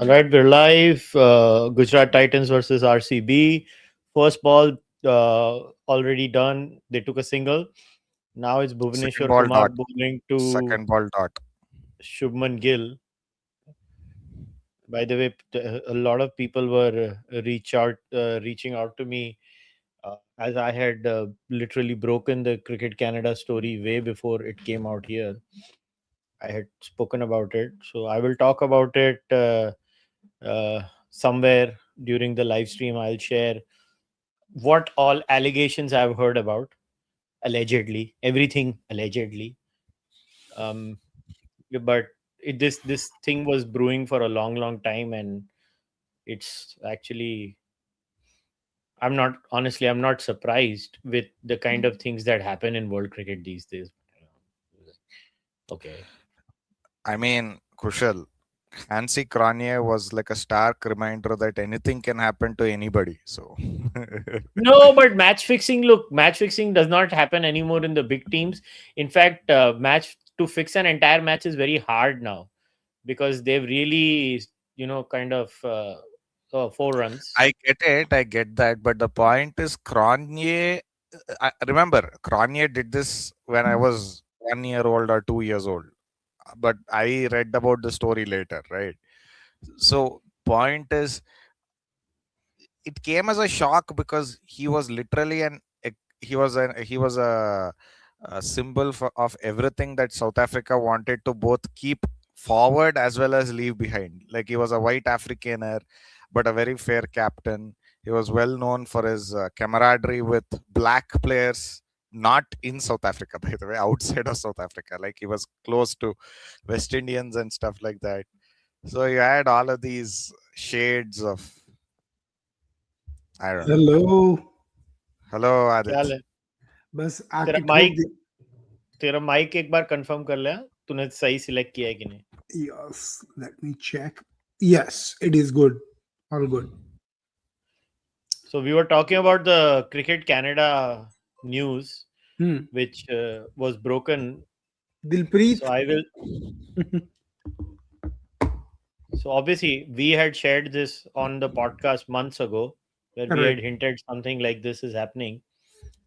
All right, we're live. Gujarat Titans versus RCB. First ball already done. They took a single. Now it's Second Bhuvaneshwar ball Kumar dot. bowling to Second ball dot. Shubman Gill. By the way, a lot of people were reaching out to me as I had literally broken the Cricket Canada story way before it came out here. I had spoken about it, so I will talk about it somewhere during the live stream. I'll share what all allegations I've heard about, allegedly, everything allegedly. Um, but this thing was brewing for a long time, and it's actually I'm not surprised with the kind of things that happen in world cricket these days. Okay. I mean, Kushal, Hansi Cronje was like a stark reminder that anything can happen to anybody. So, No, but match fixing does not happen anymore in the big teams. In fact, match to fix an entire match is very hard now because they've really, kind of 4 runs. I get that. But the point is, Cronje, I remember Cronje did this when I was 1 year old or 2 years old. But I read about the story later, right? So, point is, it came as a shock because he was literally a symbol of everything that South Africa wanted to both keep forward as well as leave behind. Like, he was a white Afrikaner but a very fair captain. He was well known for his camaraderie with black players, not in South Africa, by the way, outside of South Africa. Like, he was close to West Indians and stuff like that. So you had all of these shades of, I don't know. Hello Hello, क्या Adit. हाल है? बस तेरा आके ठोक mic दे. तेरा mic एक बार confirm कर ले हाँ? तूने सही सिलेक्ट किया है कि नहीं? Yes, let me check. Yes, it is good. All good. So we were talking about the Cricket Canada news, which was broken. Dilpreet. So I will. So obviously, we had shared this on the podcast months ago, where we had Correct. hinted something like this is happening.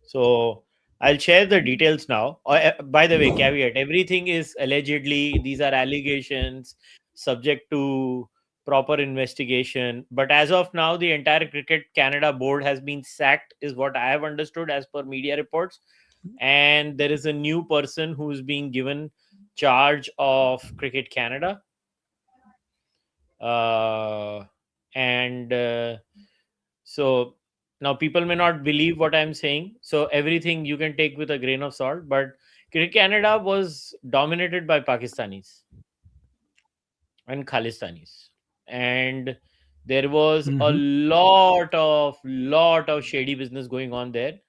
So I'll share the details now. By the way, caveat: everything is allegedly. These are allegations, subject to proper investigation. But as of now, the entire Cricket Canada board has been sacked, is what I have understood as per media reports. And there is a new person who's being given charge of Cricket Canada. And so now people may not believe what I'm saying. So everything you can take with a grain of salt. But Cricket Canada was dominated by Pakistanis and Khalistanis. And there was a lot of shady business going on there.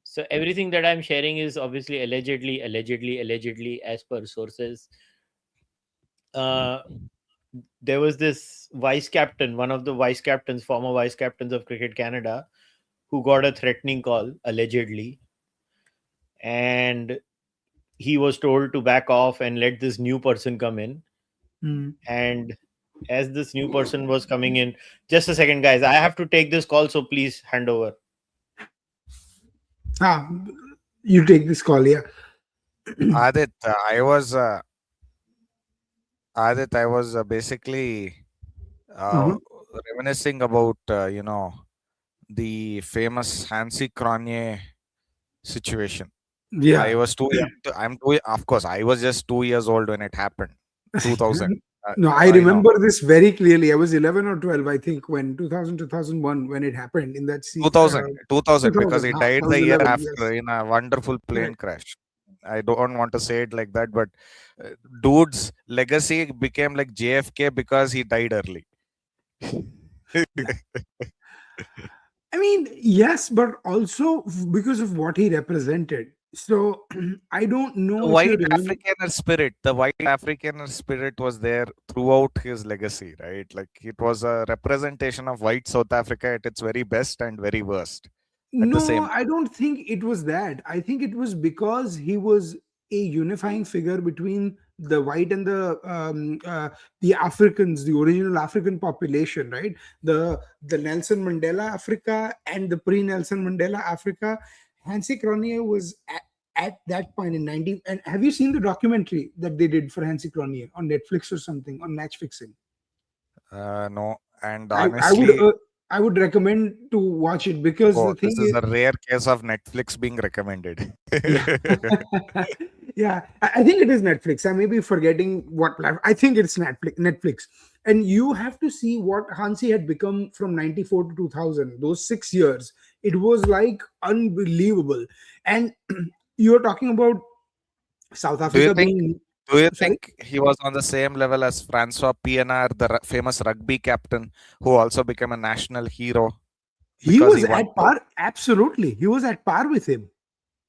So everything that I'm sharing is obviously allegedly as per sources. There was this vice captain, one of the vice captains, former vice captains of Cricket Canada, who got a threatening call allegedly, and he was told to back off and let this new person come in. And as this new person was coming in, just a second, guys, I have to take this call, so please hand over. You take this call, yeah. Adit, I was basically reminiscing about the famous Hansi Cronje situation. Yeah. I was too young. Of course, I was just 2 years old when it happened. 2000. No, I remember this very clearly. I was 11 or 12, I think, when 2001, when it happened in that season. 2000, because he died the year 2011, after yes. in a wonderful plane crash. I don't want to say it like that, but dude's legacy became like JFK because he died early. I mean, yes, but also because of what he represented. So I don't know The if you white remember. Africaner spirit was there throughout his legacy, right? Like, it was a representation of white South Africa at its very best and very worst at the No, same I time. don't think it was that. I think it was because he was a unifying figure between the white and the Africans, the original African population, right? The Nelson Mandela Africa and the pre-Nelson Mandela Africa. Hansi Cronje was at that point in 19. And have you seen the documentary that they did for Hansi Cronje on Netflix or something, on match fixing? No, and I, I would honestly, uh, I would recommend to watch it because oh, the thing this is is, a rare case of Netflix being recommended. yeah, yeah. I think it is Netflix. I may be forgetting what platform. I think it's Netflix. Netflix, and you have to see what Hansi had become from '94 to 2000. Those 6 years, it was like unbelievable. And you're talking about South Do you Africa think? being, Do you sorry. think he was on the same level as Francois Pienaar, the famous rugby captain, who also became a national hero He because he was won? at par. Absolutely, he was at par with him.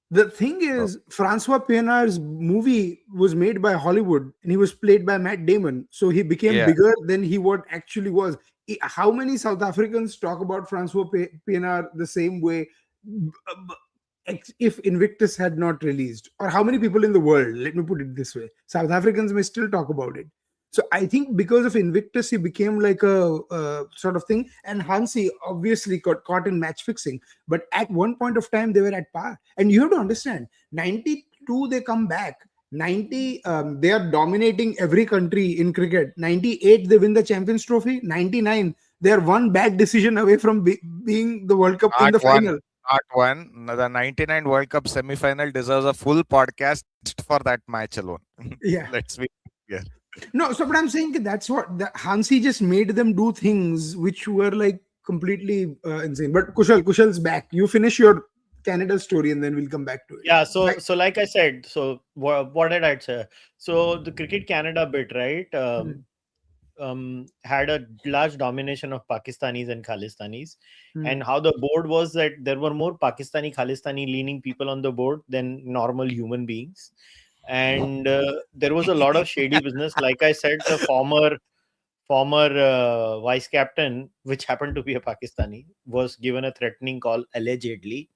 The thing Oh, is, Francois Pienaar's movie was made by Hollywood and he was played by Matt Damon. So he became yeah, bigger than he what actually was. How many South Africans talk about Francois Pienaar the same way if Invictus had not released? Or how many people in the world, let me put it this way, South Africans may still talk about it. So I think because of Invictus, he became like a sort of thing. And Hansi obviously got caught in match fixing. But at one point of time, they were at par. And you have to understand, 92, they come back. 90, they are dominating every country in cricket. 98, they win the Champions Trophy. 99, they are one bad decision away from being the World Cup in not the one, final. not one. No, the '99 World Cup semi-final deserves a full podcast for that match alone. Yeah. Let's be clear. No, so but I'm saying that that's what the Hansi just made them do things which were like completely insane. But Kushal's back. You finish your Canada story and then we'll come back to it. Yeah, Right. so like I said, so what did I say? So the Cricket Canada bit, right? Hmm. Had a large domination of Pakistanis and Khalistanis, Hmm. and how the board was that there were more Pakistani Khalistani leaning people on the board than normal human beings, and there was a lot of shady business. Like I said, the former vice captain, which happened to be a Pakistani, was given a threatening call allegedly,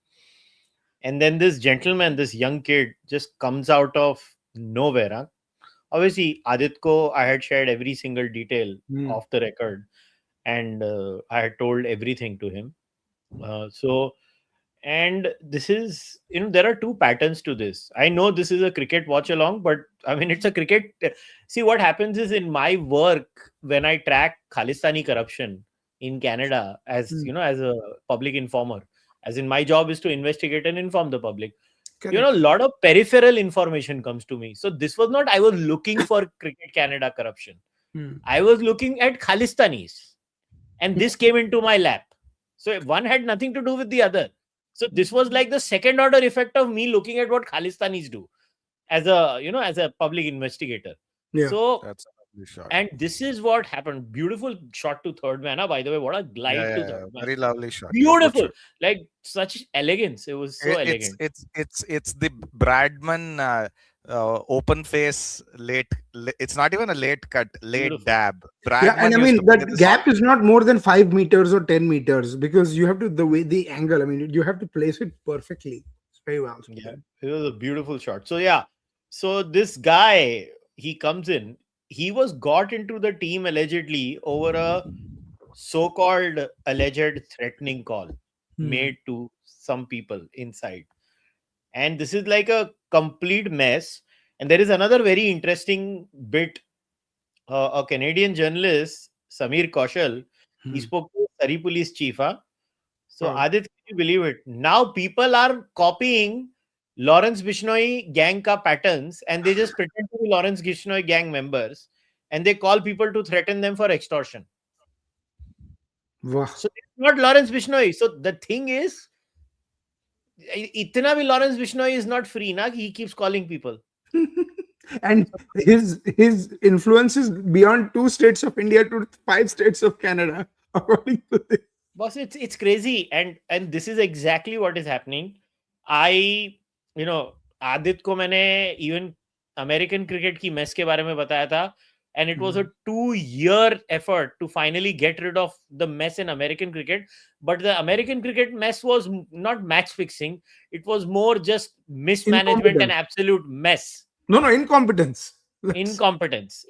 and then this gentleman, this young kid, just comes out of nowhere. Huh? Obviously, Adit ko I had shared every single detail Hmm. off the record, and I had told everything to him. So, and this is, there are two patterns to this. I know this is a cricket watch along, but I mean, it's a cricket. See, what happens is in my work, when I track Khalistani corruption in Canada as, Hmm. as a public informer, as in my job is to investigate and inform the public. A Correct. lot of peripheral information comes to me. So this was not, I was looking for Cricket Canada corruption. Hmm. I was looking at Khalistanis, and this came into my lap. So one had nothing to do with the other. So this was like the second order effect of me looking at what Khalistanis do as a public investigator. Yeah. So, That's a lovely shot. and this is what happened. Beautiful shot to third man. By the way, what a Yeah, glide yeah, to yeah. third man. Very lovely shot. Yeah, good Beautiful. shot. Like such elegance. It was so It's elegant. it's it's it's the Bradman open face it's not even a late cut, late Beautiful. dab. Yeah, and Bradman I used to mean play that this all. gap is not more than 5 meters or 10 meters because you have to the way the angle. I mean, you have to place it perfectly. It's very well Yeah, spoken. it was a beautiful shot. So yeah, so this guy, he comes in. He was got into the team allegedly over a so-called alleged threatening call Hmm. made to some people inside, and this is like a complete mess. And there is another very interesting bit. A Canadian journalist, Samir Kaushal, he Hmm. spoke to Surrey Police Chief. Huh? So, Wow. Adit, can you believe it? Now people are copying Lawrence Bishnoi gang ka patterns, and they just pretend to be Lawrence Bishnoi gang members, and they call people to threaten them for extortion. Wow. So it's not Lawrence Bishnoi. So the thing is, itna bhi Lawrence Bishnoi is not free, na? He keeps calling people. And his influence is beyond 2 states of India to 5 states of Canada, according to this. Boss, it's crazy, and this is exactly what is happening. I you know Aadit को मैंने even American cricket की match के बारे में बताया था, and it was a 2-year effort to finally get rid of the mess in American cricket. But the American cricket mess was not match fixing, it was more just mismanagement and Incompetence. absolute mess. No, no, incompetence. Incompetence.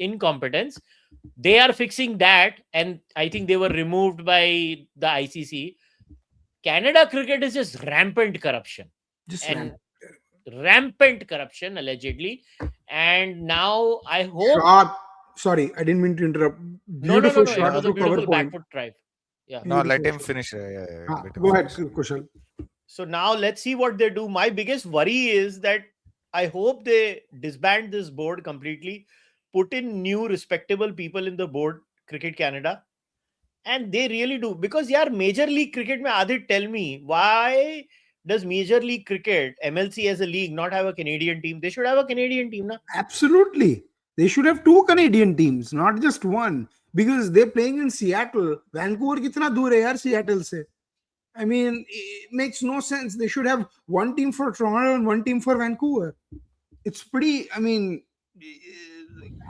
They are fixing that, and I think they were removed by the ICC. Canada cricket is just rampant corruption, Just and rampant corruption allegedly. And now I hope. shot. Sorry, I didn't mean to interrupt. No. Beautiful It shot was to a cover beautiful point. back foot drive. Yeah. No, let Beautiful him shot. finish. Yeah. Let him Go ahead, finish. Kushal. So now let's see what they do. My biggest worry is that I hope they disband this board completely, put in new respectable people in the board, Cricket Canada, and they really do. Because yeah, Major League Cricket mein Adit, tell me, why does Major League Cricket, MLC as a league, not have a Canadian team? They should have a Canadian team, na? Absolutely. They should have two Canadian teams, not just one. Because they're playing in Seattle. Vancouver kitna dur hai yaar Seattle se. I mean, it makes no sense. They should have one team for Toronto and one team for Vancouver. It's pretty, I mean,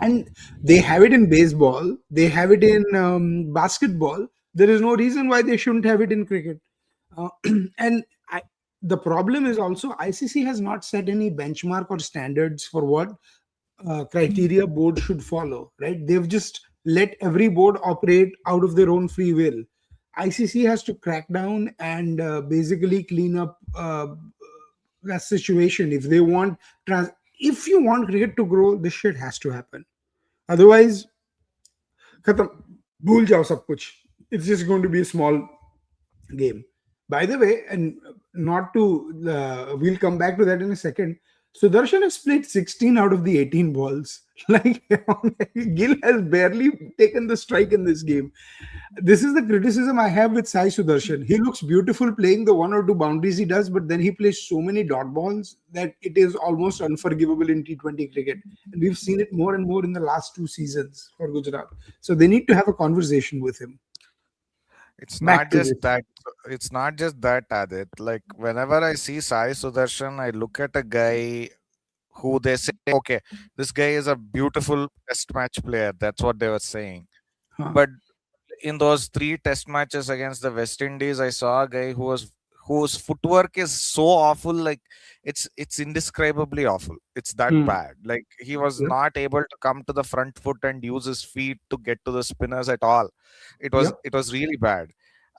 and they have it in baseball, they have it in basketball. There is no reason why they shouldn't have it in cricket. Uh, and the problem is also ICC has not set any benchmark or standards for what criteria board should follow, right? They've just let every board operate out of their own free will. ICC has to crack down and basically clean up that situation. If they want if you want cricket to grow, this shit has to happen. Otherwise, khatam, bhul jao sab kuch. It's just going to be a small game. By the way, and not to, we'll come back to that in a second. Sudarshan has played 16 out of the 18 balls. Like, Gill has barely taken the strike in this game. This is the criticism I have with Sai Sudharshan. He looks beautiful playing the one or two boundaries he does, but then he plays so many dot balls that it is almost unforgivable in T20 cricket. And we've seen it more and more in the last 2 seasons for Gujarat. So they need to have a conversation with him. It's Back not to just this. that. It's not just that, Adit. Like whenever I see Sai Sudarshan, I look at a guy who they say, okay, this guy is a beautiful test match player. That's what they were saying. Huh. But in those 3 test matches against the West Indies, I saw a guy whose footwork is so awful, like it's indescribably awful. It's that bad. Like he was Yep. not able to come to the front foot and use his feet to get to the spinners at all. Yep. It was really bad.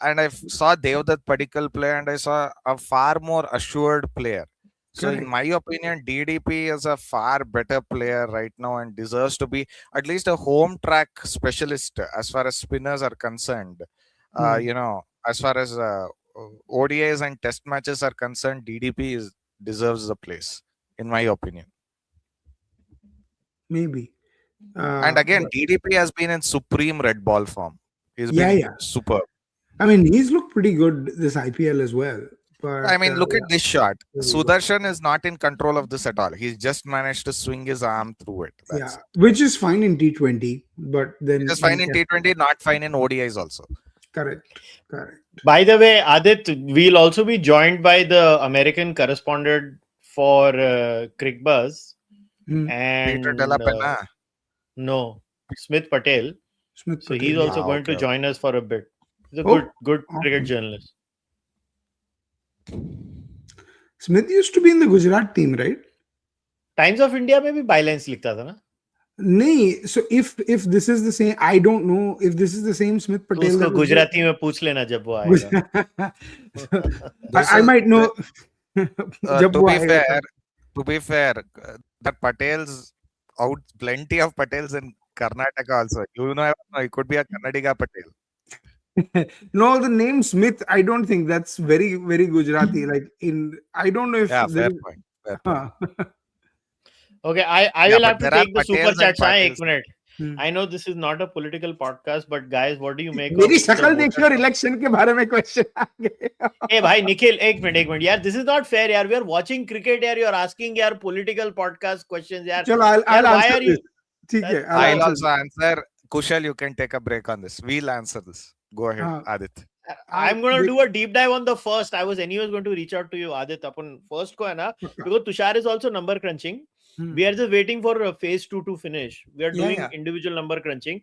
And saw Devdutt Padikkal play, and I saw a far more assured player. So in Correct. my opinion, DDP is a far better player right now and deserves to be at least a home track specialist as far as spinners are concerned. As far as ODIs and test matches are concerned, deserves the place, in my opinion. Maybe. And again, But DDP has been in supreme red ball form. He's yeah, been yeah. superb. I mean, he's looked pretty good this IPL as well. But I mean, look at this shot. Very good. Sudarshan is not in control of this at all. He's just managed to swing his arm through it. That's which is fine in T20, but then just fine in T20, not fine in ODIs also. Correct. By the way, Adit, we'll also be joined by the American correspondent for Crickbuzz and Peter Della Penna. No, Smith Patel. So he's also going to join us for a bit. He's a good cricket journalist. Smith used to be in the Gujarat team, right? Times of India में भी bylines लिखता था ना? नहीं. So if this is the same, I don't know if this is the same Smith Patel. उसको गुजराती में पूछ लेना जब वो आएगा. I might know. To be fair, the Patels out plenty of Patels in Karnataka also. You know, it could be a Kannadiga Patel. No, the name Smith, I don't think that's very, very Gujarati. Like I don't know if. Yeah, fair point. Okay, I will have to take the super chat. एक minute. I know this is not a political podcast, but guys, what do you make? मेरी शक्ल देखिए और election के बारे में question आ गए. Hey, भाई Nikhil, एक minute. यार, this is not fair. यार, we are watching cricket. यार, you are asking यार political podcast questions. यार, चलो, I'll answer this. ठीक है. I'll also answer. Kushal, you can take a break on this. We'll answer this. Go ahead, Adit. I'm going to do a deep dive on the first. I was anyways going to reach out to you, Adit, upon first ko hai na, because Tushar is also number crunching. Hmm. We are just waiting for phase 2 to finish. We are Yeah, doing yeah. individual number crunching.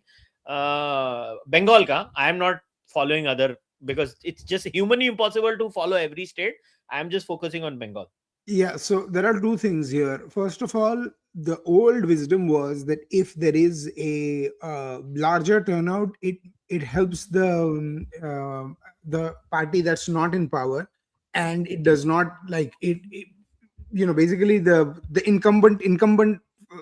Bengal ka, I am not following other, because it's just humanly impossible to follow every state. I am just focusing on Bengal. Yeah, so there are two things here. First of all, the old wisdom was that if there is a larger turnout, it helps the party that's not in power, and it does not like it, basically the incumbent uh,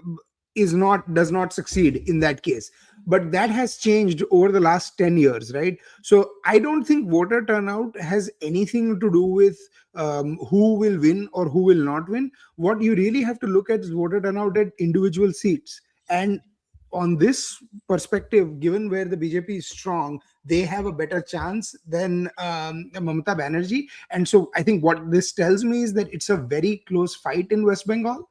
is not does not succeed in that case. But that has changed over the last 10 years, right? So I don't think voter turnout has anything to do with who will win or who will not win. What you really have to look at is voter turnout at individual seats. And on this perspective, given where the BJP is strong, they have a better chance than Mamata Banerjee. And so I think what this tells me is that it's a very close fight in West Bengal.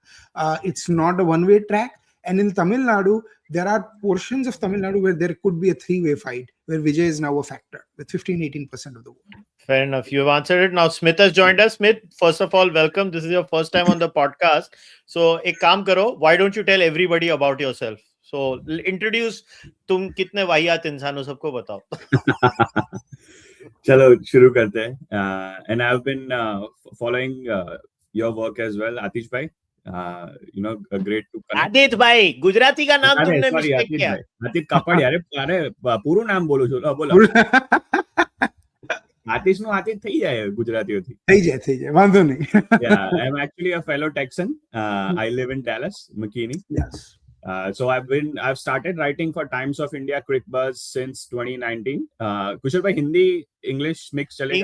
It's not a one-way track. And in Tamil Nadu, there are portions of Tamil Nadu where there could be a three-way fight, where Vijay is now a factor with 15-18% of the vote. Fair enough. You have answered it. Now Smith has joined us. Smith, first of all, welcome. This is your first time on the podcast. So, एक काम करो. Why don't you tell everybody about yourself? So, introduce. तुम कितने वाहियात इंसान हो, सबको बताओ. चलो शुरू करते हैं. And I've been following your work as well, Atish bhai. Great to connect. Aadit भाई, गुजराती का नाम तुमने Sorry, मिस्टेक Atish किया. bhai. Atish કાપડ અરે પૂરું નામ બોલું છું. બોલો. આતિશ નું આતિશ થઈ જાય ગુજરાતીઓથી. થઈ જાય વાંધો નહીં. Yeah, I'm actually a fellow Texan. I live in Dallas, McKinney. Yes. So I've started writing for Times of India Crick Buzz since 2019. Kushal bhai, Hindi English mix chalega?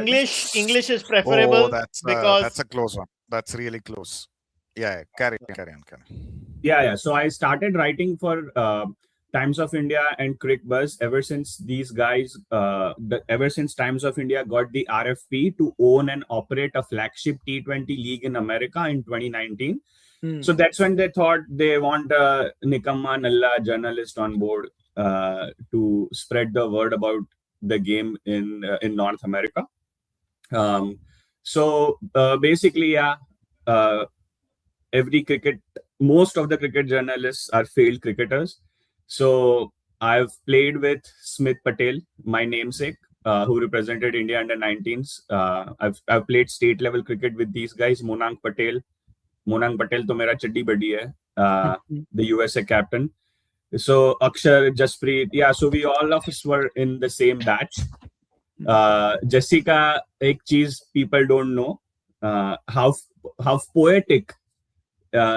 English is preferable. Oh, that's a close one. That's really close. Yeah, carry on. Yeah. So I started writing for Times of India and Crick Buzz ever since these guys, ever since Times of India got the RFP to own and operate a flagship T20 league in America in 2019. So that's when they thought they want a Nikamma Nalla journalist on board to spread the word about the game in North America. So basically, most of the cricket journalists are failed cricketers. So I've played with Smith Patel, my namesake, who represented India under 19s. I've played state level cricket with these guys. Monang Patel to mera chaddi buddy hai, the USA captain. So Akshar, Jasprit, so we all of us were in the same batch. Jessica, ek cheez people don't know, how poetic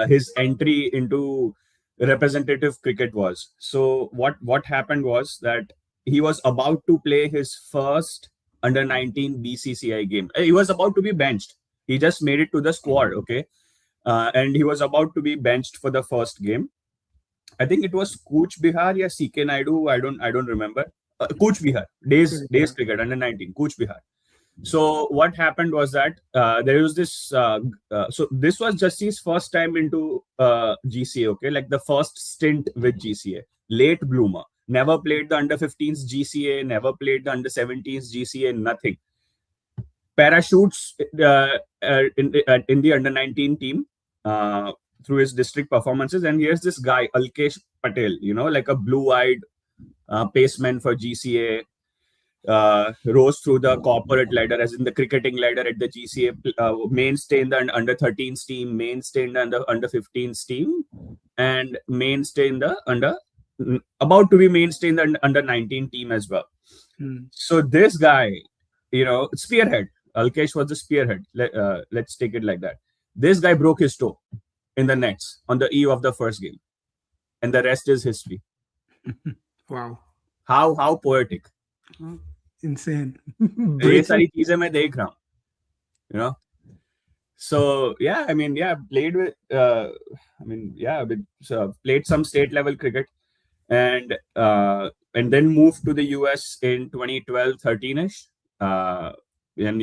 his entry into representative cricket was. So what happened was that he was about to play his first under 19 BCCI game. He was about to be benched. He just made it to the squad, okay? And he was about to be benched for the first game. I think it was Cooch Bihar or CK Naidu. I don't remember. Cooch Bihar, days cricket under 19, Cooch Bihar. So what happened was that there was this. So this was Justi's first time into GCA. Okay, like the first stint with GCA. Late bloomer. Never played the under 15s GCA. Never played the under 17s GCA. Nothing. Parachutes in the under 19 team through his district performances. And here's this guy Alkesh Patel. Like a blue-eyed paceman for GCA. Rose through the corporate ladder, as in the cricketing ladder at the GCA, mainstay in the under 13s team, mainstay in the under 15s team, and mainstay in the about to be mainstay in the under 19 team as well. So this guy, spearhead. Alkesh was the spearhead. Let's take it like that. This guy broke his toe in the nets on the eve of the first game, and the rest is history. Wow. How poetic. Insane. ये सारी चीजें मैं देख रहा हूँ, So yeah, played with, played some state level cricket, and then moved to the US in 2012-13ish, and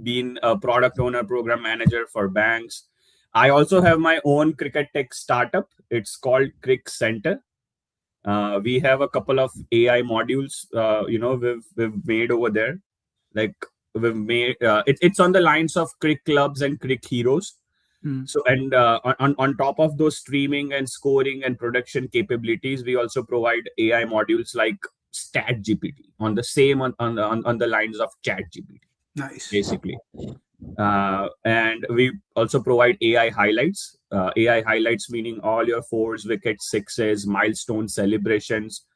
been a product owner, program manager for banks. I also have my own cricket tech startup. It's called Crick Center. We have a couple of AI modules, we've made over there. Like we've made, it's on the lines of Crick Clubs and Crick Heroes. Hmm. So, and on top of those streaming and scoring and production capabilities, we also provide AI modules like Stat GPT on the same on the lines of Chat GPT, Nice. basically. And we also provide AI highlights. AI highlights meaning all your fours, wickets, sixes, milestone celebrations,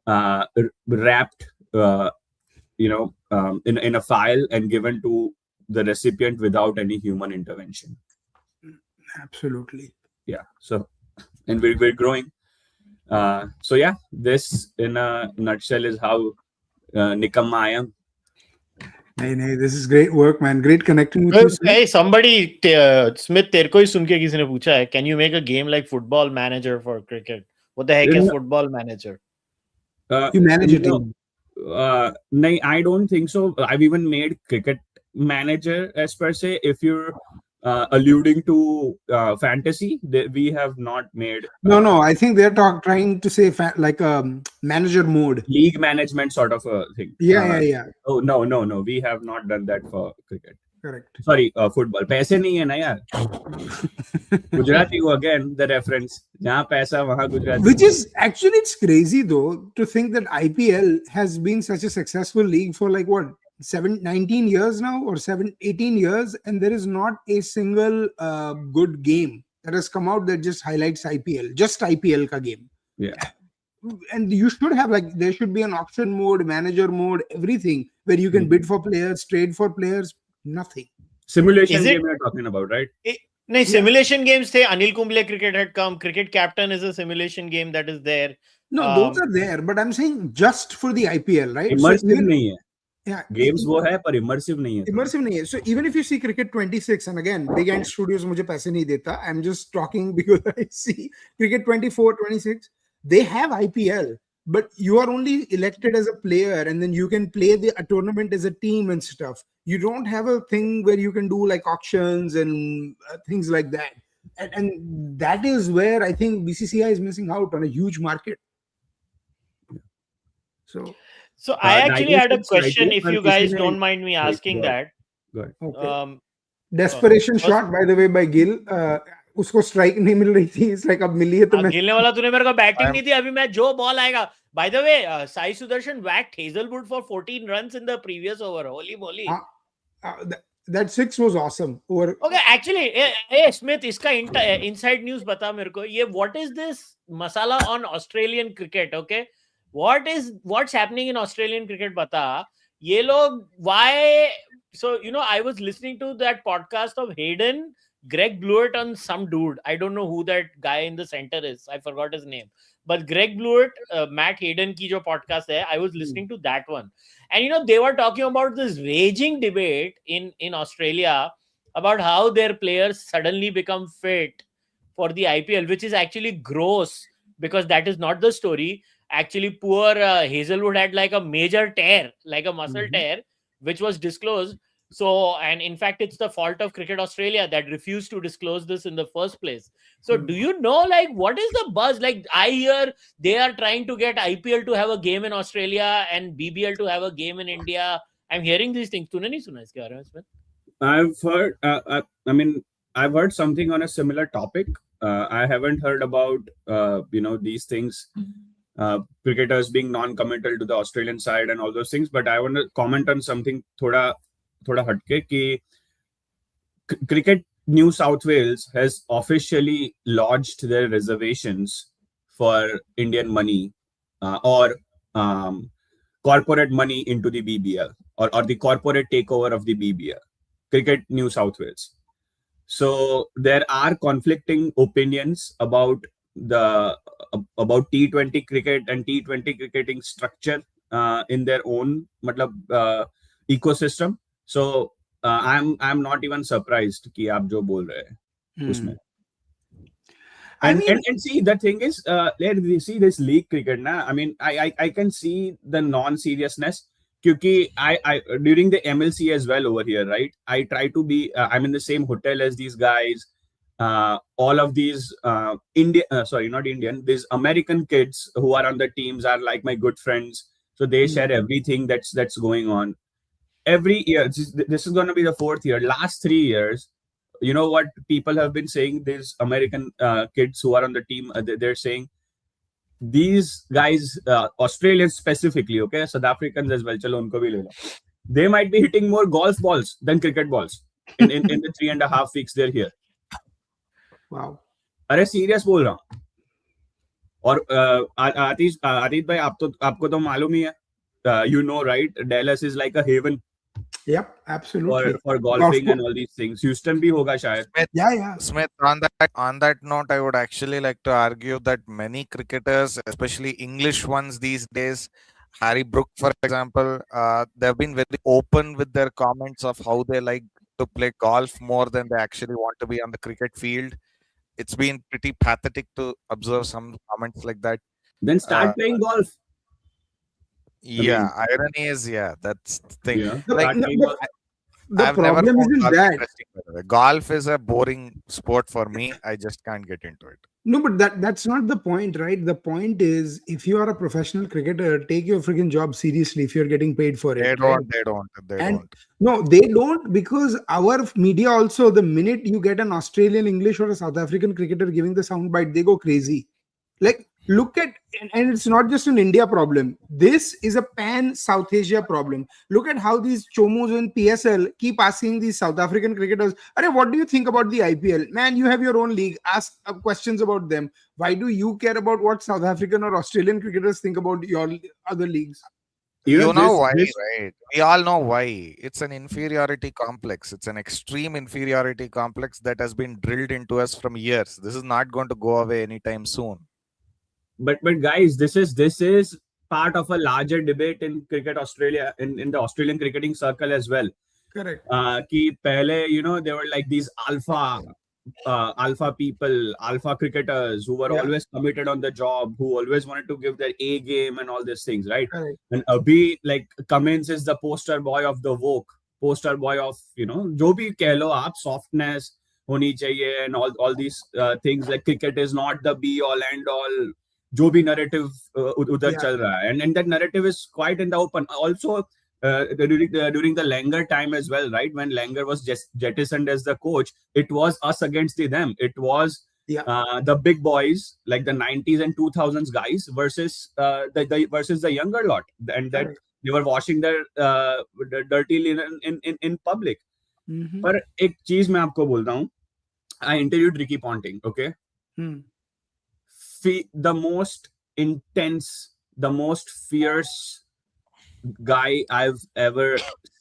wrapped, in a file and given to the recipient without any human intervention. Absolutely. Yeah. So, and we're growing. So yeah, this in a nutshell is how Nikamma I am. Hey, this is great work, man. Great connecting with you, Smith. Hey, somebody, Smith, तेरे को ही सुन के किसी ने पूछा है, can you make a game like Football Manager for cricket? What the heck is Football Manager? You manage a team. No, I don't think so. I've even made Cricket Manager as per se. If you're alluding to fantasy, we have not made. No. I think they're trying to say like manager mode. League management sort of a thing. Yeah. Oh no. We have not done that for cricket. Correct. Sorry, football. पैसे नहीं है ना यार. Gujarati को again the reference. जहाँ पैसा वहाँ Gujarati. Which is actually, it's crazy though to think that IPL has been such a successful league for like what 19 years now or 18 years, and there is not a single good game that has come out that just highlights IPL, just IPL ka game. Yeah. And you should have, like, there should be an auction mode, manager mode, everything where you can bid for players, trade for players. Nothing. Simulation game you're talking about, right? No, simulation games थे. Anil Kumble cricket had come. Cricket Captain is a simulation game that is there. No, those are there, but I'm saying just for the IPL, right? Immersive नहीं है. Yeah, games वो है पर immersive नहीं है. Immersive नहीं है. So even if you see Cricket 26, and again, Big Ant Studios मुझे पैसे नहीं देता. I'm just talking because I see Cricket 24, 26. They have IPL, but you are only elected as a player, and then you can play the tournament as a team and stuff. You don't have a thing where you can do like auctions and things like that. And that is where I think BCCI is missing out on a huge market. So I actually had a question, if you guys don't mind me asking that. Good. Okay. Desperation shot, by the way, by Gill. उसको strike नहीं मिल रही थी, it's like अब मिली है तो मैं खेलने वाला तूने मेरे को बैटिंग नहीं दी. अभी मैं जो बॉल आएगा. By the way, Sai Sudarshan whacked Hazelwood for 14 runs in the previous over. Holy moly. That six was awesome. Okay, actually, hey Smith, इसका inside news बता मेरे को. ये what is this masala on Australian cricket? Okay, what's happening in Australian cricket? बता. ये लोग why? So I was listening to that podcast of Hayden, Greg Blewett, on some dude. I don't know who that guy in the center is. I forgot his name. But Greg Blewett, Matt Hayden ki jo podcast hai, I was listening to that one. And they were talking about this raging debate in Australia about how their players suddenly become fit for the IPL, which is actually gross because that is not the story. Actually, poor Hazelwood had like a major tear, like a muscle tear, which was disclosed. So, and in fact, it's the fault of Cricket Australia that refused to disclose this in the first place. So, do you know, like, what is the buzz? Like, I hear they are trying to get IPL to have a game in Australia and BBL to have a game in India. I'm hearing these things. तूने नहीं सुना इसके बारे में, Smith? I've heard. I've heard something on a similar topic. I haven't heard about these things. Cricketers being non-committal to the Australian side and all those things. But I want to comment on something थोड़ा हटके कि Cricket New South Wales has officially lodged their reservations for Indian money or corporate money into the BBL or the corporate takeover of the BBL. Cricket New South Wales. So there are conflicting opinions about T20 cricket and T20 cricketing structure in their own ecosystem. So I'm not even surprised कि आप जो बोल रहे हैं उसमें. And see, the thing is, let's see this league cricket na. I mean, I can see the non-seriousness. Because I during the MLC as well over here, right? I try to be. I'm in the same hotel as these guys. All of these these American kids who are on the teams are like my good friends. So they share everything that's going on. Every year, this is going to be the 4th year. Last 3 years, you know what people have been saying? These American kids who are on the team, they're saying these guys, Australians specifically, okay, South Africans as well, chalo unko bhi le lo. They might be hitting more golf balls than cricket balls in the 3.5 weeks they're here. Wow. अरे serious बोल रहा हूँ. और आतिश भाई आपको तो मालूम ही है, you know, right? Dallas is like a haven Yep, absolutely. for golfing and all these things. Houston भी होगा शायद. Yeah. Smith, on that note, I would actually like to argue that many cricketers, especially English ones these days, Harry Brook, for example, they've been very open with their comments of how they like to play golf more than they actually want to be on the cricket field. It's been pretty pathetic to observe some comments like that. Then start playing golf. Yeah, irony is, that's the thing. Yeah. Like, The I've never problem found isn't golf that. interesting, by the way. Golf is a boring sport for me. I just can't get into it. No, but that's not the point, right? The point is, if you are a professional cricketer, take your freaking job seriously if you're getting paid for it. They right? don't. No, they don't, because our media also, the minute you get an Australian English or a South African cricketer giving the soundbite, they go crazy. Like, look at, and it's not just an India problem. This is a pan South Asia problem. Look at how these chomos in PSL keep asking these South African cricketers, "Arey, what do you think about the IPL? Man, you have your own league. Ask questions about them. Why do you care about what South African or Australian cricketers think about your other leagues?" You know why, right? We all know why. It's an inferiority complex. It's an extreme inferiority complex that has been drilled into us from years. This is not going to go away anytime soon. But guys, this is part of a larger debate in cricket Australia, in the Australian cricketing circle as well. Correct. Ki pehle, you know, there were like these alpha people, alpha cricketers who were always committed on the job, who always wanted to give their A game and all these things, right? Correct. And Abhi, like, Cummins is the poster boy of the woke, poster boy of, you know, jo bhi keh lo aap, softness honi chahiye, and all these things. Like, cricket is not the be all end all. जो भी narrative उधर चल रहा है, and that narrative is quite in the open. Also, during the Langer time as well, right? When Langer was jettisoned as the coach, it was us against them. It was the big boys, like the 90s and 2000s guys versus the younger lot, and that they were washing their dirty linen in public. पर एक चीज मैं आपको बोलता हूँ, I interviewed Ricky Ponting, okay? The most intense, the most fierce guy I've ever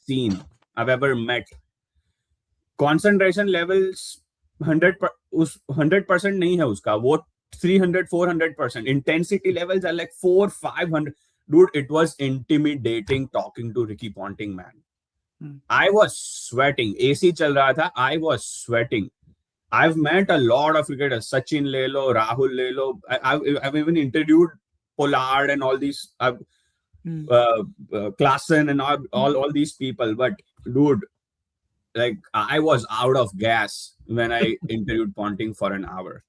seen, I've ever met. Concentration levels 100% नहीं है उसका, वो 300-400%. Intensity levels are like 400-500. Dude, it was intimidating talking to Ricky Ponting, man. I was sweating. AC चल रहा था. I was sweating. I've met a lot of cricketers, Sachin Lelo, Rahul Lelo. I've even interviewed Pollard and all these, Klassen and all these people. But dude, like, I was out of gas when I interviewed Ponting for an hour.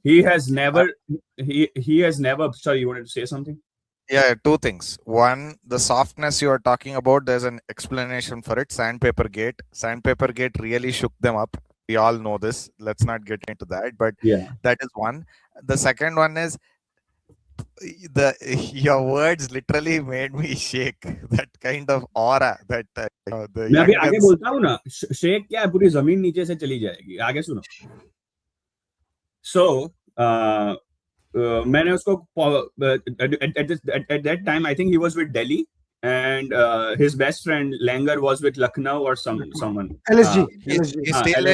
He has never. Sorry, you wanted to say something? Yeah, two things. One, the softness you are talking about, there's an explanation for it. Sandpaper Gate really shook them up. We all know this. Let's not get into that, but that is one. The second one is your words literally made me shake. That kind of aura that मैं अभी आगे बोलता हूँ ना, shake क्या है, पूरी जमीन नीचे से चली जाएगी. आगे सुनो. So मैंने उसको at that time, I think he was with Delhi. And his best friend Langer was with Lucknow or someone. LSG. He still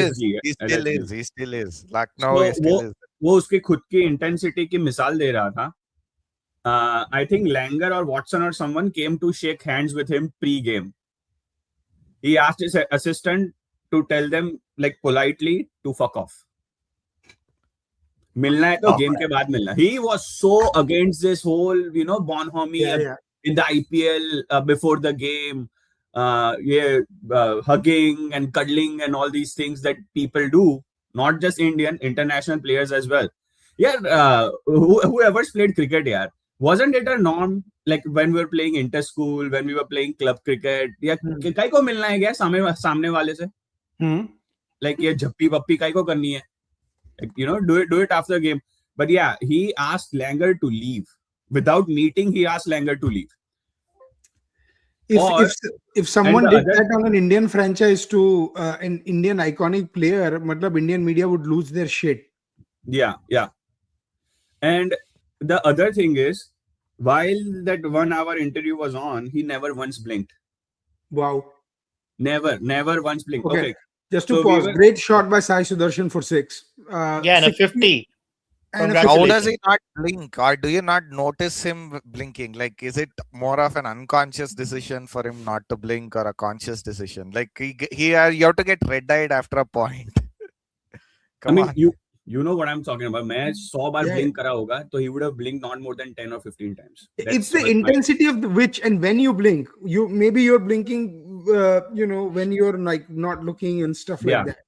is. Lucknow still is. वो उसकी खुद की intensity की मिसाल दे रहा था. I think Langer or Watson or someone came to shake hands with him pre-game. He asked his assistant to tell them, like, politely to fuck off. मिलना है तो game के बाद मिलना. He was so against this whole, you know, bonhomie in the IPL before the game, hugging and cuddling and all these things that people do, not just international players as well. Whoever's played cricket, wasn't it a norm? Like, when we were playing inter-school, when we were playing club cricket, काय को मिलना है क्या सामने वाले से? like ये झप्पी वप्पी काय को करनी है, like, you know, do it after the game. But yeah, he asked Langer to leave without meeting. He asked Langer to leave. If Or if if and someone the did other, that on an Indian franchise to an Indian iconic player, matlab Indian media would lose their shit. yeah. And the other thing is, while that 1 hour interview was on, he never once blinked. Wow. Never once blinked. Okay. Okay. Just to So we pause. were, Great shot by Sai Sudharsan for 6. Yeah, and a 60 50. and a How 50. does he Congratulations. not blink, or do you not notice him blinking? Like, is it more of an unconscious decision for him not to blink, or a conscious decision? Like, you have to get red-eyed after a point. I Come mean, on. you know what I'm talking about. मैं 100 बार Yeah. blink करा होगा, so he would have blinked not more than 10 or 15 times. It's That's the what my, intensity of the which and when you blink. You're blinking, when you're like not looking and stuff like yeah. that.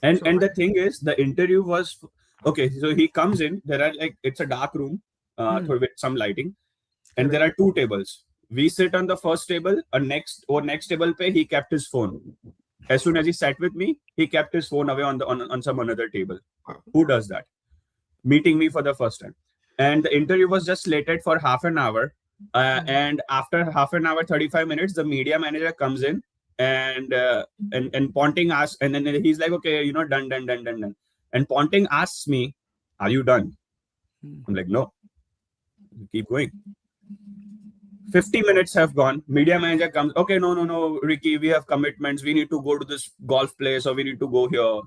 And So and the thing is, the interview was okay. So he comes in. There are like, it's a dark room, with some lighting, and there are 2 tables. We sit on the first table. Next table pe he kept his phone. As soon as he sat with me, he kept his phone away on some another table. Who does that? Meeting me for the first time. And the interview was just slated for half an hour. And after half an hour, 35 minutes, the media manager comes in, and Ponting asks, and then he's like, okay, you know, done. And Ponting asks me, are you done? I'm like, no, keep going. 50 minutes have gone. Media manager comes, okay, no, Ricky, we have commitments. We need to go to this golf place, or we need to go here.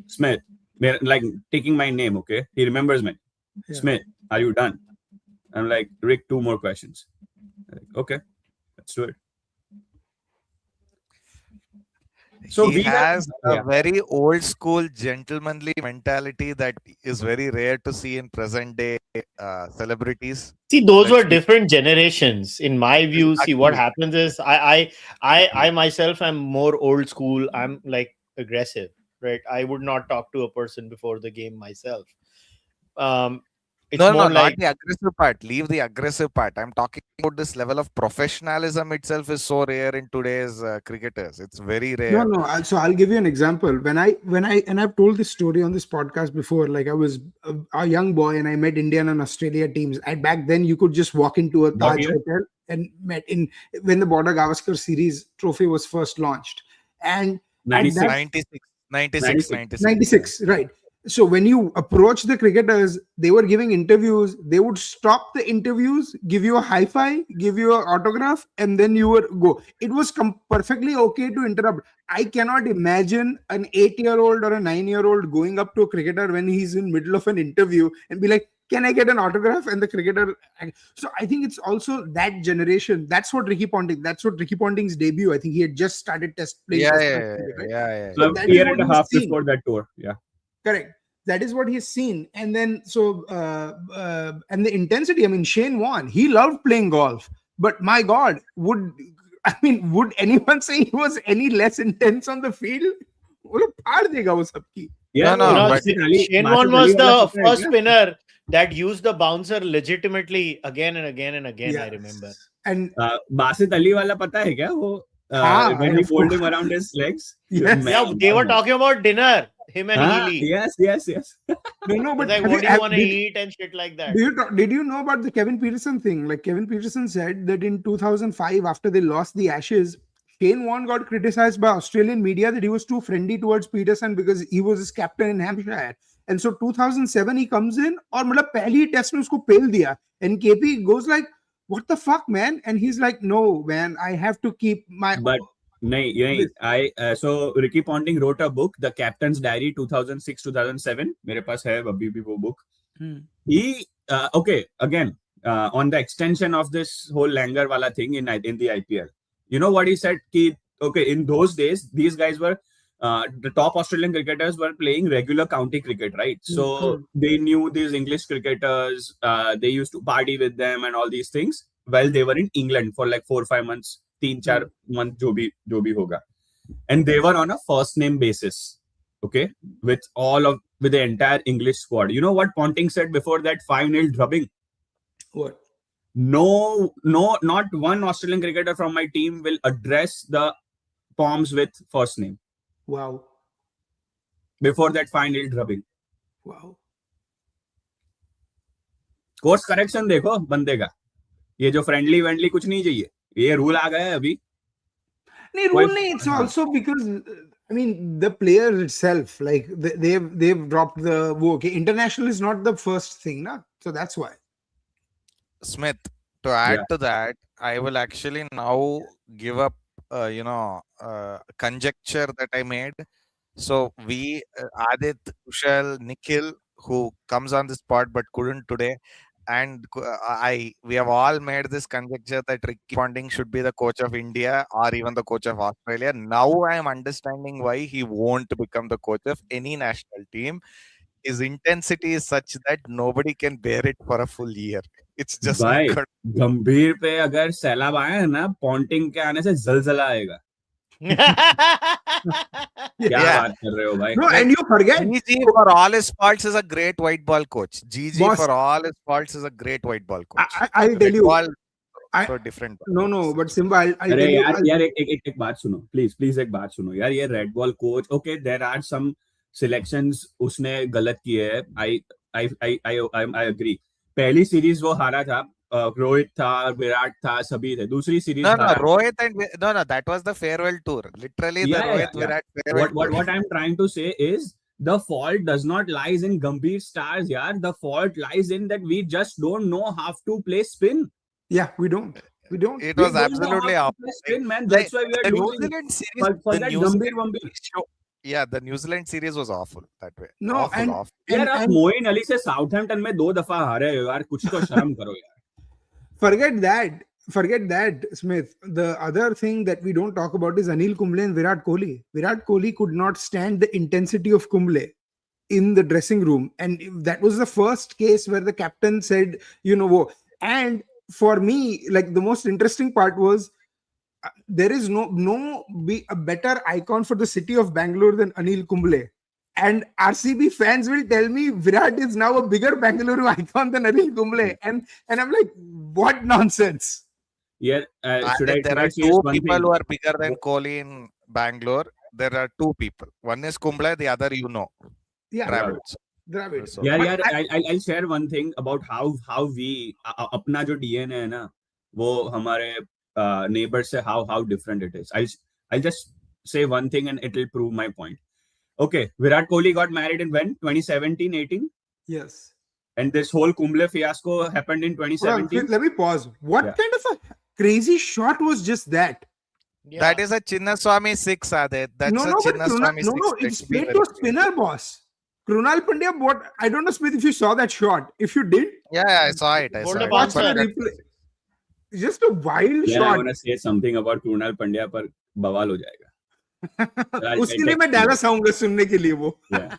Smith, like taking my name, okay? He remembers me. Yeah. Smith, are you done? I'm like, Rick, 2 more questions. Like, okay, let's do it. So He has a yeah. very old school gentlemanly mentality that is very rare to see in present day celebrities. See, those were Like, different generations. In my view, see what Exactly. happens is I myself am more old school. I'm like aggressive, right? I would not talk to a person before the game myself. It's No, more not like, the aggressive part. Leave the aggressive part. I'm talking about this level of professionalism itself is so rare in today's cricketers. It's very rare. No. So I'll give you an example. When I and I've told this story on this podcast before. Like I was a young boy and I met Indian and Australia teams. And back then, you could just walk into a What Taj year? hotel and met in when the Border Gavaskar series trophy was first launched. And at 96. that 96. 96, right? So when you approach the cricketers, they were giving interviews. They would stop the interviews, give you a high five, give you an autograph, and then you would go. It was perfectly okay to interrupt. I cannot imagine an 8-year-old or a 9-year-old going up to a cricketer when he's in middle of an interview and be like, "Can I get an autograph?" And the cricketer. So I think it's also that generation. That's what Ricky Ponting. That's what Ricky Ponting's debut. I think he had just started playing Yeah, test yeah, match yeah, cricket, right? yeah. So that A is year what and a he's half seeing. before that tour. Yeah. Correct. That is what he's seen. And then, so, and the intensity, I mean, Shane Warne, he loved playing golf. But my God, would anyone say he was any less intense on the field? वो लोग फाड़ देगा वो सबकी. Yeah, No, but Shane Warne was the first spinner that used the bouncer legitimately again and again and again. Yes. I remember. And Basit Ali वाला पता है क्या वो? When he of pulled course. him around his legs. Yes. Yeah, they were talking about dinner. Him and Healy. Yes. No, but It's like, what do you want to eat and shit like that. Did you know about the Kevin Peterson thing? Like Kevin Peterson said that in 2005, after they lost the Ashes, Shane Warne got criticized by Australian media that he was too friendly towards Peterson because he was his captain in Hampshire. And so 2007 he comes in और मतलब पहली test में उसको पेल दिया. And KP goes like, "What the fuck, man?" And he's like, "No, man, I have to keep my." But so Ricky Ponting wrote a book, The Captain's Diary 2006-2007. मेरे पास है अभी भी वो book. He okay, again, on the extension of this whole Langer wala thing in the IPL. You know what he said? Okay, in those days, these guys were the top Australian cricketers were playing regular county cricket, right? So they knew these English cricketers. They used to party with them and all these things while they were in England for like 4 or 5 months, 3-4 months, jo bhi hoga. And they were on a first name basis, okay, with the entire English squad. You know what Ponting said before that 5-0 drubbing? What? No, not one Australian cricketer from my team will address the Poms with first name. Wow. Before that, fine yield rubbing. Wow. Course correction देखो बंदे का, ये जो friendly वेंडली कुछ नहीं चाहिए, ये rule आ गया है अभी. नहीं, rule नहीं, it's also because I mean the players itself, like they've dropped the okay, international is not the first thing, na, so that's why. Smith, to add Yeah. to that, I will actually now give up, conjecture that I made. So we, Adit, Kushal, Nikhil, who comes on this pod but couldn't today, and we have all made this conjecture that Ricky Ponting should be the coach of India or even the coach of Australia. Now I am understanding why he won't become the coach of any national team. His intensity is such that nobody can bear it for a full year. It's just not भाई good. गंभीर पे अगर सैलाब आया है ना, Ponting के आने से जलजला आएगा. क्या Yeah. बात कर रहे हो भाई? No, and you forget, GG for all his faults is a great white ball coach. GG Boss. for all his faults is a great white ball coach. I'll tell Red you. ball, I- so different. No, but Simba, I'll अरे tell you. यार एक बात सुनो, please एक बात सुनो यार. ये red ball coach, okay, there are some selections उसने गलत किए है. I agree. पहली सीरीज वो हारा था, रोहित था, विराट था, सभी थे. दूसरी सीरीज No, हारा. Rohit and no, that was the farewell tour. Literally, the Rohit Virat farewell tour. What I'm trying to say is the fault does not lies in Gambhir stars, yaar. The fault lies in that we just don't know how to play spin. Yeah, we don't. It was We don't know absolutely how to awful. play spin, man. That's why we are The New losing. Zealand series. For the that New Gambhir Zealand Wambhir. show, yeah, the New Zealand series was awful that way. No, awful, and- awful. यार आप and- Moin Ali से Southampton में 2 दफा हारे हो यार, कुछ तो शर्म करो यार. Forget that, Smith. The other thing that we don't talk about is Anil Kumble and Virat Kohli. Virat Kohli could not stand the intensity of Kumble in the dressing room, and that was the first case where the captain said, "Wo." And for me, like, the most interesting part was there is be a better icon for the city of Bangalore than Anil Kumble. And RCB fans will tell me Virat is now a bigger Bangalore icon than Anil Kumble. And I'm like, what nonsense? Yeah, should I There are say two one people thing? who are bigger than Kohli in Bangalore. There are two people. One is Kumble, the other Yeah, Dravids. Dravid. So- यार But यार I'll share one thing about how we अपना जो DNA है ना, वो हमारे neighbor से how different it is. I'll just say one thing and it'll prove my point. Okay, Virat Kohli got married in when? 2017-18, Yes. and this whole Kumble fiasco happened in Hold on, 2017. let me pause. What Yeah. kind of a crazy shot was just that? Yeah. That is a Chinnaswamy 6, Adit. That's No, a but Chinnaswamy 6. it's let's be straight very to a clear. spinner, boss. Krunal Pandya, what? I don't know, Smith, if you saw that shot. If you did, Yeah, I saw it. I Hold saw the it. watch the bouncer. replay. Just a wild Yeah, I shot. want to say something about Krunal Pandya, पर बवाल हो जाएगा. I'll उसके लिए text मैं you. डाला आऊंगा सुनने के लिए वो. Yeah.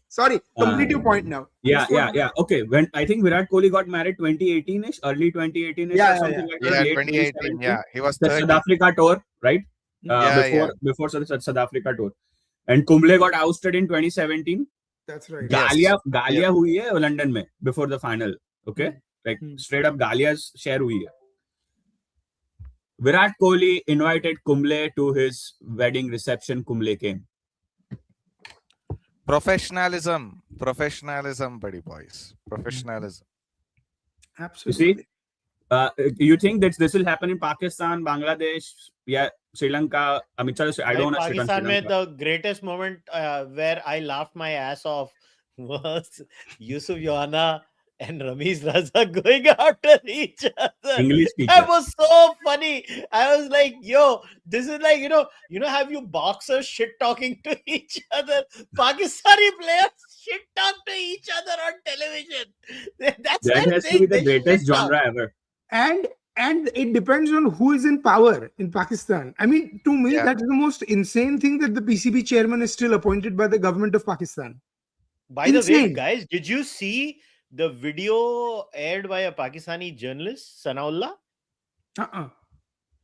Sorry, complete your point now. Yeah. Okay, when I think Virat Kohli got married 2018ish, early 2018ish, Yeah, or something like that. Yeah, late 2018. Yeah, he was The 30. South Africa tour, right? Before South Africa tour, and Kumble got ousted in 2017. That's right. Yeah. गालियां हुई है London में before the final. Okay, like straight up गालियां share हुई है. Virat Kohli invited Kumble to his wedding reception. Kumble came. Professionalism, buddy boys. Professionalism. Absolutely. You think that this will happen in Pakistan, Bangladesh, Sri Lanka? I mean, I don't know. Pakistan में the greatest moment where I laughed my ass off was Yusuf Yohana and Ramiz Raza going after each other. English teacher. That was so funny. I was like, yo, this is like, have you boxers shit talking to each other? Pakistani players shit talk to each other on television. That's That their has to thing. be the They greatest shit talk. genre ever. And it depends on who is in power in Pakistan. I mean, to me, Yeah. that is the most insane thing, that the PCB chairman is still appointed by the government of Pakistan. By the way, Insane. guys, did you see the video aired by a Pakistani journalist, Sanaullah?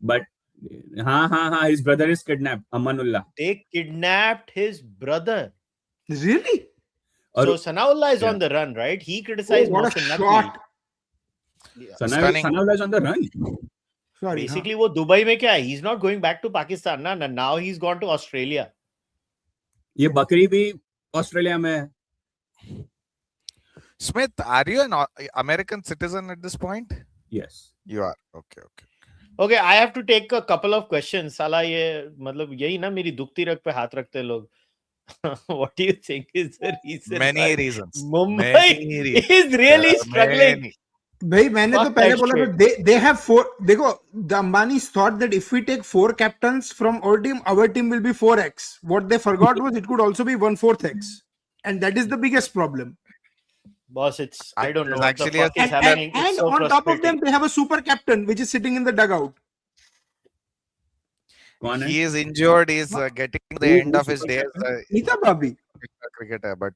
But his brother is kidnapped, Amanullah. They kidnapped his brother. Really? So Sanaullah is Yeah. on the run, right? He Oh, criticized what a Mohsin Naqvi. shot. Yeah. Stunning. Sanullah is on the run. Sorry. Basically, वो Dubai में क्या है? He's not going back to Pakistan. Now he's gone to Australia. ये बकरी भी Australia में है। Smith, are you an American citizen at this point? Yes. You are. Okay, okay. Okay, I have to take a couple of questions. साला ये मतलब यही ना मेरी दुखती रग पे हाथ रखते हैं लोग. What do you think is the reason Many why reasons. Mumbai Many reasons. is really struggling? Many. भाई मैंने तो Fuck पहले that बोला था shit. they have four. देखो, the Ambanis thought that if we take 4 captains from our team will be 4x. What they forgot was it could also be 1/4x, and that is the biggest problem. Boss, it's I don't know There's what the actually a fuck is And, happening. and, It's and so on top of them, frustrating. they have a super captain which is sitting in the dugout. कौन है? He is injured. He's getting to the end of his days. Nita Babi. Cricketer, but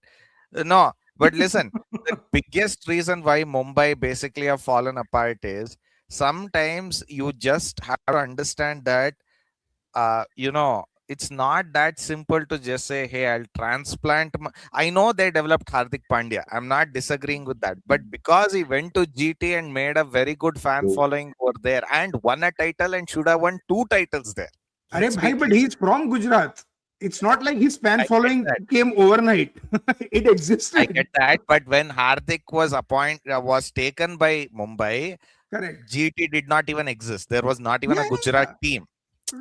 no. But listen, the biggest reason why Mumbai basically have fallen apart is sometimes you just have to understand that it's not that simple to just say, hey, I'll transplant. I know they developed Hardik Pandya. I'm not disagreeing with that. But because he went to GT and made a very good fan following over there and won a title and should have won 2 titles there. Arey Let's be bhai, but clear. he's from Gujarat. It's not like his fan I get following that. came overnight. It I existed. get that. But when Hardik was taken by Mumbai, Correct. GT did not even exist. There was not even a Gujarat team.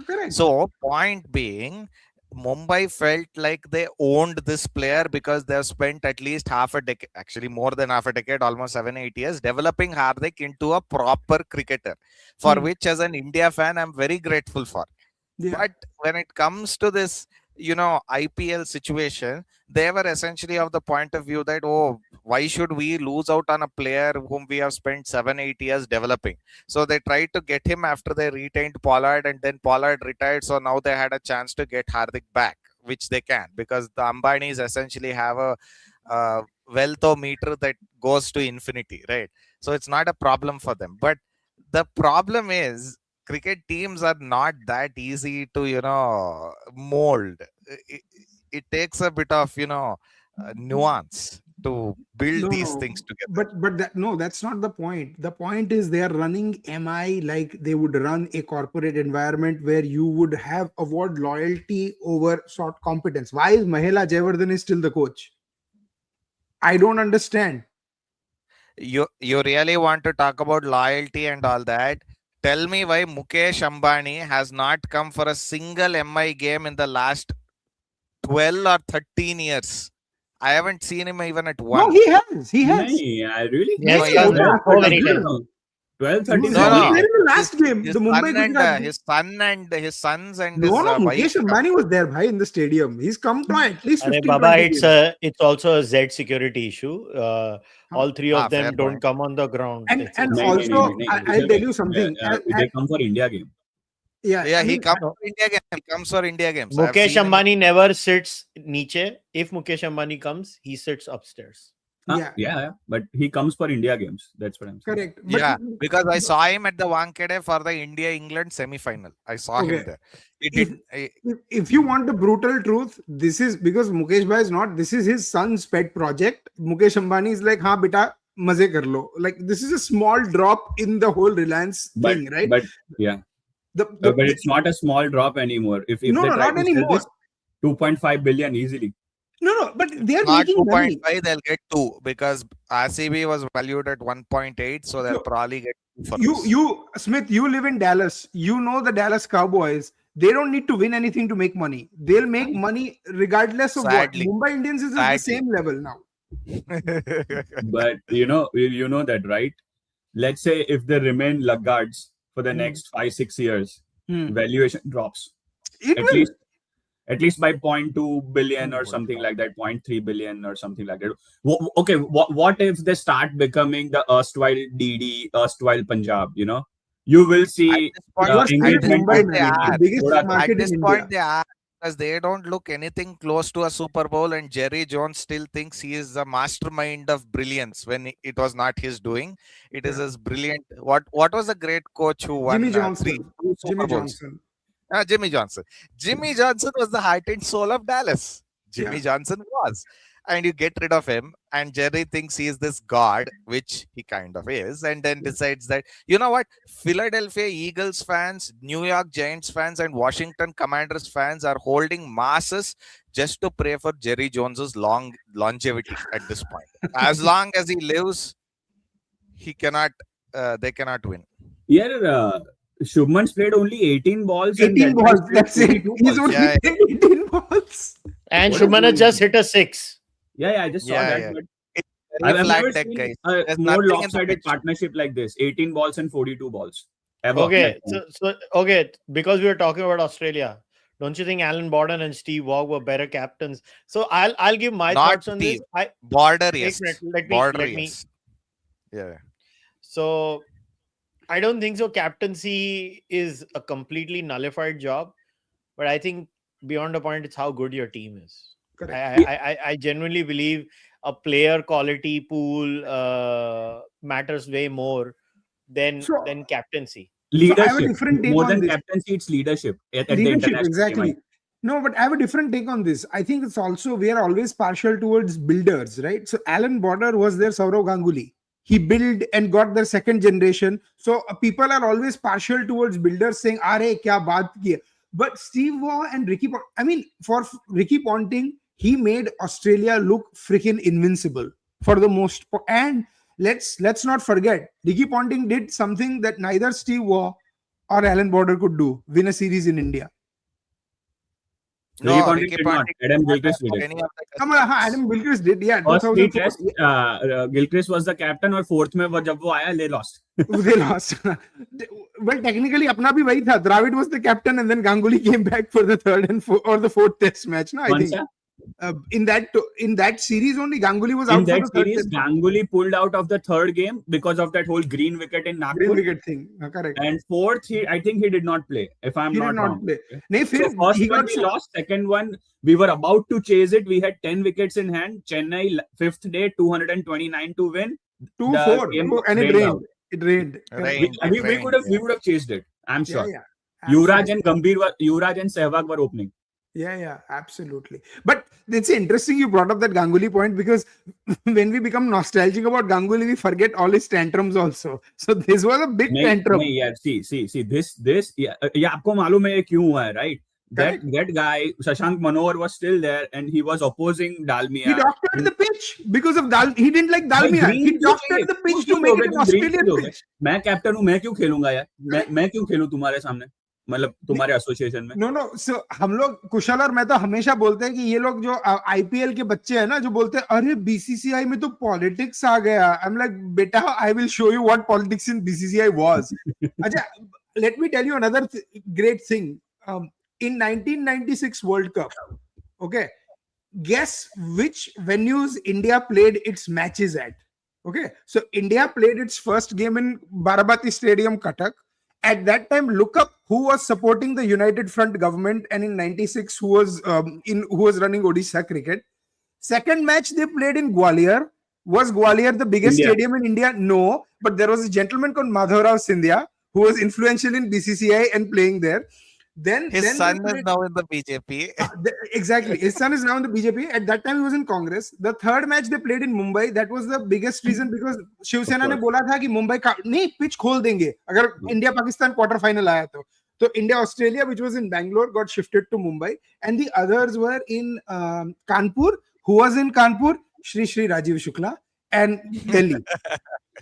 Correct. So, point being, Mumbai felt like they owned this player because they've spent at least half a decade, actually more than half a decade, almost 7-8 years, developing Hardik into a proper cricketer, for which as an India fan, I'm very grateful for. Yeah. But when it comes to this, IPL situation, they were essentially of the point of view that, oh, why should we lose out on a player whom we have spent 7-8 years developing? So they tried to get him after they retained Pollard, and then Pollard retired. So now they had a chance to get Hardik back, which they can, because the Ambanis essentially have a wealth-o-meter that goes to infinity, right? So it's not a problem for them. But the problem is, cricket teams are not that easy to mold. It takes a bit of nuance to build these things together. But that's not the point. The point is they are running MI like they would run a corporate environment where you would have award loyalty over sort competence. Why is Mahela Jayawardene is still the coach? I don't understand. You really want to talk about loyalty and all that? Tell me why Mukesh Ambani has not come for a single MI game in the last 12 or 13 years. I haven't seen him even at one. No, he has. He has. नहीं, I really. Yes, he has. so many times. 12, 13. No, No. there in the last game, His the Mumbai son and Gujarat. his son and his sons and No, his wife. Mukesh Ambani was there, bhai, in the stadium. He's come to at least Arey 15, Baba, 20 it's games. also a Z security issue. All three of fair them don't point. come on the ground. And It's and नहीं, always- also, नहीं, I'll tell you something. They come for India game. Yeah, Yeah, I he mean, comes for India games. He comes for India games. I've Mukesh seen him- Ambani never sits niche. If Mukesh Ambani comes, he sits upstairs. yeah, But he comes for India games. That's what I'm saying. correct. But Yeah, because I saw him at the Wankhede for the India-England semi-final. I saw him Okay. there. He did. if you want the brutal truth, this is because Mukesh bhai is not. This is his son's pet project. Mukesh Ambani is like, "Haan, beta, maze kar lo." Like this is a small drop in the whole Reliance thing, right? But yeah, but it's not a small drop anymore. If No, they no, try not to sell anymore. this, 2.5 billion easily. No, but they are Not making money. 2.5, they'll get 2 because RCB was valued at 1.8, so they'll So, probably get 2 for this. You, Smith, you live in Dallas. You know the Dallas Cowboys. They don't need to win anything to make money. They'll make money regardless of Sadly. what. Mumbai Indians is at the Sadly. same level now. But you know that, right? Let's say if they remain laggards for the next 5-6 years, valuation drops It at will. least by 0.2 billion or something like that, 0.3 billion or something like that. Okay, what if they start becoming the erstwhile DD, erstwhile Punjab? You will see engagement Mumbai, they man, are. the biggest Thoda- market At this in point, India. they are because they don't look anything close to a Super Bowl, and Jerry Jones still thinks he is the mastermind of brilliance when it was not his doing. It is his brilliant. What was the great coach who won Jimmy two Johnson. Super Jimmy Bowls? Johnson. Jimmy Johnson. Jimmy Johnson was the heart and soul of Dallas. Jimmy Yeah. Johnson was. and you get rid of him, and Jerry thinks he is this god, which he kind of is, and then decides that, you know what, Philadelphia Eagles fans, New York Giants fans, and Washington Commanders fans are holding masses just to pray for Jerry Jones's longevity at this point. As long as he lives, he cannot, they cannot win. Yeah, Shubman's played only 18 balls. 18 balls, that's it. 42 He's balls. only Yeah. played 18 balls. And What a Shuman has goal. just hit a 6. Yeah, I just saw Yeah, that. yeah. But It's I've very never flat deck, seen guys. a There's more nothing in the lopsided pitch. partnership like this. 18 balls and 42 balls. Ever. Okay, Like, so okay, because we were talking about Australia, don't you think Alan Borden and Steve Waugh were better captains? So I'll give my Not thoughts on this. Steve. Border, Wait a yes. minute, let Border, me. yes. Yeah. So I don't think so. Captaincy is a completely nullified job, but I think beyond a point, it's how good your team is. Correct. I genuinely believe a player quality pool matters way more than So- captaincy. leadership. I have a different take More on than this. captaincy, it's leadership. At the Leadership, international exactly. game. No, but I have a different take on this. I think it's also, we are always partial towards builders, right? So Alan Border was their Saurav Ganguly. He built and got their second generation. So people are always partial towards builders, saying, "Are kya baat ki hai?" But Steve Waugh and for Ricky Ponting, he made Australia look freaking invincible for the most part. And let's not forget, Ricky Ponting did something that neither Steve Waugh or Alan Border could do: win a series in India. Ricky Ponting Ricky did not. Ponting Adam did not Gilchrist have did it. any of the Come on, Adam Gilchrist did, yeah, First three 2004. tests, Gilchrist was the captain, और fourth में जब वो आया, they lost. They lost. Well, technically, अपना भी वही था. Dravid was the captain, and then Ganguly came back for the third and the fourth test match. No, I कौन think सा? in that series only, Ganguly was In out for that the third series, test. Ganguly pulled out of the third game because of that whole green wicket in Green Nagpur. wicket thing. Correct. And fourth, I think he did not play, if I'm He not did not wrong. play. नहीं, So फिर first he one got we lost, second one we were about to chase it. We had 10 wickets in hand. Chennai, fifth day, 229 to win. 2-4, game and it rained rained. out. It rained. Rained. We would have chased it. I'm Yeah, sure. yeah. Yuvraj Absolutely. and Yuvraj and Sehwag were opening. Yeah, absolutely. But it's interesting you brought up that Ganguly point, because when we become nostalgic about Ganguly, we forget all his tantrums also. So this was a big tantrum. नहीं यार, see this ये आपको मालूम है ये क्यों हुआ है, right? That guy Shashank Manohar was still there and he was opposing Dalmia. He doctored the pitch because of He didn't like Dalmia. He doctored the pitch to make it an Australian pitch. मैं captain हूँ, मैं क्यों खेलूंगा यार? मैं क्यों खेलूं तुम्हारे सामने, मतलब तुम्हारे एसोसिएशन में? नो सो हम लोग, कुशल और मैं तो हमेशा बोलते हैं कि ये लोग जो आईपीएल के बच्चे हैं ना, जो बोलते हैं अरे बीसीसीआई में तो पॉलिटिक्स आ गया. आई एम लाइक, बेटा, I will show you what politics in BCCI was. अच्छा, let me tell you another great thing. In 1996 World Cup, okay, guess which venues India played its matches at? Okay, so India played its first game in Barabati Stadium, Cuttack. At that time, look up who was supporting the United Front government, and in 96 who was running Odisha cricket. Second match they played in Gwalior. Was Gwalior the biggest stadium in India? No, but there was a gentleman called Madhavrao Scindia who was influential in BCCI and playing there. Then his son is now in the BJP. Exactly. His son is now in the BJP. At that time, he was in Congress. The third match they played in Mumbai. That was the biggest reason, because Shiv Sena ने बोला था कि मुंबई का नहीं pitch खोल देंगे अगर India Pakistan quarter final आया तो. So India Australia, which was in Bangalore, got shifted to Mumbai, and the others were in Kanpur. Who was in Kanpur? Shri Rajiv Shukla and Delhi.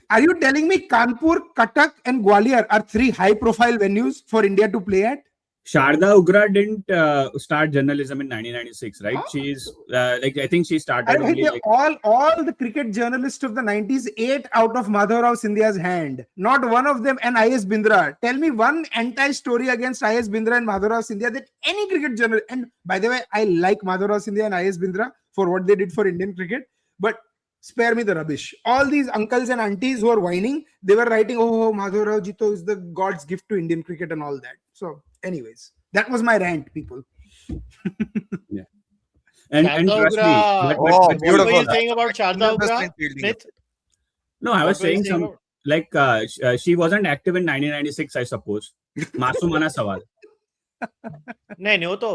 Are you telling me Kanpur, Cuttack, and Gwalior are three high-profile venues for India to play at? Sharda Ugra didn't start journalism in 1996, right? She's I think she started only all the cricket journalists of the 90s ate out of Madhavrao Scindia's hand. Not one of them. And I.S. Bindra. Tell me one anti-story against I.S. Bindra and Madhavrao Scindia that any cricket journalist. And by the way, I like Madhavrao Scindia and I.S. Bindra for what they did for Indian cricket. But spare me the rubbish. All these uncles and aunties who are whining, they were writing, oh, Madhavrao Jito is the God's gift to Indian cricket and all that. So, anyways, that was my rant, people. Yeah. And trust me, what were you saying about Sharda Ugra, Smith? No, I was saying she wasn't active in 1996, I suppose. मासूमाना सवाल. नहीं वो तो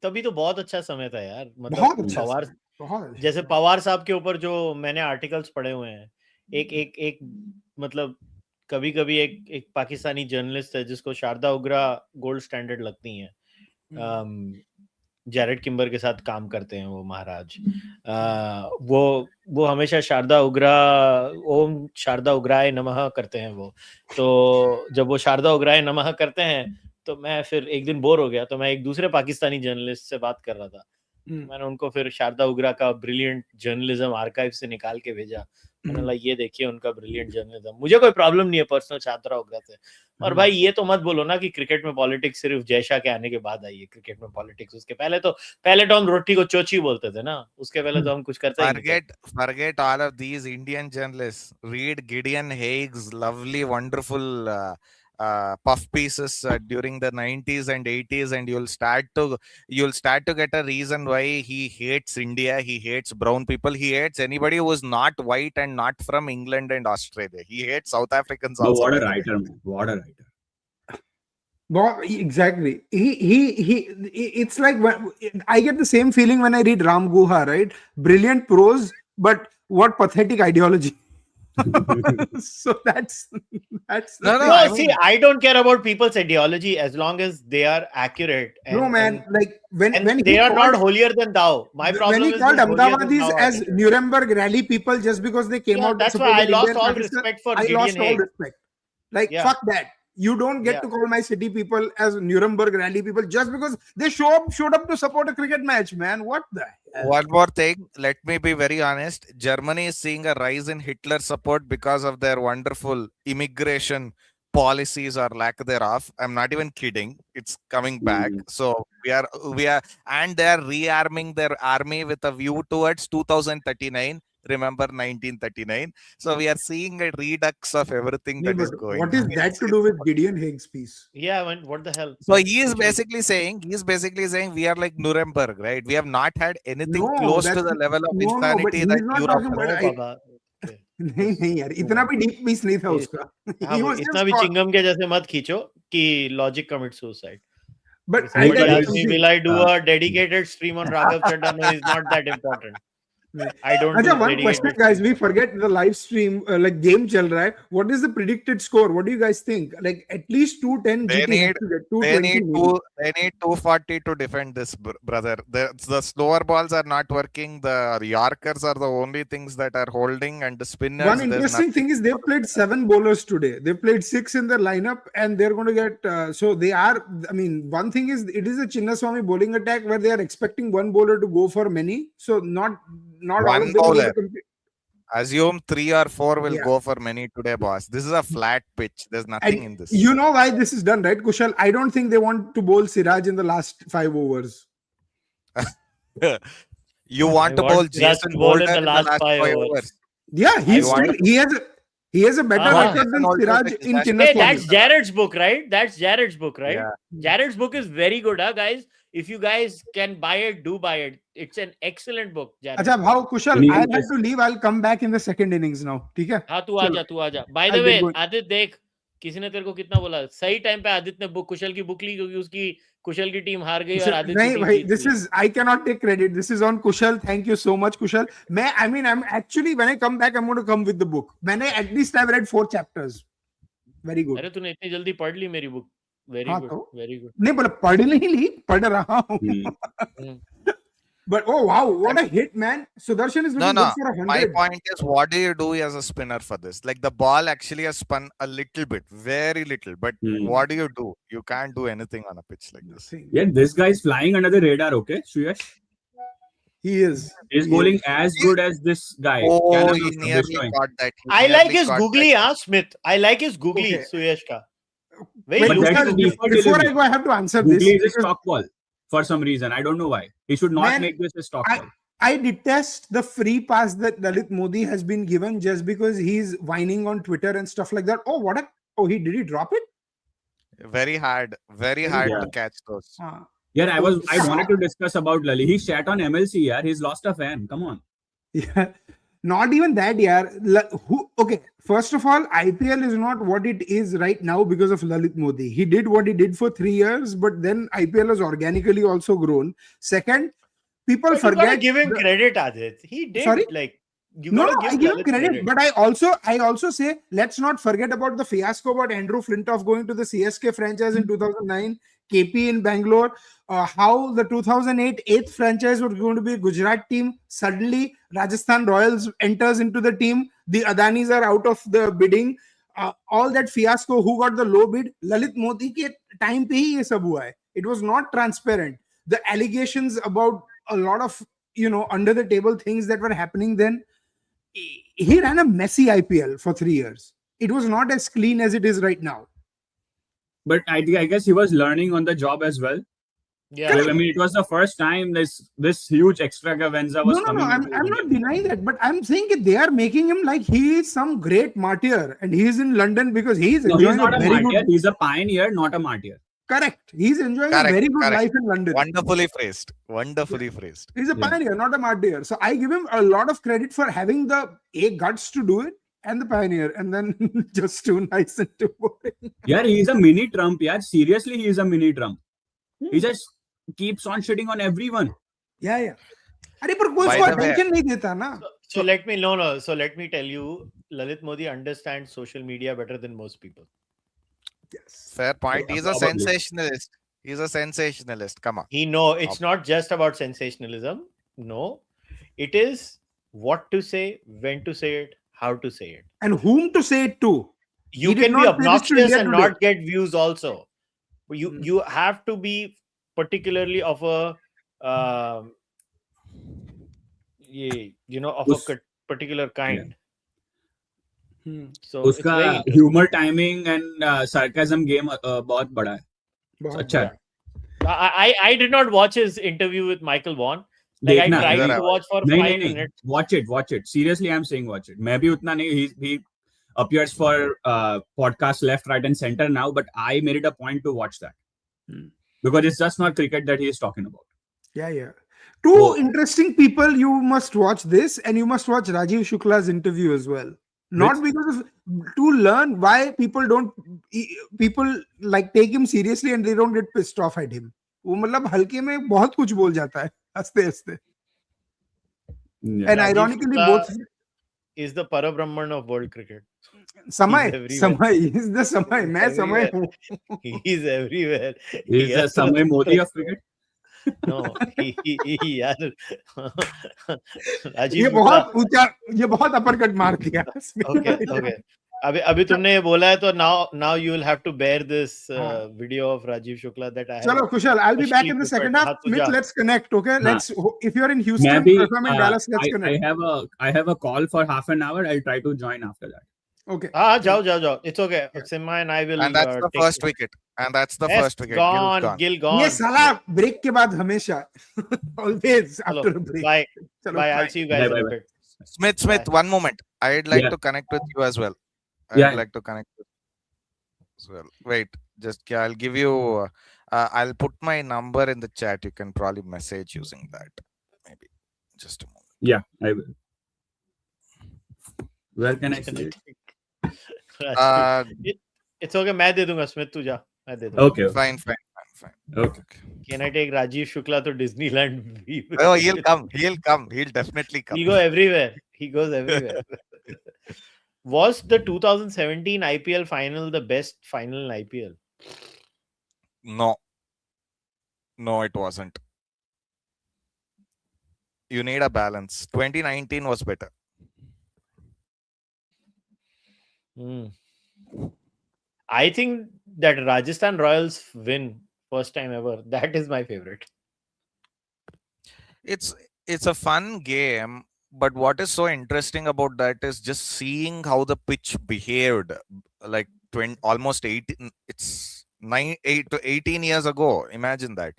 तभी तो बहुत अच्छा समय था यार. बहुत अच्छा बहुत जैसे पवार साहब के ऊपर जो मैंने आर्टिकल्स पढ़े हुए हैं, एक मतलब कभी कभी एक पाकिस्तानी जर्नलिस्ट है जिसको शारदा उग्रा गोल्ड स्टैंडर्ड लगती हैं, जैरेड किम्बर के साथ काम करते हैं वो महाराज। वो हमेशा शारदा उग्रा, ओम शारदा उग्राय नमः करते हैं वो। तो जब वो शारदा उग्राय नमः करते हैं तो मैं फिर एक दिन बोर हो गया, तो मैं एक दूसरे पाकिस्तानी जर्नलिस्ट से बात कर रहा था, मैंने उनको फिर शारदा उग्रा का ब्रिलियंट जर्नलिज्म आर्काइव से निकाल के भेजा। मैंने बोला ये देखिए उनका ब्रिलियंट जर्नलिज्म, मुझे कोई प्रॉब्लम नहीं है पर्सनल शारदा उग्रा से। और भाई ये तो मत बोलो ना कि क्रिकेट में पॉलिटिक्स सिर्फ जयशाह के आने के बाद आई है। क्रिकेट में पॉलिटिक्स उसके पहले तो हम रोटी को चोची बोलते थे ना, उसके पहले तो हम कुछ करते ही नहीं थे। Forget all of these Indian journalists. Read Gideon Haig's lovely, wonderful puff pieces during the 90s and 80s, and you'll start to get a reason why he hates India. He hates brown people. He hates anybody who is not white and not from England and Australia. He hates South Africans No, also. what a writer, man. What a writer. Exactly. It's like I get the same feeling when I read Ram Guha, right? Brilliant prose, but what pathetic ideology. So that's No, see, I don't care about people's ideology as long as they are accurate. No, man. Like when they are not holier than thou. My problem when he is called this holier than Ahmedabadis thou as attitude. Nuremberg rally people just because they came out. That's to why I support lost Indian all Pakistan, respect for I Gideon lost all Haig. respect. Like fuck that. You don't get to call my city people as Nuremberg rally people just because they showed up to support a cricket match, man. What the hell? One more thing, let me be very honest. Germany is seeing a rise in Hitler support because of their wonderful immigration policies or lack thereof. I'm not even kidding. It's coming back. So we are, and they are rearming their army with a view towards 2039. Remember 1939. So we are seeing a redux of everything that is going. What is that to do with Gideon Haig's piece? Yeah, what the hell? So he is basically saying we are like Nuremberg, right? We have not had anything close to the level of insanity that Europe has. नहीं यार, इतना भी deep piece नहीं था उसका. इतना भी चिंगम के जैसे मत खींचो कि logic commit suicide. But will I do a dedicated stream on Raghav Chadda? No, it's not that important. I don't. One question, guys. We forget the live stream. Like game chal raha hai. What is the predicted score? What do you guys think? Like at least 210. They need 240 to defend this, brother. The slower balls are not working. The Yorkers are the only things that are holding, and the spinners. One interesting thing is they've played 7 bowlers today. They've played 6 in their lineup, and they're going to get. So they are. I mean, one thing is it is a Chinnaswamy bowling attack where they are expecting one bowler to go for many. So not one bowler. Assume 3 or 4 will go for many today, boss. This is a flat pitch. There's nothing in this. You know why this is done, right, Kushal? I don't think they want to bowl Siraj in the last 5 overs. You want to bowl Jason Bolder in the last 5 overs. Yeah, he has a better record than Siraj in Chinnaswamy. Hey, that's Jared's book, right? Yeah. Jared's book is very good, guys. If you guys can buy it, do buy it. It's an excellent book. Acha, how Kushal, I have to leave. I'll come back in the second innings now. ठीक है? हाँ, तू आजा. By the way, Aditya देख, किसी ने तेरे को कितना बोला? सही टाइम पे आदित्य ने कुशल की बुक ली क्योंकि उसकी कुशल की टीम हार गई और आदित्य नहीं भाई, this is I cannot take credit. This is on Kushal. Thank you so much, Kushal. I'm actually when I come back, I'm going to come with the book. मैंने at least I've read 4 chapters. Very good. अरे तूने इतनी जल्दी पढ़ ली मेरी book. Very good. नहीं बोला पढ़ नहीं ली, पढ़ रहा हूँ. But oh wow, what a hit, man! Sudarshan is looking good for 100. My point is, what do you do as a spinner for this? Like the ball actually has spun a little bit, very little. But what do? You can't do anything on a pitch like this. Yeah, this guy is flying under the radar. Okay, Suyash. He is. He's bowling as good as this guy. Oh, he nearly got that. I like his googly, Smith. I like his googly, Suyash ka. Before I go, I have to answer this. Googly is a stock ball for some reason. I don't know why. He should not make this a stock ball. I detest the free pass that Lalit Modi has been given just because he's whining on Twitter and stuff like that. Did he drop it? Very hard to catch those. Yeah, I wanted to discuss about Lali. He shat on MLC, yaar. He's lost a fan. Come on. Yeah. Not even that, yaar. Okay, first of all, IPL is not what it is right now because of Lalit Modi. He did what he did for 3 years, but then IPL has organically also grown. Second, people But you gotta forget. give him credit, Adit. He did. Sorry? Like, you No, gotta no, give I give him Lalit credit, but I also say let's not forget about the fiasco about Andrew Flintoff going to the CSK franchise in 2009, KP in Bangalore, how the 2008 eighth franchise was going to be a Gujarat team. Suddenly, Rajasthan Royals enters into the team. The Adanis are out of the bidding. All that fiasco, who got the low bid? Lalit Modi के time पे ही ये सब हुआ है. It was not transparent. The allegations about a lot of under the table things that were happening then. He ran a messy IPL for 3 years. It was not as clean as it is right now. But I guess he was learning on the job as well. Yeah. Well, I mean, it was the first time this huge extravaganza was No. coming. I'm not denying that, but I'm saying that they are making him like he is some great martyr, and he is in London because he is No, enjoying he's not a very martyr. good. He's a pioneer, not a martyr. Correct. He's enjoying a Correct, very good correct. life in London. Wonderfully phrased. Wonderfully phrased. He's a Yeah. pioneer, not a martyr. So I give him a lot of credit for having the guts to do it and the pioneer, and then just too nice and too boring. Yeah, he's a mini Trump. Yeah, seriously, he is a mini Trump. He just keeps on shitting on everyone. Yeah. अरे पर कोई By उसको the way- attention नहीं देता ना. So let me tell you, Lalit Modi understands social media better than most people. Yes. Fair point. He's a Probably. sensationalist. He's a sensationalist. Come on. It's not just about sensationalism. No, it is what to say, when to say it, how to say it. And whom to say it to. You He did can be not say this to obnoxious India and today. not get views also. You Hmm. you have to be particularly of a of Us- a particular kind. Hmm. So it's उसका very interesting. humor timing and sarcasm game बहुत बड़ा है. बहुत अच्छा है. I did not watch his interview with Michael Vaughan. Like I देखना. tried Either to have I. watch for नहीं 5 नहीं minutes. watch it. Seriously, I'm saying watch it. मैं भी उतना नहीं. He appears for podcast left, right, and center now. But I made it a point to watch that Hmm. because it's just not cricket that he is talking about. Yeah. Two Oh. interesting people you must watch this, and you must watch Rajiv Shukla's interview as well. Not because of to learn why people like take him seriously and they don't get pissed off at him. वो मतलब हल्के में बहुत कुछ बोल जाता है हंसते हंसते. Yeah. And Rajiv ironically, Shukla both is the Parabrahman of world cricket. समय everywhere. is the समय. मैं समय हूँ. He is everywhere. He's the Samay Modi of cricket. No, he यार ये राजीव बहुत ऊंचा, ये बहुत अपरकट मार दिया. okay. अभी तुमने ये बोला है तो now you will have to bear this हाँ. video of Rajiv Shukla that I have. चलो Kushal, I'll be back in the Especially second half. हाँ, तू Smith, जा. let's connect, okay? हाँ. Let's. If you're in Houston, Maybe if I'm in Dallas, let's I connect. have a call for half an hour. I'll try to join after that. Okay. हाँ जाओ. It's okay. Simha and I will. And that's the take first it. wicket. And that's the Yes, first wicket. Gill's gone. Gil gone. ये साला break के बाद हमेशा always Hello. after a break. Bye. चलो, Bye. I'll see you guys Bye, in a bye. bit. Smith, Bye. one moment. I'd like Yeah. to connect with you as well. Yeah. I'd like to connect with you as well. Wait, I'll give you, I'll put my number in the chat. You can probably message using that. Maybe. Just a moment. Yeah, I will. Where can I see it? It's okay. मैं दे दूंगा Smith, तू जा. मैं दे दूंगा. Okay. Fine. Okay. Can I take Rajiv Shukla to Disneyland? Oh, he'll come. He'll definitely come. He'll go everywhere. He goes everywhere. Was the 2017 IPL final the best final in IPL? No, it wasn't. You need a balance. 2019 was better. I think that Rajasthan Royals win first time ever. That is my favorite. It's a fun game, but what is so interesting about that is just seeing how the pitch behaved like almost 18. It's 8 to 18 years ago. Imagine that.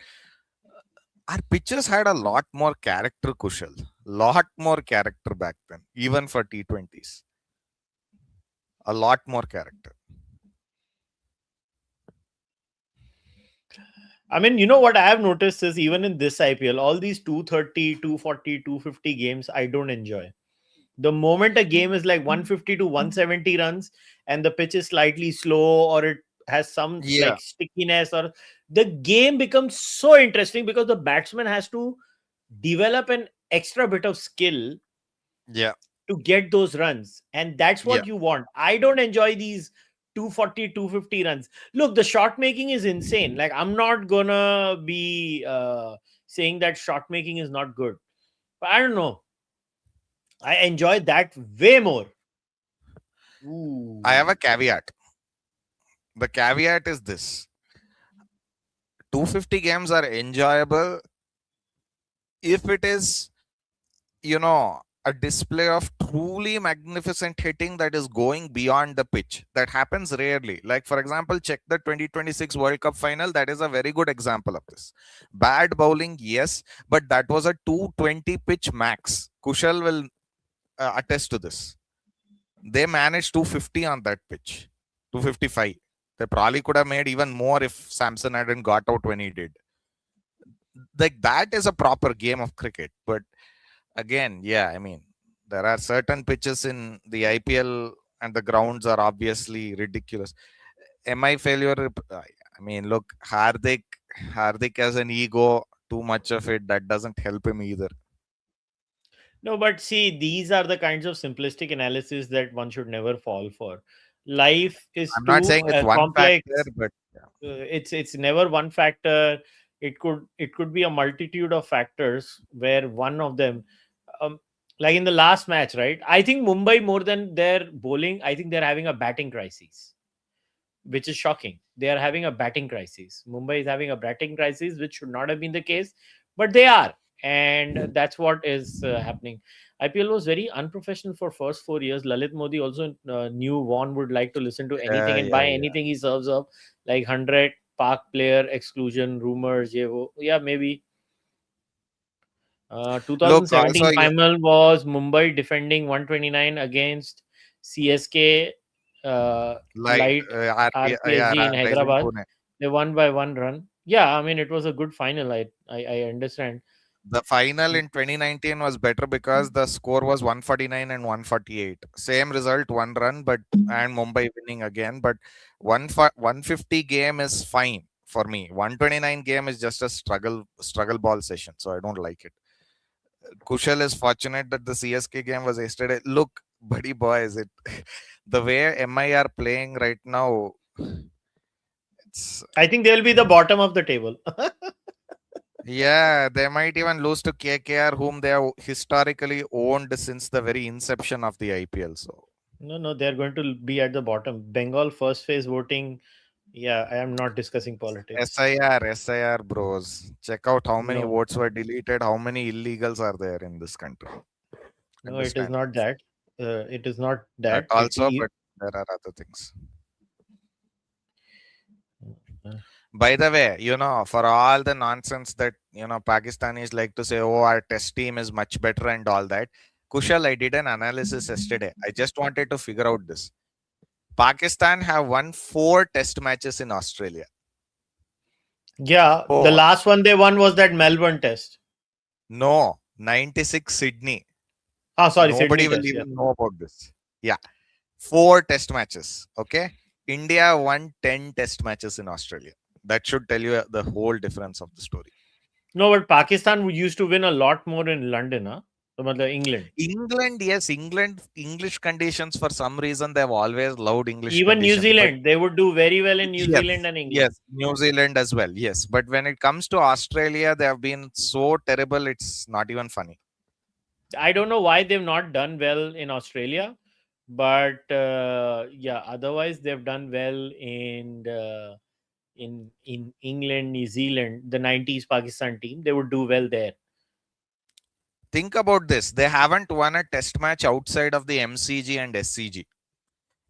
Our pitches had a lot more character, Kushal. Lot more character back then, even for T20s. A lot more character. I mean, you know what I have noticed is even in this IPL, all these 230, 240, 250 games, I don't enjoy. The moment a game is like 150 to 170 runs and the pitch is slightly slow or it has some like stickiness, or the game becomes so interesting because the batsman has to develop an extra bit of skill Yeah, to get those runs, and that's yeah. what you want. I don't enjoy these 240, 250 runs. Look, the shot making is insane. Like, I'm not gonna be saying that shot making is not good, but I don't know, I enjoy that way more. I have a Ooh. caveat. The caveat is this: 250 games are enjoyable if it is, a display of truly magnificent hitting that is going beyond the pitch. That happens rarely. Like, for example, check the 2026 World Cup final. That is a very good example of this. Bad bowling, yes, but that was a 220 pitch max. Kushal will attest to this. They managed 250 on that pitch, 255. They probably could have made even more if Samson hadn't got out when he did. Like, that is a proper game of cricket. But again, yeah, I mean, there are certain pitches in the IPL and the grounds are obviously ridiculous. MI failure, I mean, look, Hardik has an ego, too much of it, that doesn't help him either. No, but see, these are the kinds of simplistic analysis that one should never fall for. Life is I'm not too saying it's one factor, complex. but It's never one factor. It could be a multitude of factors where one of them, um, like in the last match, right? I think Mumbai, more than their bowling, I think they're having a batting crisis, which is shocking. They are having a batting crisis. Mumbai is having a batting crisis, which should not have been the case, but they are, and that's what is happening. IPL was very unprofessional for first 4 years. Lalit Modi also knew Vaughan would like to listen to anything yeah, and buy yeah, yeah. anything he serves up, like 100 Park player exclusion rumors. Yeah, maybe. Look, also, 2017 final was Mumbai defending 129 against CSK, like Light yeah, RPSG in Rising Hyderabad. Pune. They won by 1 run. Yeah, I mean, it was a good final. I understand. The final in 2019 was better because the score was 149 and 148. Same result, 1 run, but and Mumbai winning again. But 150 game is fine for me. 129 game is just a struggle ball session, so I don't like it. Kushal is fortunate that the CSK game was yesterday. Look, buddy boys, it the way MI are playing right now, it's I think they'll be the bottom of the table. yeah, they might even lose to KKR, whom they have historically owned since the very inception of the IPL. So No, they're going to be at the bottom. Bengal first phase voting. Yeah, I am not discussing politics. SIR, bros. Check out how many No, votes were deleted, how many illegals are there in this country. no, it is Understand not that. It is not that that. also, but there are other things. Uh, By the way, for all the nonsense that Pakistanis like to say, oh, our test team is much better and all that. Kushal, I did an analysis yesterday. I just wanted to figure out this. Pakistan have won 4 test matches in Australia. yeah, the 4. last one they won was that Melbourne test. No, 96 Sydney. Ah, sorry, Nobody Sydney will test. Yeah. even know about this. Yeah. 4 test matches. Okay. India won 10 test matches in Australia. That should tell you the whole difference of the story. No, but Pakistan used to win a lot more in London, huh? England. England, yes, English conditions, for some reason, they've always loved English Even New conditions. But Zealand, they would do very well in New yes, Zealand and England. yes, New Zealand as well. Yes. But when it comes to Australia, they have been so terrible, it's not even funny. I don't know why they've not done well in Australia, but yeah, otherwise they've done well in England, New Zealand. The 90s Pakistan team, they would do well there. Think about this. They haven't won a test match outside of the MCG and SCG.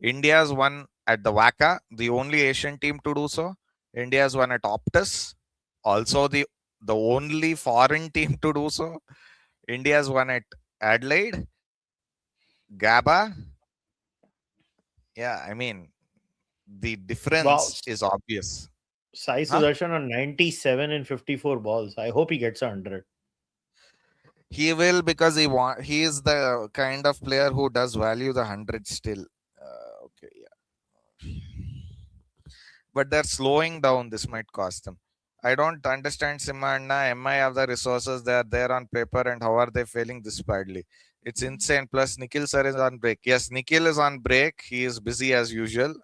India's won at the WACA, the only Asian team to do so. India's won at Optus, also the only foreign team to do so. India's won at Adelaide, Gabba. Yeah, I mean, the Wow. difference is obvious. Sai Huh? Sudharsan on 97 and 54 balls. I hope he gets 100. He will, because he is the kind of player who does value the 100 still. Okay, yeah. But they're slowing down. This might cost them. I don't understand, Simanna. MI have the resources, they are there on paper, and how are they failing this badly? It's insane. Plus, Nikhil sir is on break. Yes, Nikhil is on break. He is busy as usual.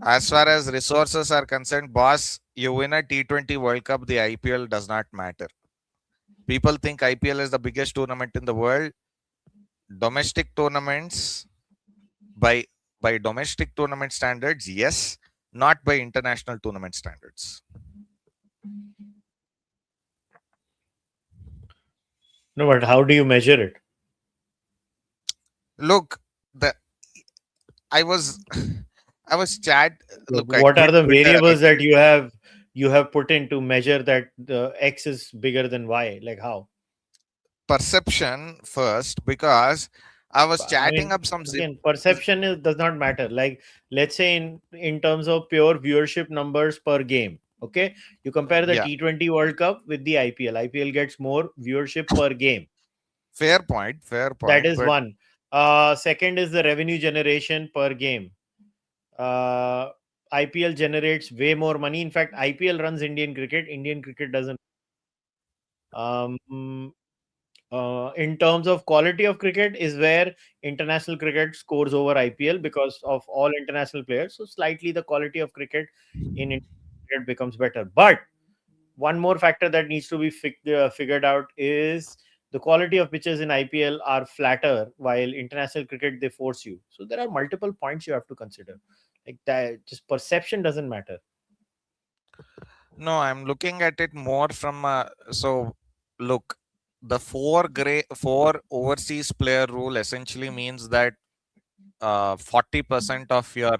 As far as resources are concerned, boss, you win a T20 World Cup, the IPL does not matter. People think IPL is the biggest tournament in the world. Domestic tournaments, by domestic tournament standards, yes, not by international tournament standards. No, but how do you measure it? Look, the I was I was chat. Like, Look, I what are quit the Twitter. variables that you have put in to measure that the X is bigger than Y? Like how? Perception first, because I was I chatting mean, up some again, perception does not matter. Like, let's say in terms of pure viewership numbers per game. Okay, you compare the yeah, T20 World Cup with the IPL. IPL gets more viewership per game. fair That point, is but one. Second is the revenue generation per game. Uh, IPL generates way more money. In fact, IPL runs Indian cricket. Indian cricket doesn't. Um, in terms of quality of cricket, is where international cricket scores over IPL because of all international players. So slightly the quality of cricket in Indian cricket becomes better. But one more factor that needs to be figured out is the quality of pitches in IPL are flatter, while international cricket they force you. So there are multiple points you have to consider. Like that, just perception doesn't matter. no, I'm looking at it more from so look, the four overseas player rule essentially means that 40% of your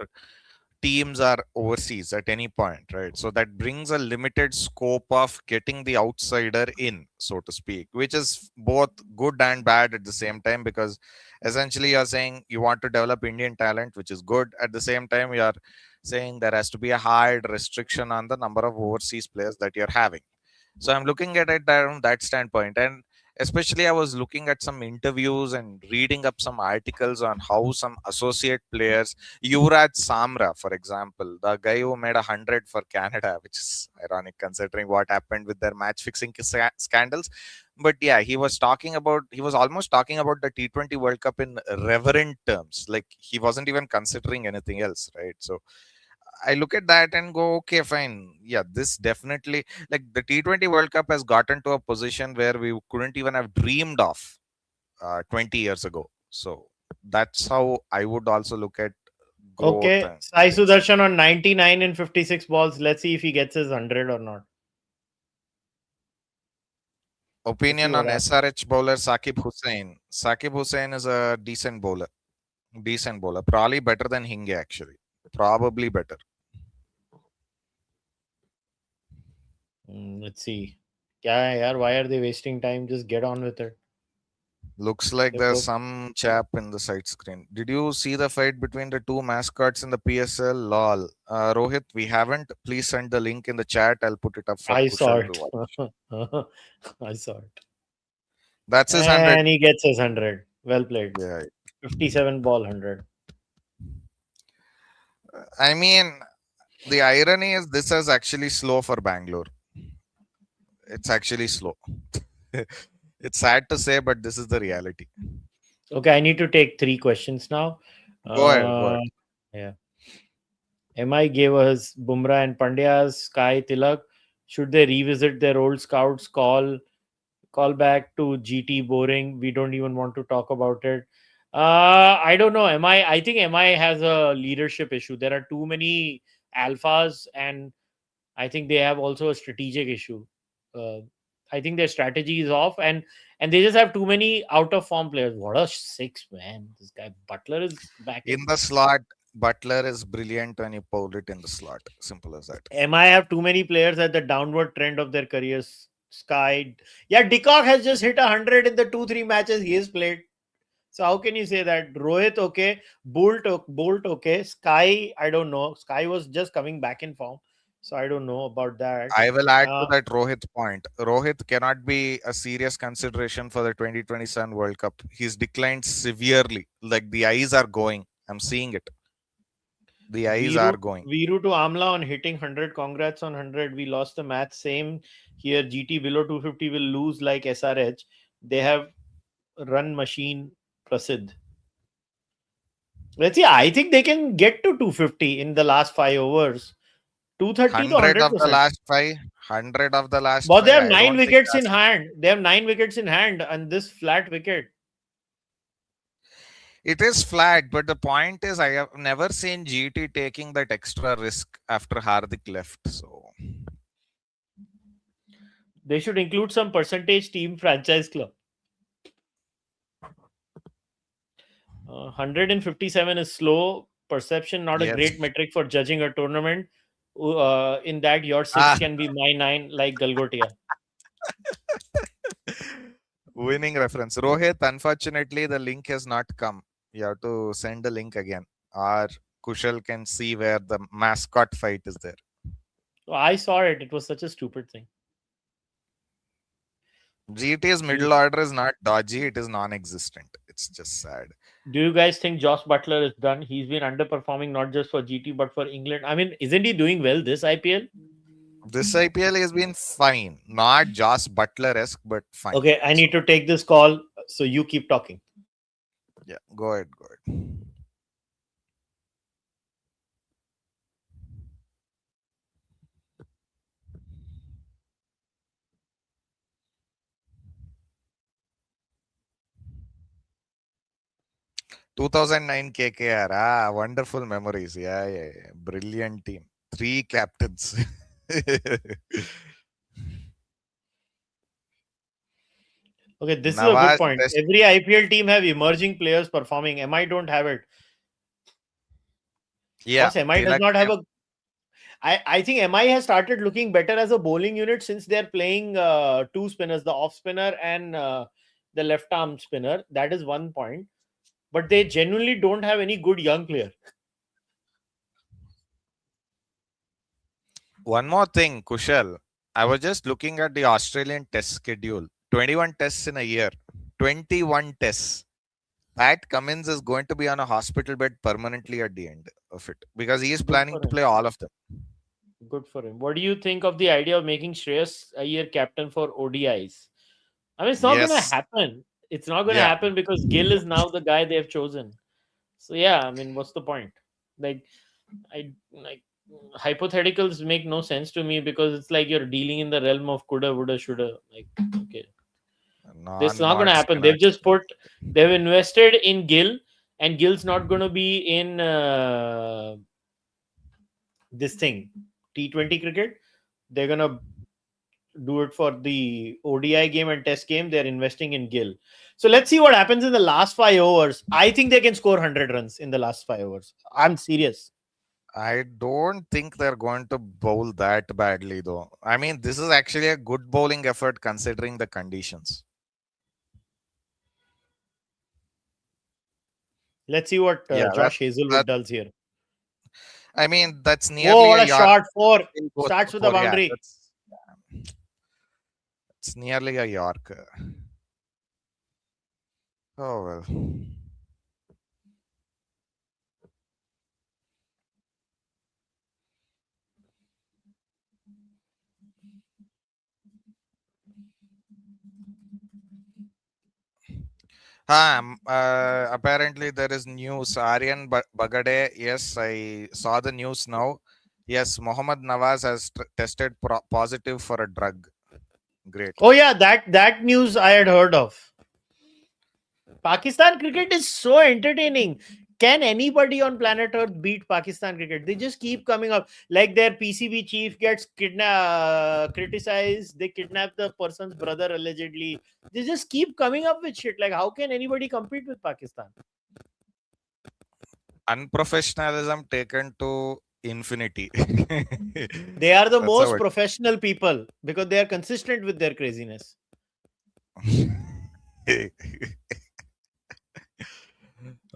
teams are overseas at any point, right? So that brings a limited scope of getting the outsider in, so to speak, which is both good and bad at the same time, because essentially you're saying you want to develop Indian talent, which is good. At the same time, you are saying there has to be a hard restriction on the number of overseas players that you're having. So I'm looking at it from that standpoint. And especially I was looking at some interviews and reading up some articles on how some associate players, Yuvraj Samra, for example, the guy who made 100 for Canada, which is ironic considering what happened with their match fixing scandals. But yeah, he was almost talking about the T20 World Cup in reverent terms. Like he wasn't even considering anything else, right? So I look at that and go, okay, fine. Yeah, this definitely, like the T20 World Cup has gotten to a position where we couldn't even have dreamed of 20 years ago. So that's how I would also look at growth Okay, and Sai things. Sudarshan on 99 in 56 balls. Let's see if he gets his 100 or not. Let's see Opinion what on happens. SRH bowler Sakib Hussain. Sakib Hussain is a decent bowler. Decent bowler. Probably better than Hinge, actually. Probably better. Let's see. Yeah, yeah. Why are they wasting time? Just get on with it. Looks like Let's there's hope. some chap in the side screen. Did you see the fight between the two mascots in the PSL? Lol. Rohit, we haven't. Please send the link in the chat. I'll put it up for I saw Kushal to it. watch. I saw it. That's his 100. And he gets his 100. Well played. Yeah. 57 ball 100. I mean, the irony is this is actually slow for Bangalore. It's actually slow. It's sad to say, but this is the reality. Okay, I need to take 3 questions now. Go ahead. Go Uh, ahead. yeah. MI gave us Bumrah and Pandya's Sky Tilak. Should they revisit their old scouts? Call back to GT boring. We don't even want to talk about it. I don't know. I think MI has a leadership issue. There are too many alphas, and I think they have also a strategic issue. Uh, I think their strategy is off, and they just have too many out of form players. What a six, man! This guy Butler is back In in. the slot, Butler is brilliant when you pull it in the slot. Simple as that. MI have too many players at the downward trend of their careers. Sky, yeah, Dickok has just hit 100 in the 2-3 matches he has played. So how can you say that? Rohit, okay. Bolt, okay. Sky, I don't know. Sky was just coming back in form. So I don't know about that. I will add to Uh, that Rohit point. Rohit cannot be a serious consideration for the 2027 World Cup. He's declined severely. Like the eyes are going. I'm seeing it. The eyes Viru, are going. Viru to Amla on hitting 100. Congrats on 100. We lost the match. Same here. GT below 250 will lose like SRH. They have run machine Prasidh. Let's see. I think they can get to 250 in the last 5 overs. 230 to 100 of the 100%. last five. 100 of the last But they five. have I nine don't think wickets in that's hand. They have 9 wickets in hand and this flat wicket. it is flat, but the point is I have never seen GT taking that extra risk after Hardik left. So They should include some percentage team franchise club. 157 is slow. Perception, not a yes. great metric for judging a tournament. In that, your 6 Ah, can be my 9, like Galgotia. winning reference. Rohit, unfortunately, the link has not come. You have to send the link again. Or Kushal can see where the mascot fight is there. So I saw it. It was such a stupid thing. GT's middle order is not dodgy, it is non existent. It's just sad. Do you guys think Josh Butler is done? He's been underperforming not just for GT but for England. I mean, isn't he doing well this IPL? This IPL has been fine. Not Josh Butler esque, but fine. Okay, I need to take this call. So you keep talking. Yeah, go ahead, go ahead. "2009 KKR, wonderful memories. Yeah. Brilliant team. 3 captains." Okay, this is a Nawaz good point. Test- Every IPL team have emerging players performing. MI don't have it. Yeah, Because MI does Tilak not have came- a. I think MI has started looking better as a bowling unit since they're playing 2 spinners, the off spinner and the left arm spinner. That is one point. But they genuinely don't have any good young player. One more thing, Kushal. I was just looking at the Australian test schedule. 21 tests in a year. 21 tests. Pat Cummins is going to be on a hospital bed permanently at the end of it because he is Good planning for to him. play all of them. Good for him. What do you think of the idea of making Shreyas Iyer captain for ODIs? I mean, it's not going to Yes. happen. It's not going to Yeah. happen because Gill is now the guy they have chosen. So yeah, I mean, what's the point? Like, hypotheticals make no sense to me because it's like you're dealing in the realm of coulda, woulda, shoulda. Like, okay, this is not going to happen. They've invested in Gill, and Gill's not going to be in this thing T20 cricket. They're going to do it for the ODI game and test game. They're investing in Gill. So let's see what happens in the last 5 overs. I think they can score 100 runs in the last 5 overs. I'm serious. I don't think they're going to bowl that badly, though. I mean, this is actually a good bowling effort considering the conditions. Let's see what Yeah, Josh Hazelwood does here. I mean, that's Oh, nearly what a a yard. shot! 4 Goes starts for with a four. Yeah, boundary. it's nearly a Yorker. Oh well. Apparently there is news. Aryan Bagade. Yes, I saw the news now. Yes, Mohammad Nawaz has tested positive for a drug. Great. Oh yeah, that news I had heard of. Pakistan cricket is so entertaining. Can anybody on planet Earth beat Pakistan cricket? They just keep coming up. Like their PCB chief gets criticized. They kidnap the person's brother allegedly. They just keep coming up with shit. Like, how can anybody compete with Pakistan? Unprofessionalism taken to infinity. They are the That's most how it- professional people because they are consistent with their craziness.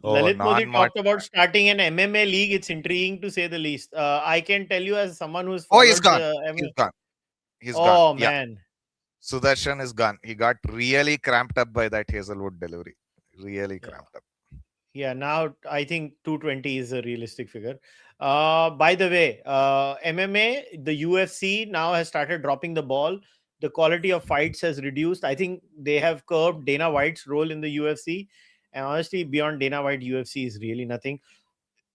Oh, Lalit Modi non-mod. talked about starting an MMA league. It's intriguing to say the least. I can tell you as someone who's Oh, he's followed gone. MMA. He's gone. He's Oh gone. Yeah. man. Sudarshan is gone. He got really cramped up by that Hazelwood delivery. Really cramped up. Yeah, now I think 220 is a realistic figure. By the way, MMA, the UFC now has started dropping the ball. The quality of fights has reduced. I think they have curbed Dana White's role in the UFC. And honestly, beyond Dana White, UFC is really nothing.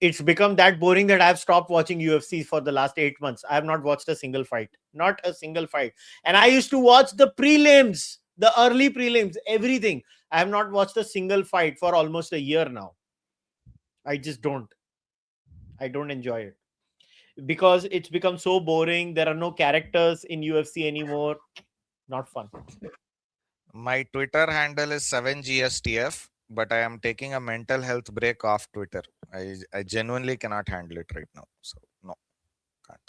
It's become that boring that I've stopped watching UFC for the last 8 months. I have not watched a single fight. Not a single fight. And I used to watch the prelims, the early prelims, everything. I have not watched a single fight for almost a year now. I just don't. I don't enjoy it because it's become so boring. There are no characters in UFC anymore. Not fun. My Twitter handle is 7GSTF, but I am taking a mental health break off Twitter. I genuinely cannot handle it right now. So, no, can't.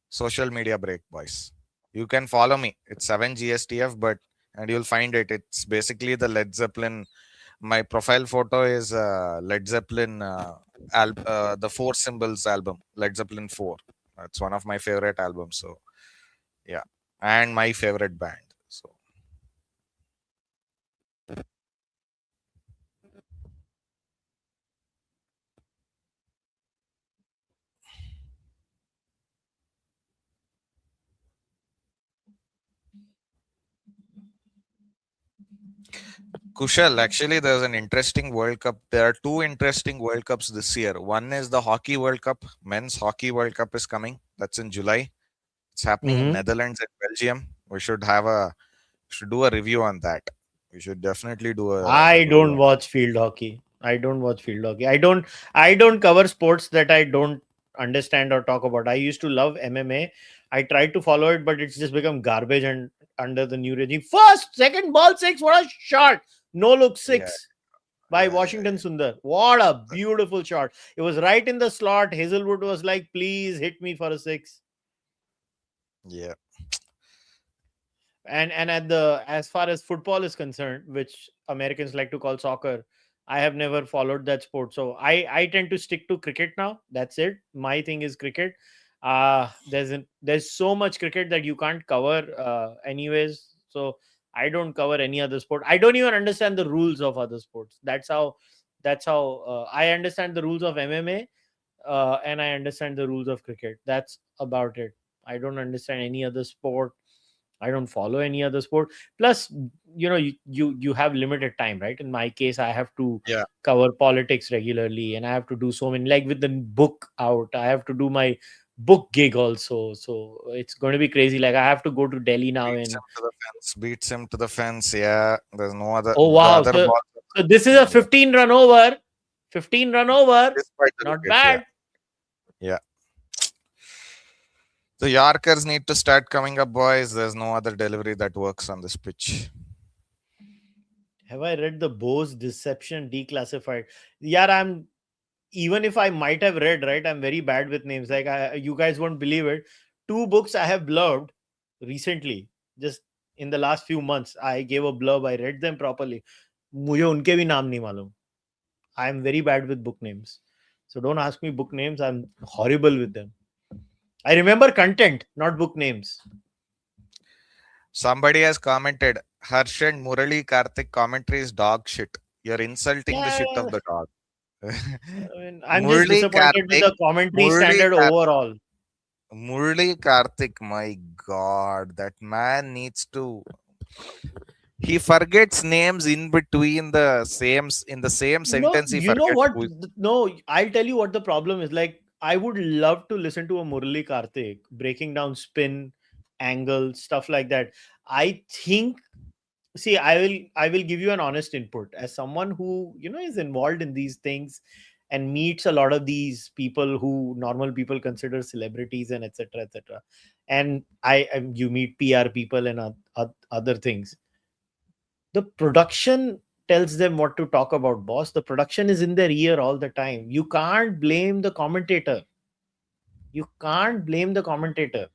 Social media break, boys. You can follow me. It's 7GSTF, and you'll find it. It's basically the Led Zeppelin. My profile photo is Led Zeppelin, the Four Symbols album, Led Zeppelin 4. It's one of my favorite albums. So, yeah. And my favorite band. So, Kushal, actually, there's an interesting World Cup. There are two interesting World Cups this year. One is the Hockey World Cup. Men's Hockey World Cup is coming. That's in July. It's happening in Mm-hmm. Netherlands and Belgium. We should do a review on that. We should definitely do a I review don't on. watch field hockey. I don't watch field hockey. I don't cover sports that I don't understand or talk about. I used to love MMA. I tried to follow it, but it's just become garbage and under the new regime. First, second ball six. What a shot. No look Yeah, six by yeah, yeah, Washington Sundar. What a beautiful shot. It was right in the slot. Hazelwood was like, please hit me for a six. yeah. And at the as far as football is concerned, which Americans like to call soccer, I have never followed that sport, so I tend to stick to cricket now. That's it. My thing is cricket. There's so much cricket that you can't cover anyways, so I don't cover any other sport. I don't even understand the rules of other sports. That's how I understand the rules of MMA, and I understand the rules of cricket. That's about it. I don't understand any other sport. I don't follow any other sport. Plus, you have limited time, right? In my case, I have to Yeah. cover politics regularly, and I have to do so many. Like with the book out, I have to do my book gig also. So it's going to be crazy. Like I have to go to Delhi now. Beats And him to the fence. Beats him to the fence. Yeah. There's no other. oh The wow, other so ball. so this is a Yeah. 15 run over. 15 run over. Despite the Not wicket. Yeah. bad. Yeah. The Yorkers need to start coming up, boys. There's no other delivery that works on this pitch. Have I read the Bose Deception Declassified? Yeah, even if I might have read, right, I'm very bad with names. Like you guys won't believe it. Two books I have blurbed recently, just in the last few months. I gave a blurb. I read them properly. मुझे उनके भी नाम नहीं मालूम. I am very bad with book names. So don't ask me book names. I'm horrible with them. I remember content, not book names. Somebody has commented, Harsh and Murali Karthik commentary is dog shit. You're insulting the shit Yeah, of the dog. I mean, I'm just Murali disappointed with Karthik, the commentary Murali standard Karthik, overall. Murali Karthik, my god, that man needs to. He forgets names in between in the same No, sentence. He you know forgets what? who is. No, I'll tell you what the problem is. Like, I would love to listen to a Murali Karthik breaking down spin, angle, stuff like that. I think, see, I will give you an honest input as someone who is involved in these things and meets a lot of these people who normal people consider celebrities and etc etc. And you meet PR people and other things. The production tells them what to talk about, boss. The production is in their ear all the time. You can't blame the commentator. You can't blame the commentator.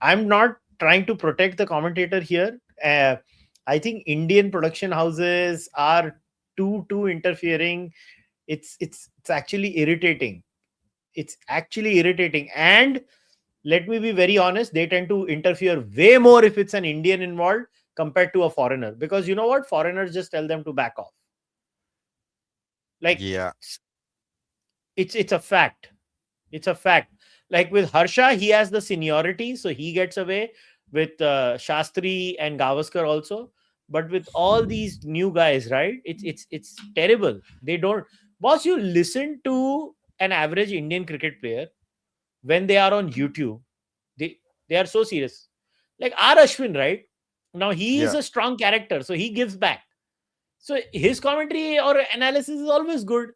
I'm not trying to protect the commentator here. I think Indian production houses are too interfering. It's actually irritating. It's actually irritating. And let me be very honest, they tend to interfere way more if it's an Indian involved compared to a foreigner, because you know what, foreigners just tell them to back off. Like Yeah. it's a fact. It's a fact. Like with Harsha, he has the seniority, so he gets away with Shastri and Gavaskar also. But with all these new guys, right? It's terrible. They don't. Boss, you listen to an average Indian cricket player when they are on YouTube. They they are so serious. Like R. Ashwin, right? Now he is Yeah. a strong character, so he gives back. So his commentary or analysis is always good.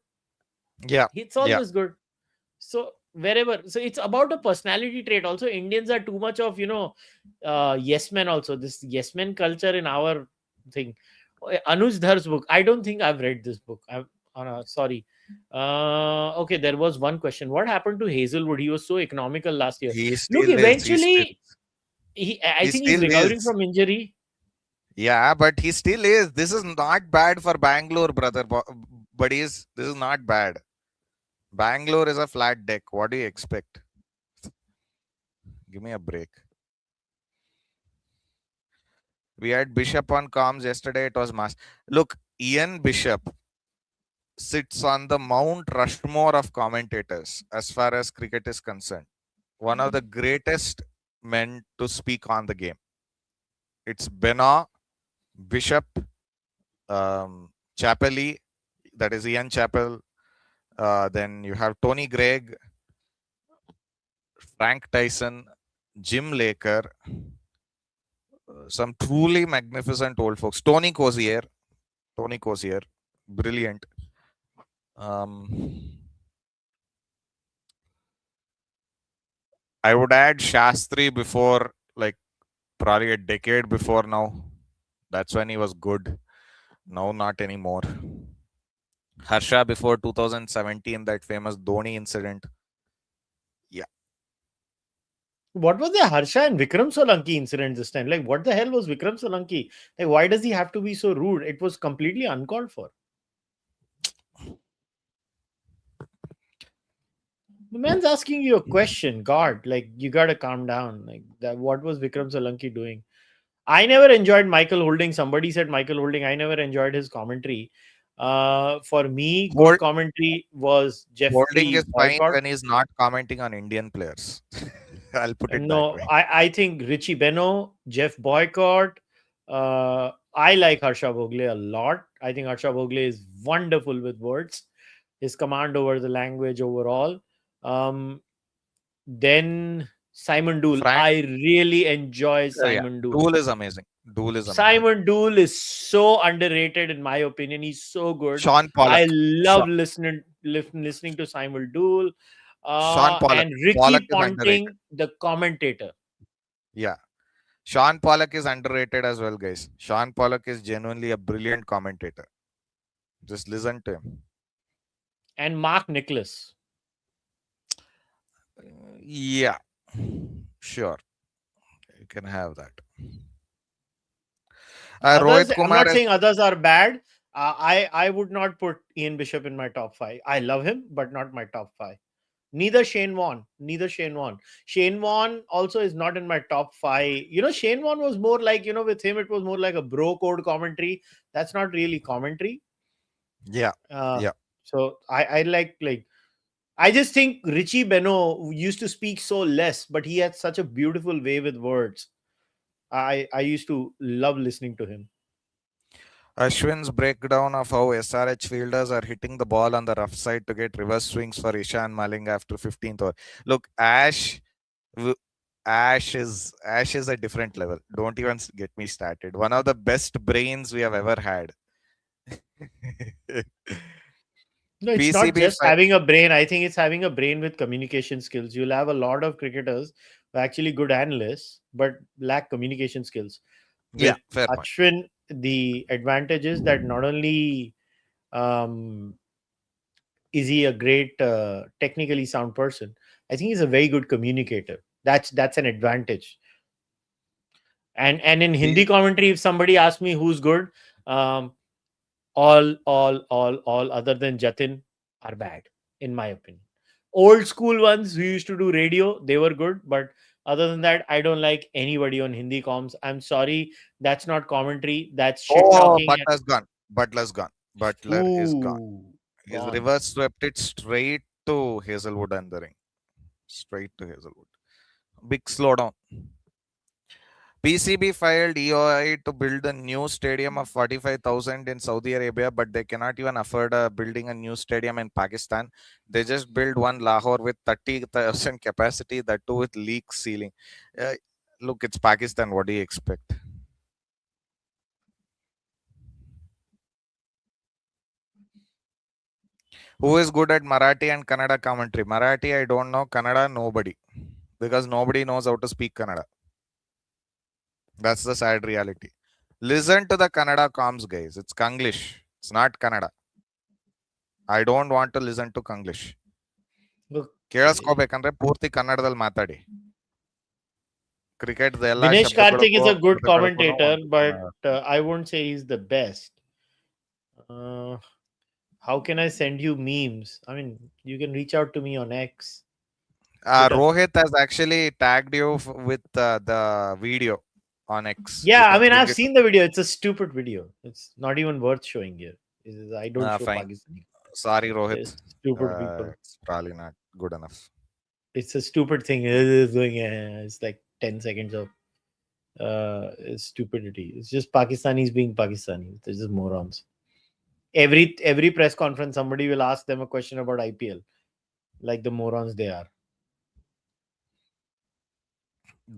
Yeah. It's Yeah. always good. So wherever, so it's about a personality trait. Also, Indians are too much of yes men. Also, this yes men culture in our thing. Anuj Dhar's book. I don't think I've read this book. I'm sorry. Okay, there was one question. What happened to Hazelwood? He was so economical last year. He Look, still is. eventually, I He think he's still recovering is. from injury. Yeah, but he still is. This is not bad for Bangalore, brother. Buddies, this is not bad. Bangalore is a flat deck. What do you expect? Give me a break. We had Bishop on comms yesterday. It was mass. Look, Ian Bishop sits on the Mount Rushmore of commentators as far as cricket is concerned. One of the greatest men to speak on the game. It's Benoit, Bishop, Chappelli, that is Ian Chappell. Then you have Tony Gregg, Frank Tyson, Jim Laker, some truly magnificent old folks. Tony Cozier, brilliant. I would add Shastri before, like, probably a decade before now. That's when he was good. Now, not anymore. Harsha before 2017, that famous Dhoni incident. Yeah. What was the Harsha and Vikram Solanki incident this time? Like, what the hell was Vikram Solanki? Like, why does he have to be so rude? It was completely uncalled for. The man's asking you a question. God, like, you gotta calm down. Like, that. What was Vikram Solanki doing? I never enjoyed Michael Holding. Somebody said Michael Holding. I never enjoyed his commentary. For me, good Hold, commentary was Holding Jeffrey is fine Boycott. when he's not commenting on Indian players. I'll put it that No, way. I think Richie Beno, Jeff Boycott. I like Harsha Bhogle a lot. I think Harsha Bhogle is wonderful with words. His command over the language overall. Um, then Simon Dool. Frank, I really enjoy yeah, Simon Dool. Dool is amazing. Dool is amazing. Simon Dool is so underrated in my opinion. He's so good. Sean I Pollock. love listening to Simon Dool. Sean Pollock. And Pollock Ricky is underrated. Ponting, the commentator. Yeah. Sean Pollock is underrated as well, guys. Sean Pollock is genuinely a brilliant commentator. Just listen to him. And Mark Nicholas. Yeah. Sure. You can have that. Others, Rohit I'm Kumar not is saying others are bad. I would not put Ian Bishop in my top 5. I love him, but not my top 5. Neither Shane Warne. Shane Warne also is not in my top 5. Shane Warne was more like, with him, it was more like a bro code commentary. That's not really commentary. yeah. Yeah. So I like, I just think Richie Beno used to speak so less, but he had such a beautiful way with words. I used to love listening to him. Ashwin's breakdown of how SRH fielders are hitting the ball on the rough side to get reverse swings for Ishan Maling after 15th over. Look, Ash is a different level. Don't even get me started. One of the best brains we have ever had. No, it's not just having a brain. I think it's having a brain with communication skills. You'll have a lot of cricketers who are actually good analysts, but lack communication skills. Yeah, With fair point. Ashwin, the advantage is that not only is he a great technically sound person, I think he's a very good communicator. That's an advantage. And in Hindi commentary, if somebody asks me who's good, all other than Jatin are bad, in my opinion. Old school ones who used to do radio, they were good, but other than that, I don't like anybody on Hindi comms. I'm sorry, that's not commentary. That's shit talking. Butler's gone. Butler is gone. Ooh. His Gone. reverse swept it straight to Hazelwood and the ring. Straight to Hazelwood. Big slowdown. PCB filed EOI to build a new stadium of 45,000 in Saudi Arabia, but they cannot even afford building a new stadium in Pakistan. They just built one Lahore with 30,000 capacity, that too with leak ceiling. Uh, Look, it's Pakistan. What do you expect? Who is good at Marathi and Kannada commentary? Marathi, I don't know. Kannada, nobody. Because nobody knows how to speak Kannada. That's the sad reality. Listen to the Kannada comms, guys. It's Kanglish. It's not Kannada. I don't want to listen to Kanglish. ಕೇಳಿಸ್ಕೋಬೇಕಂದ್ರೆ ಪೂರ್ತಿ ಕನ್ನಡದಲ್ಲಿ ಮಾತಾಡಿ. Cricket ಎಲ್ಲ Dinesh Karthik is ಶಬ್ದಗಳಿಗೂ a good ಪದಗಳಿಗೂ commentator, ಒಂದು but I won't say he's the best. How can I send you memes? I mean, you can reach out to me on X. Twitter. Rohit has actually tagged you with the video on X. You Yeah, I can mean, bring I've it seen the video. It's a stupid video. It's not even worth showing here. I don't show fine. Pakistani. Sorry, Rohit. There's stupid people. It's probably not good enough. It's a stupid thing. It's like 10 seconds of stupidity. It's just Pakistanis being Pakistanis. They're just morons. Every press conference, somebody will ask them a question about IPL, like the morons they are.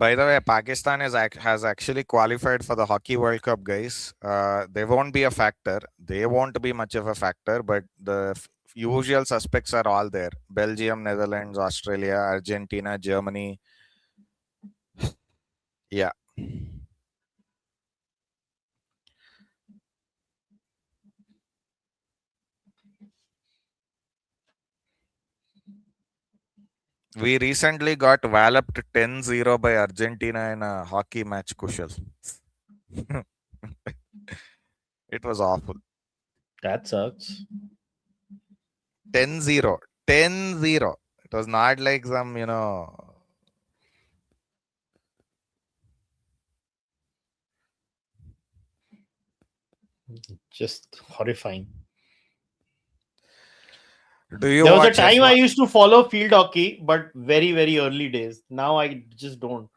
By the way, Pakistan has actually qualified for the Hockey World Cup, guys. They won't be a factor. They won't be much of a factor, but the usual suspects are all there. Belgium, Netherlands, Australia, Argentina, Germany. Yeah. We recently got walloped 10-0 by Argentina in a hockey match, Kushal. It was awful. That sucks. 10-0. 10-0. It was not like some, Just horrifying. Do you There was a watch time I F1? used to follow field hockey, but very, very early days. Now I just don't.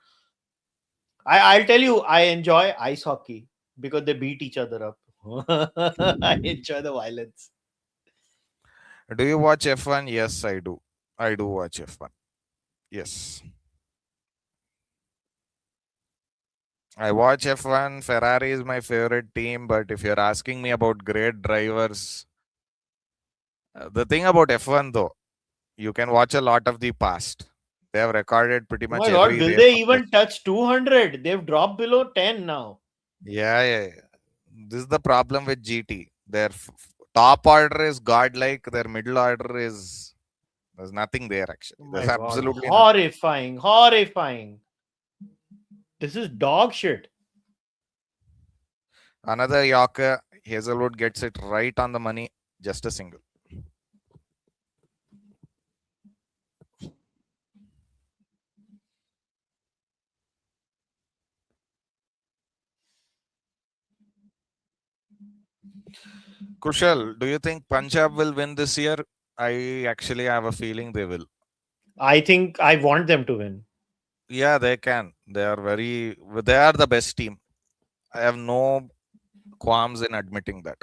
I'll tell you, I enjoy ice hockey because they beat each other up. I enjoy the violence. Do you watch F1? Yes, I do. I do watch F1. Yes. I watch F1. Ferrari is my favorite team, but if you're asking me about great drivers, the thing about F1 though, you can watch a lot of the past. They have recorded pretty Oh much my god, every will race they of even their... touch 200? They've dropped below 10 now. Yeah. This is the problem with GT. Their top order is godlike. Their middle order is... There's nothing there actually. Oh There's my god, absolutely nothing. horrifying. This is dog shit. Another Yorker. Hazelwood gets it right on the money. Just a single. Kushal, do you think Punjab will win this year? I actually have a feeling they will. I think I want them to win. Yeah, they can. They are the best team. I have no qualms in admitting that.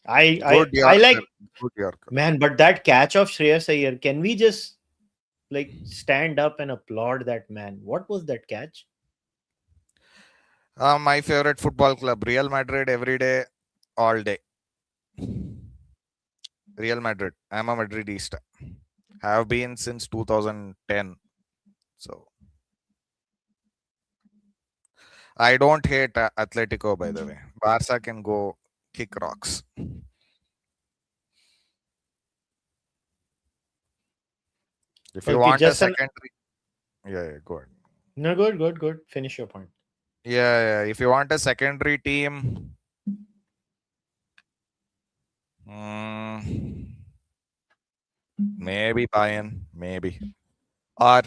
Good I like, Yorker. Good Yorker. man, but that catch of Shreyas Iyer, can we just like stand up and applaud that man? What was that catch? My favorite football club, Real Madrid, every day, all day. Real Madrid. I'm a Madridista. Have been since 2010. So I don't hate Atletico, by the way. Barca can go kick rocks. If you Okay, want a just an secondary, yeah, go ahead. no, good. Finish your point. Yeah. If you want a secondary team, maybe Bayern, maybe, or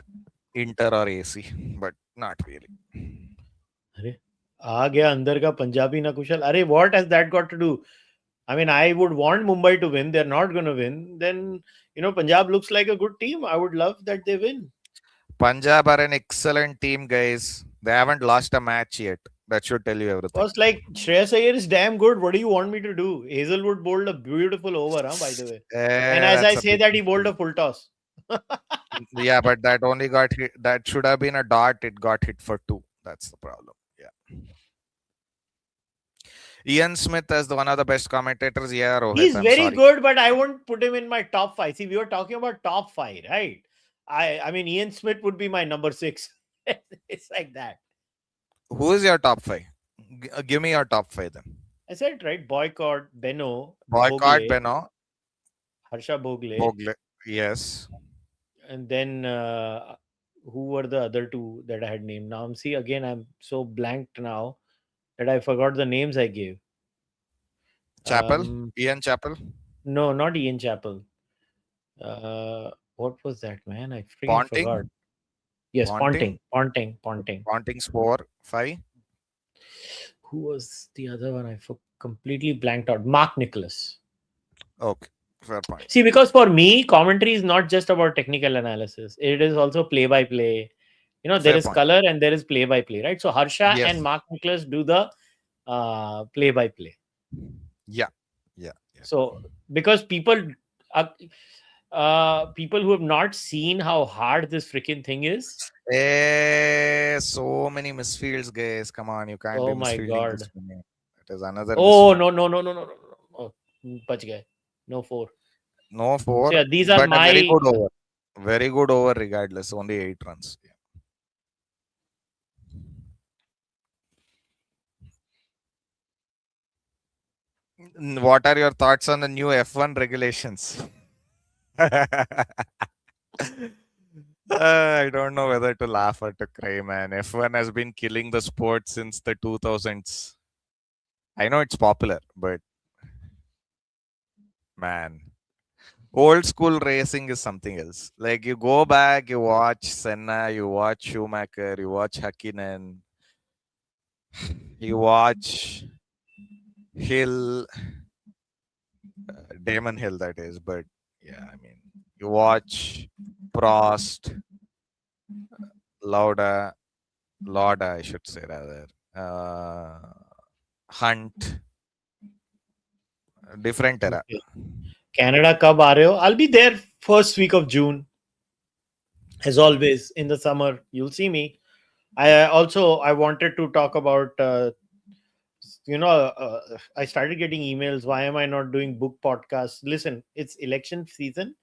Inter or AC. But Not really. अरे आ गया अंदर का पंजाबी ना कुशल. अरे what has that got to do? I mean, I would want Mumbai to win. They're not going to win. Then, Punjab looks like a good team. I would love that they win. Punjab are an excellent team, guys. They haven't lost a match yet. That should tell you everything. Was like Shreyas Iyer is damn good. What do you want me to do? Hazelwood bowled a beautiful over, by the way. And as I That's a say big that, he bowled a mistake. full toss. Yeah, but that only got hit. That should have been a dot. It got hit for 2. That's the problem. Yeah. Ian Smith is one of the best commentators. Yeah, Rohit. He's I'm very sorry. good, but I won't put him in my top 5. See, we were talking about top 5, right? I mean, Ian Smith would be my number 6. It's like that. Who is your top 5? Give me your top 5 then. I said, right? Boycott, Beno, Boycott, Bogle, Beno, Harsha Bogle. Bogle. Yes. And then who were the other 2 that I had named? Now, see, again, I'm so blanked now that I forgot the names I gave. Chappell. Ian Chappell. No, not Ian Chappell. What was that, man? I freaking forgot. Ponting. Yes, Ponting. Ponting. Ponting's 4, 5. Who was the other one? I completely blanked out. Mark Nicholas. Okay, fair point. See, because for me, commentary is not just about technical analysis. It is also play-by-play. There Fair is point. color and there is play-by-play, right? So Harsha Yes. and Mark Nicholas do the play-by-play. Yeah. So because people who have not seen how hard this freaking thing is. So many misfields, guys. Come on, you can't Oh be my misfielding God. this many. It is another Oh, misfield. no. Oh, bach gaye. No 4. No 4. So yeah, these are but my... a very good over. Very good over regardless. Only 8 runs. What are your thoughts on the new F1 regulations? I don't know whether to laugh or to cry, man. F1 has been killing the sport since the 2000s. I know it's popular, but man, old school racing is something else. Like you go back, you watch Senna, you watch Schumacher, you watch Hakkinen, you watch Hill, Damon Hill, that is. But yeah, I mean, you watch Prost, Lauda, I should say rather, Hunt, different era. Okay. Canada कब आ रहे हो? I'll be there first week of June. As always, in the summer, you'll see me. I wanted to talk about, I started getting emails. Why am I not doing book podcasts? Listen, it's election season.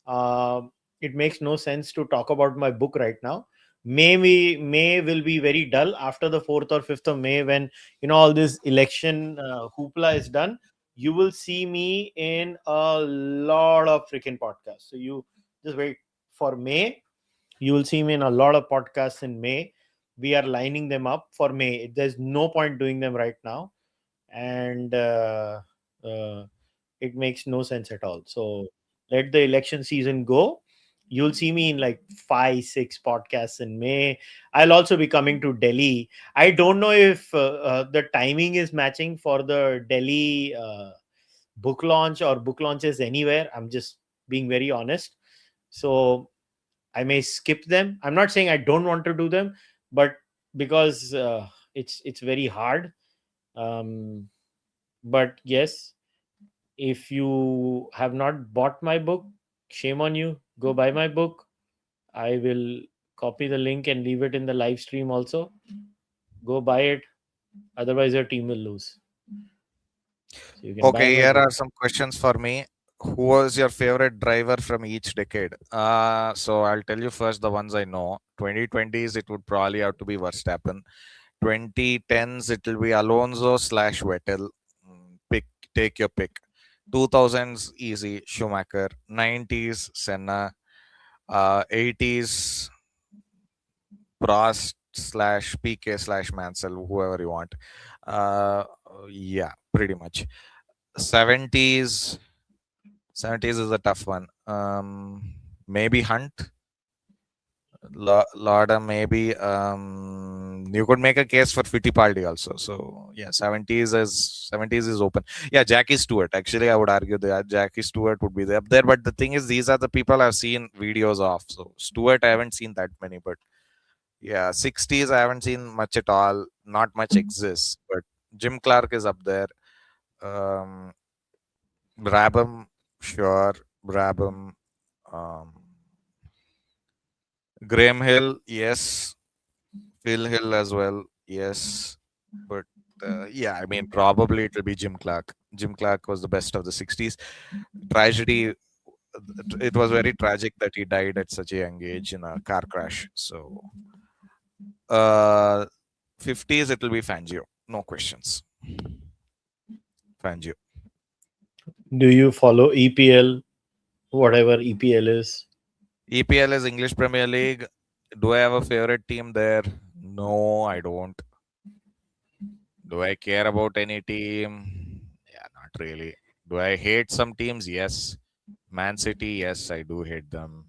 It makes no sense to talk about my book right now. May will be very dull after the 4th or 5th of May when all this election hoopla is done. You will see me in a lot of freaking podcasts. So you just wait for May. You will see me in a lot of podcasts in May. We are lining them up for May. There's no point doing them right now, and it makes no sense at all. So let the election season go. You'll see me in like 5-6 podcasts in May. I'll also be coming to Delhi. I don't know if the timing is matching for the Delhi book launch or book launches anywhere. I'm just being very honest. So I may skip them. I'm not saying I don't want to do them, but because it's very hard. But yes, if you have not bought my book, shame on you. Go buy my book. I will copy the link and leave it in the live stream also. Go buy it. Otherwise, your team will lose. So you can buy Okay, my here book. are some questions for me. Who was your favorite driver from each decade? So I'll tell you first the ones I know. 2020s, it would probably have to be Verstappen. 2010s, it will be Alonso / Vettel. Take your pick. 2000s, easy, Schumacher. 90s, Senna. 80s, Prost / PK / Mansell, whoever you want. Yeah, pretty much. 70s is a tough one. Maybe Hunt. Lauda maybe. You could make a case for Fittipaldi also. So yeah, 70s is open. Yeah, Jackie Stewart. Actually, I would argue that Jackie Stewart would be up there. But the thing is, these are the people I've seen videos of. So Stewart, I haven't seen that many. But yeah, 60s, I haven't seen much at all. Not much exists. But Jim Clark is up there. Um, Brabham, sure. Brabham. Um, Graham Hill, yes. Phil Hill as well, yes. But yeah, I mean, probably it'll be Jim Clark. Jim Clark was the best of the 60s. Tragedy, it was very tragic that he died at such a young age in a car crash. So, uh, 50s, it'll be Fangio. No questions. Fangio. Do you follow EPL? Whatever EPL is. EPL is English Premier League. Do I have a favorite team there? No, I don't. Do I care about any team? Yeah, not really. Do I hate some teams? Yes. Man City, yes, I do hate them.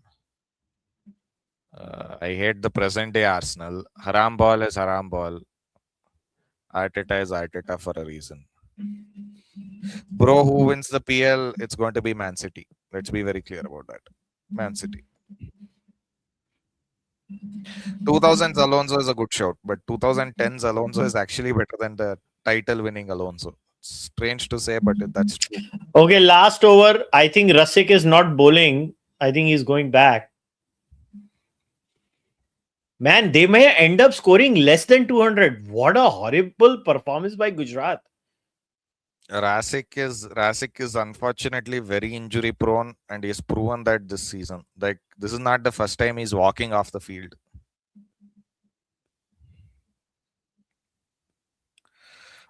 I hate the present day Arsenal. Haram ball is haram ball. Arteta is Arteta for a reason. Bro, who wins the PL? It's going to be Man City. Let's be very clear about that. Man City. 2000s Alonso is a good shout, but 2010s Alonso is actually better than the title winning Alonso. Strange to say, but that's true. Okay, last over. I think Rasik is not bowling. I think he's going back. Man, they may end up scoring less than 200. What a horrible performance by Gujarat. Rasik is unfortunately very injury prone, and he's proven that this season. Like, this is not the first time he's walking off the field.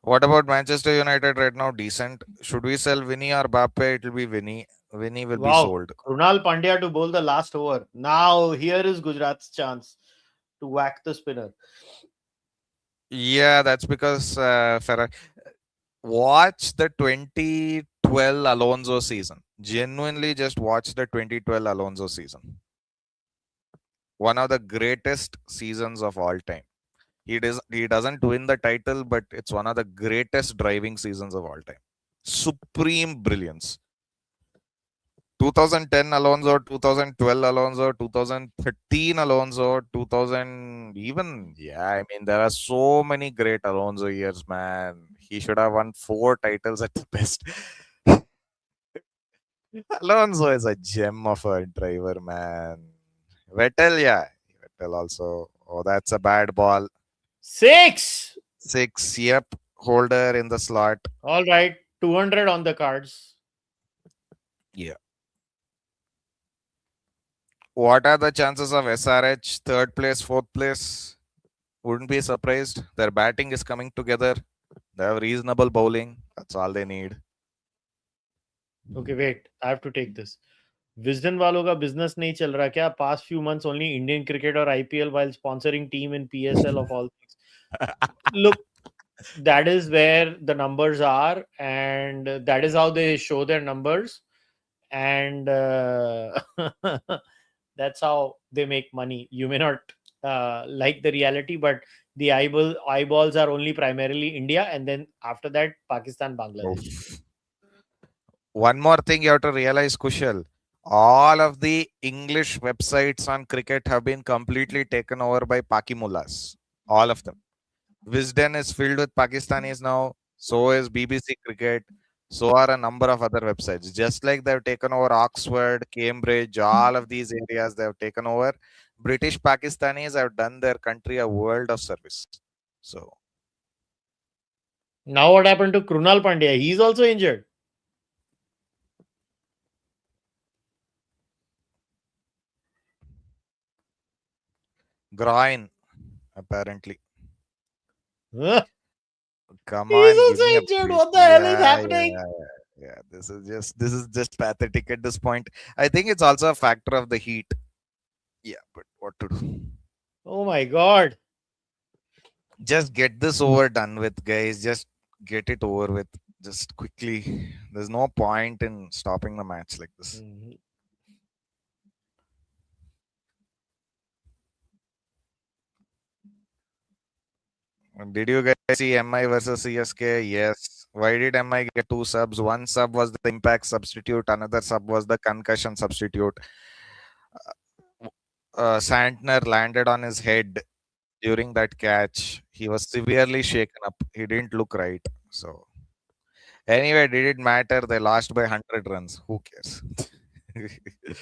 What about Manchester United right now? Decent. Should we sell Vinny or Bappe? It will be Vinny. Vinny will be Wow. sold. Krunal Pandya to bowl the last over. Now, here is Gujarat's chance to whack the spinner. Yeah, that's because watch the 2012 Alonso season. Genuinely, just watch the 2012 Alonso season. One of the greatest seasons of all time. He doesn't win the title, but it's one of the greatest driving seasons of all time. Supreme brilliance. 2010 Alonso, 2012 Alonso, 2013 Alonso, 2000 even, yeah, I mean, there are so many great Alonso years, man. He should have won 4 titles at the best. Alonso is a gem of a driver, man. Vettel, yeah. Vettel also. Oh, that's a bad ball. 6. 6, yep. Holder in the slot. All right. 200 on the cards. Yeah. What are the chances of SRH third place, fourth place? Wouldn't be surprised. Their batting is coming together. They have reasonable bowling. That's all they need. Okay, wait. I have to take this. Wisden वालों का business नहीं चल रहा क्या? Past few months only Indian cricket or IPL while sponsoring team in PSL of all things. Look, that is where the numbers are, and that is how they show their numbers, and that's how they make money. You may not like the reality, but the eyeballs are only primarily India, and then after that Pakistan, Bangladesh. Oof. One more thing you have to realize, Kushal. All of the English websites on cricket have been completely taken over by Paki mullahs. All of them. Wisden is filled with Pakistanis now. So is BBC Cricket. So are a number of other websites. Just like they've taken over Oxford, Cambridge, all of these areas they have taken over. British Pakistanis have done their country a world of service. So Now what happened to Krunal Pandya? He's also injured. groin, apparently. Huh? Come He's on, give also me a injured. break. What the hell is happening? Yeah. This is just pathetic at this point. I think it's also a factor of the heat. Yeah, but what to do? Oh my god. Just get this over done with, guys. Just get it over with. Just quickly. There's no point in stopping the match like this. Mhm. Did you guys see MI versus CSK? Yes. Why did MI get two subs? One sub was the impact substitute, another sub was the concussion substitute. Santner landed on his head during that catch. He was severely shaken up. He didn't look right. So, anyway, did it matter? They lost by 100 runs. Who cares? It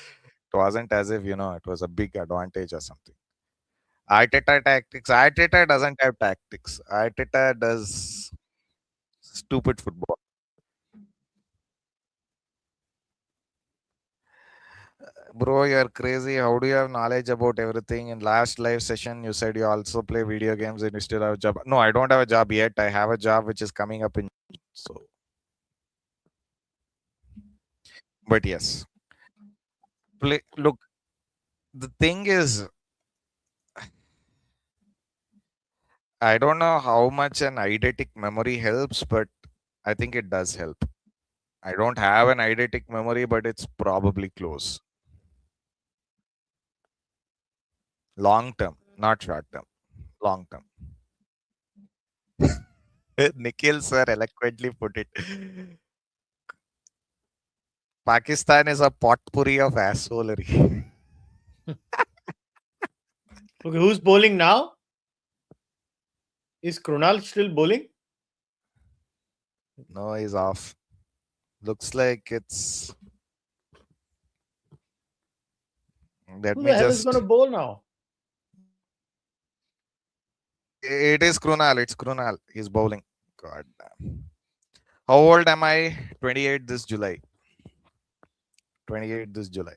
wasn't as if, it was a big advantage or something. Arteta tactics. Arteta doesn't have tactics. Arteta does stupid football. Bro, you're crazy. How do you have knowledge about everything? In last live session, you said you also play video games and you still have a job. No, I don't have a job yet. I have a job which is coming up in. So, but yes, look. The thing is, I don't know how much an eidetic memory helps, but I think it does help. I don't have an eidetic memory, but it's probably close. Long term, not short term. Long term. Nikhil sir eloquently put it. Pakistan is a potpourri of assholery. Okay, who's bowling now? Is Krunal still bowling? No, he's off. Looks like it's. Let Who me the hell is just. going to bowl now? It is Krunal. It's Krunal. He's bowling. God damn. How old am I? 28 this July. 28 this July.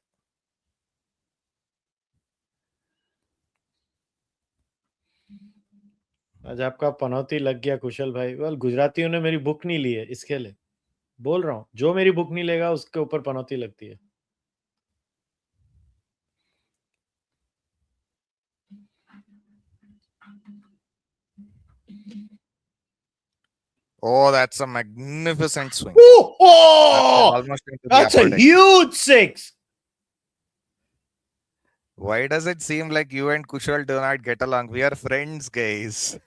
आज आपका पनौती लग गया कुशल भाई। Well गुजरातियों ने मेरी book नहीं ली है इसके लिए बोल रहा हूँ, जो मेरी बुक नहीं लेगा उसके ऊपर पनौती लगती है। Oh, that's a magnificent swing. Oh, Almost into the that's a upper deck. huge six. Why does it seem like you and Kushal do not get along? We are friends, guys.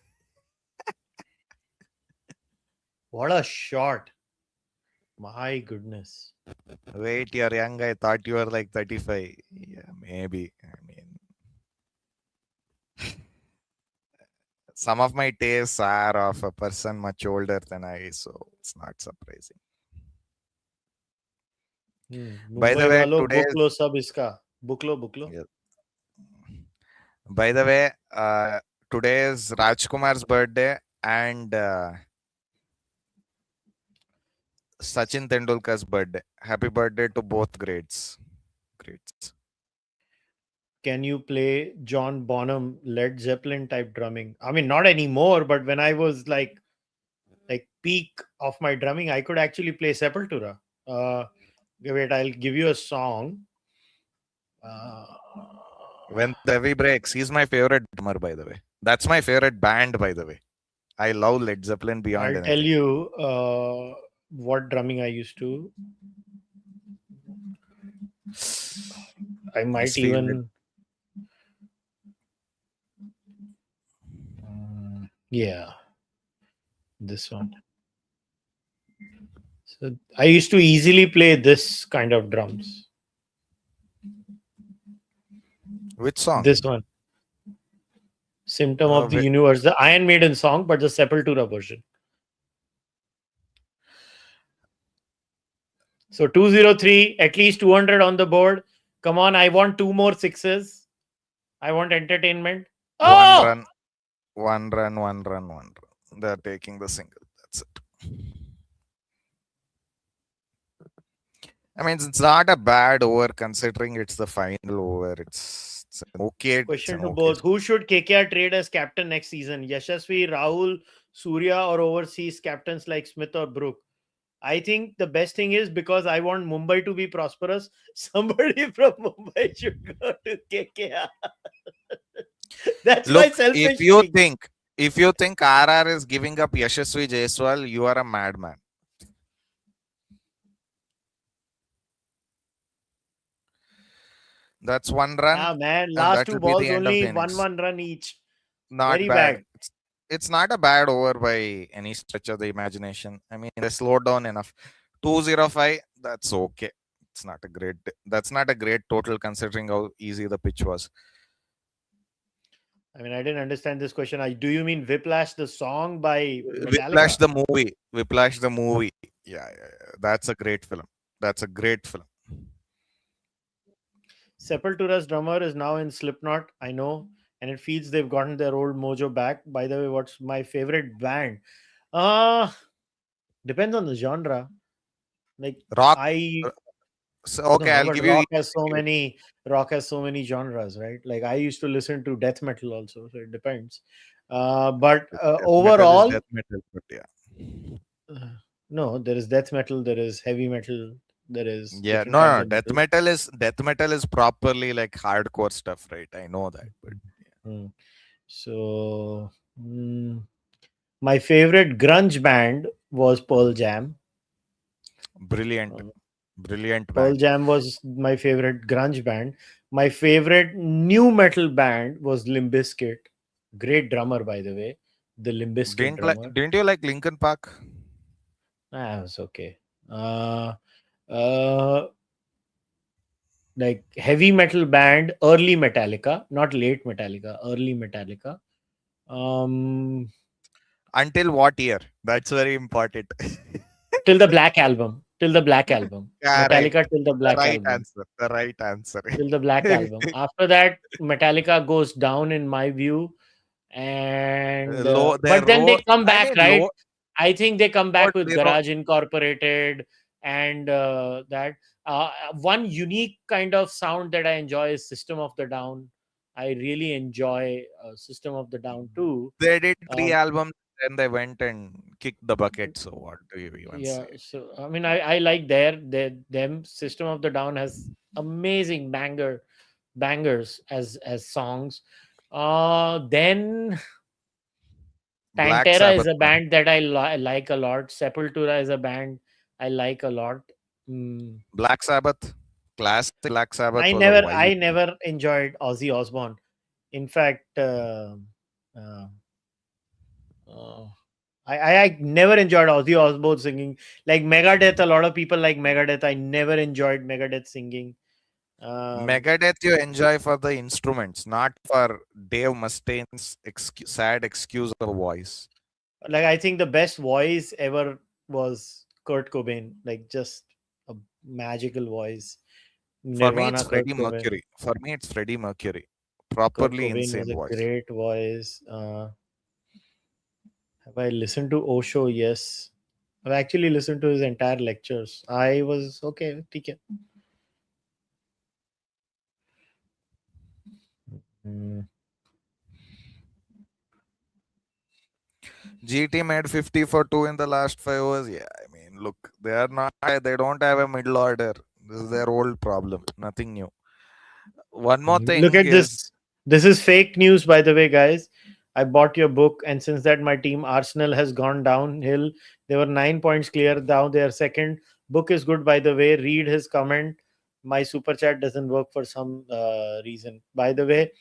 What a shot. My goodness. Wait, you're young. I thought you were like 35. Yeah, maybe. I mean, some of my tastes are of a person much older than I, so it's not surprising. By the Mumbai way, वालों today. Book लो सब इसका book low Yeah. By the way, today is Rajkumar's birthday and Sachin Tendulkar's birthday. Happy birthday to both greats. Can you play John Bonham Led Zeppelin type drumming? I mean, not anymore, but when I was like peak of my drumming, I could actually play Sepultura. Wait, I'll give you a song. When the heavy breaks, he's my favorite drummer, by the way. That's my favorite band, by the way. I love Led Zeppelin beyond I'll anything. tell you what drumming I used to. I might even. Yeah, this one. So I used to easily play this kind of drums. Which song? This one. Symptom of the Universe, the Iron Maiden song, but the Sepultura version. So 203, at least 200 on the board. Come on, I want two more sixes. I want entertainment. Oh! One run. They're taking the single. That's it. I mean, it's not a bad over considering it's the final over. It's okay. Question to both. Who should KKR trade as captain next season? Yashasvi, Rahul, Surya, or overseas captains like Smith or Brook? I think the best thing is, because I want Mumbai to be prosperous, somebody from Mumbai should go to KKR. That's my selfish thing. If you think RR is giving up Yashasvi Jaiswal, you are a madman. That's one run. Ah, man, last two balls only 1 run each. Not very bad. bad. it's not a bad over by any stretch of the imagination. I mean, they slowed down enough. 205, that's okay. It's not a great. That's not a great total considering how easy the pitch was. I mean, I didn't understand this question. Do you mean Whiplash, the song by Whiplash Metallica? the movie. Whiplash the movie. Yeah. That's a great film. That's a great film. Sepultura's drummer is now in Slipknot. I know, and it feels they've gotten their old mojo back. By the way, what's my favorite band? Uh Depends on the genre. Like Rock. I So, no okay, no, I'll but give you. rock has so many genres, right? Like I used to listen to death metal also, so it depends. But Death metal is overall, death metal, but yeah. uh, no, there is death metal, there is heavy metal, there is Yeah, different no, kinds no, of metal. death metal is properly like hardcore stuff, right? I know that, but Mm. So my favorite grunge band was Pearl Jam. brilliant, Uh, brilliant Pearl band. Jam was my favorite grunge band. My favorite new metal band was Limp Bizkit. Great drummer, by the way. The Limp Bizkit drummer. Didn't you like Linkin Park? Ah, it was okay. Uh, uh, like heavy metal band, early Metallica, not late Metallica, early Metallica. Um, Until what year? That's very important. till the Black Album. Till the Black Album. Correct. Metallica till the The Black right Album. answer. The right answer. Till the Black Album. After that, Metallica goes down in my view, and Low, their but then row. they come I back, mean, right? low. I think they come back with They wrote. Garage Incorporated and that one unique kind of sound that I enjoy is System of the Down. I really enjoy System of the Down too. They did three Um, albums, then they went and kicked the bucket. So what do you even yeah, say? so I mean, I like them. System of the Down has amazing bangers as songs. Then Black Pantera is Sabbath, a man. band that I like a lot. Sepultura is a band I like a lot. Mm. Black Sabbath. Classic Black Sabbath I was a never vibe. I never enjoyed Ozzy Osbourne. In fact, uh, uh, I never enjoyed Ozzy Osbourne singing. Like Megadeth, a lot of people like Megadeth. I never enjoyed Megadeth singing. Um, Megadeth you enjoy for the instruments, not for Dave Mustaine's sad excuse of a voice. like I think the best voice ever was Kurt Cobain. Like just a magical voice. For me, it's Nirvana, Kurt Freddie Cobain. Mercury. For me, it's Freddie Mercury. Kurt Properly Cobain was insane a voice. great voice. Have I listened to Osho? Yes. I've actually listened to his entire lectures. I was okay. Okay. Mm. GT made 50 for 2 in the last 5 hours. Yeah, I mean, look, they are not, they don't have a middle order. This is their old problem. Nothing new. One more Look thing at is this. This is fake news, by the way, guys. I bought your book, and since that, my team Arsenal has gone downhill. They were 9 points clear. Now they are second. Book is good, by the way. Read his comment. My super chat doesn't work for some reason. By the way,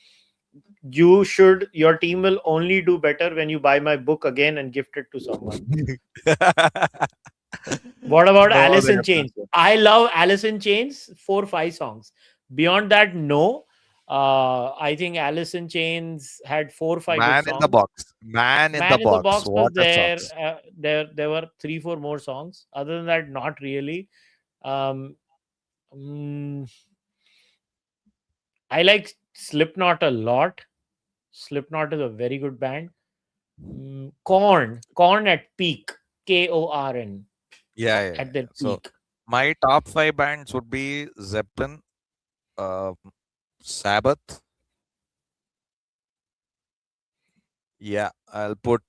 your team will only do better when you buy my book again and gift it to someone. What about no, Alice they in have not. Chains? I love Alice in Chains, 4 5 songs. Beyond that, no. I think Alice in Chains had 4 5 good Man in the songs. box. Man in the Man in the box. Box was What a there. songs. There were 3 4 more songs. Other than that, not really. Um, mm, I like Slipknot a lot. Slipknot is a very good band. Corn at peak. Korn Yeah. at their So peak. my top 5 bands would be Zeppelin, uh, Sabbath. Yeah, I'll put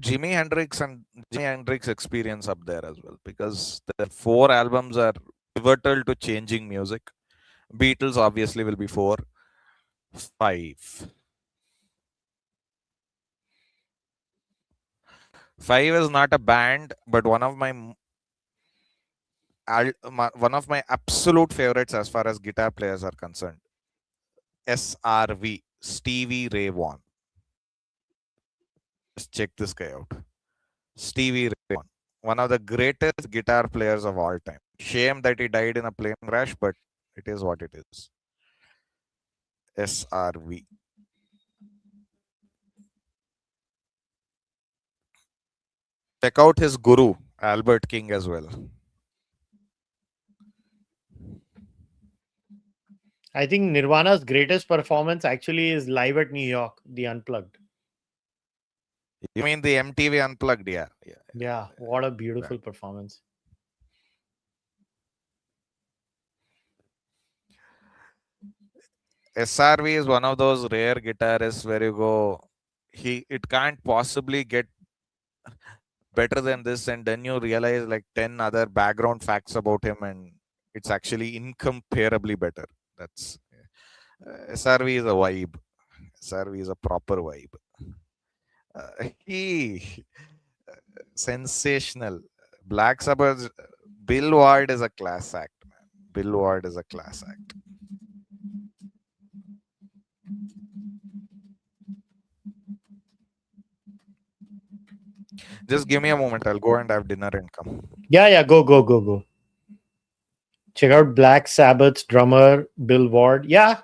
Jimi Hendrix and Jimi Hendrix Experience up there as well because the 4 albums are pivotal to changing music. Beatles obviously will be 4. 5. 5 is not a band, but one of my absolute favorites as far as guitar players are concerned. SRV, Stevie Ray Vaughan. Just check this guy out. Stevie Ray Vaughan, one of the greatest guitar players of all time. Shame that he died in a plane crash, but it is what it is. SRV. Check out his guru, Albert King, as well. I think Nirvana's greatest performance actually is live at New York, the Unplugged. You mean the MTV Unplugged? Yeah. Yeah, what a beautiful performance. SRV is one of those rare guitarists where you go, it can't possibly get better than this, and then you realize like 10 other background facts about him, and it's actually incomparably better. That's SRV is a vibe. SRV is a proper vibe. He sensational. Black Sabbath. Bill Ward is a class act, man. Bill Ward is a class act. Just give me a moment. I'll go and have dinner and come. Yeah, go. Check out Black Sabbath's drummer, Bill Ward. Yeah,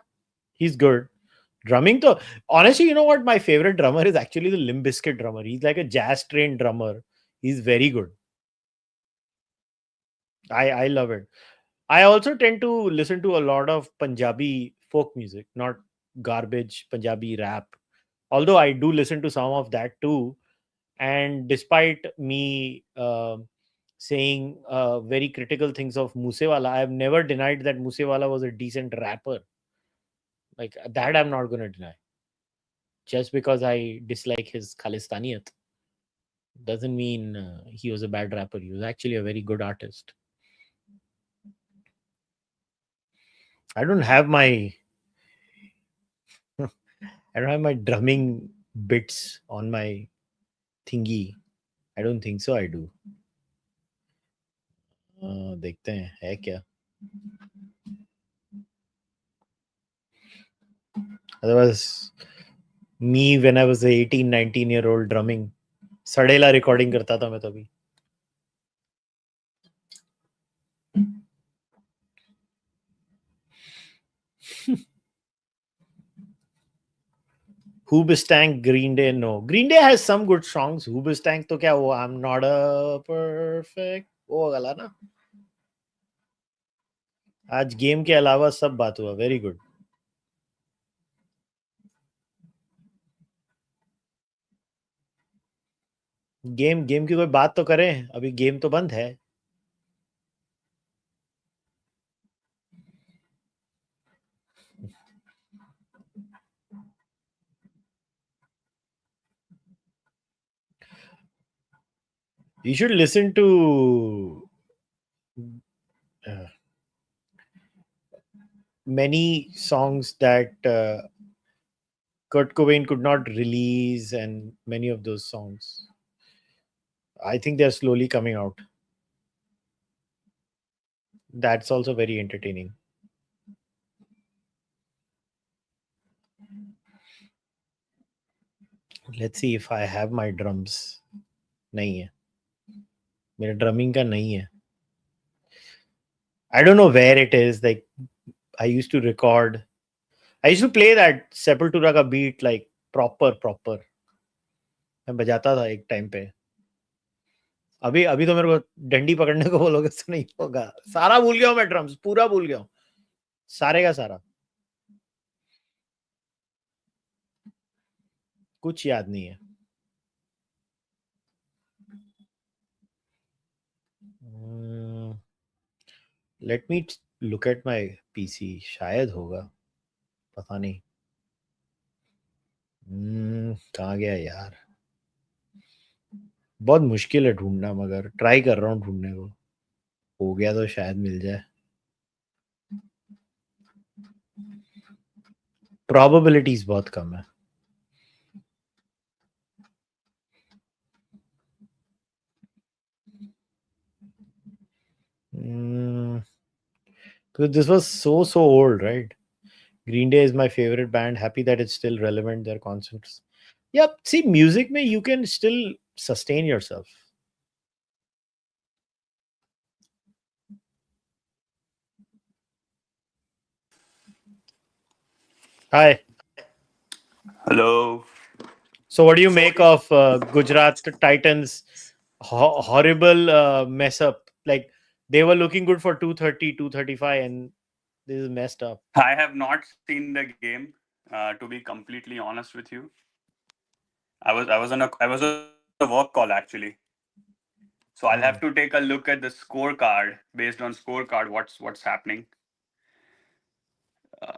he's good. Drumming though, honestly, you know what? My favorite drummer is actually the Limp Bizkit drummer. He's like a jazz trained drummer. He's very good. I love it. I also tend to listen to a lot of Punjabi folk music, not garbage Punjabi rap. Although I do listen to some of that too. And despite me saying very critical things of Moosewala, I have never denied that Moosewala was a decent rapper. Like that, I'm not going to deny. Just because I dislike his Khalistaniyat doesn't mean he was a bad rapper. He was actually a very good artist. I don't have my drumming bits on my thingy. I don't think so. I do. देखते हैं है क्या. Otherwise, me when I was a 18-19-year-old drumming, सड़ेला recording करता था मैं तभी. Hoobastank, Green Day, no. Green Day has some good songs. Hoobastank तो क्या वो I'm not a perfect वो वाला ना. आज गेम के अलावा सब बात हुआ. Very good. गेम की कोई बात तो करें. अभी गेम तो बंद है. You should listen to many songs that Kurt Cobain could not release, and many of those songs. I think they're slowly coming out. That's also very entertaining. Let's see if I have my drums. नहीं है. मेरा drumming का नहीं है. I don't know where it is. Like I used to record. I used to play that Sepultura का beat like proper. मैं बजाता था एक टाइम पे. अभी तो मेरे को डंडी पकड़ने को बोलोगे तो नहीं होगा. सारा भूल गया हूँ मैं. ड्रम्स पूरा भूल गया हूँ. सारे का सारा. कुछ याद नहीं है. Let me look at my PC. शायद होगा. पता नहीं. कहाँ गया यार. बहुत मुश्किल है ढूंढना, मगर ट्राई कर रहा हूँ ढूंढने को. हो गया तो शायद मिल जाए. प्रोबेबिलिटीज बहुत कम है. Because this was so old, right? Green Day is my favorite band. Happy that it's still relevant. Their concerts Yep. See, music mein you can still sustain yourself. Hi. Hello. So, what do you make of Gujarat Titans' horrible mess up? Like, they were looking good for 230, 235, and this is messed up. I have not seen the game. To be completely honest with you, I was on a work call actually. So I'll have to take a look at the scorecard. Based on scorecard, what's happening. Uh,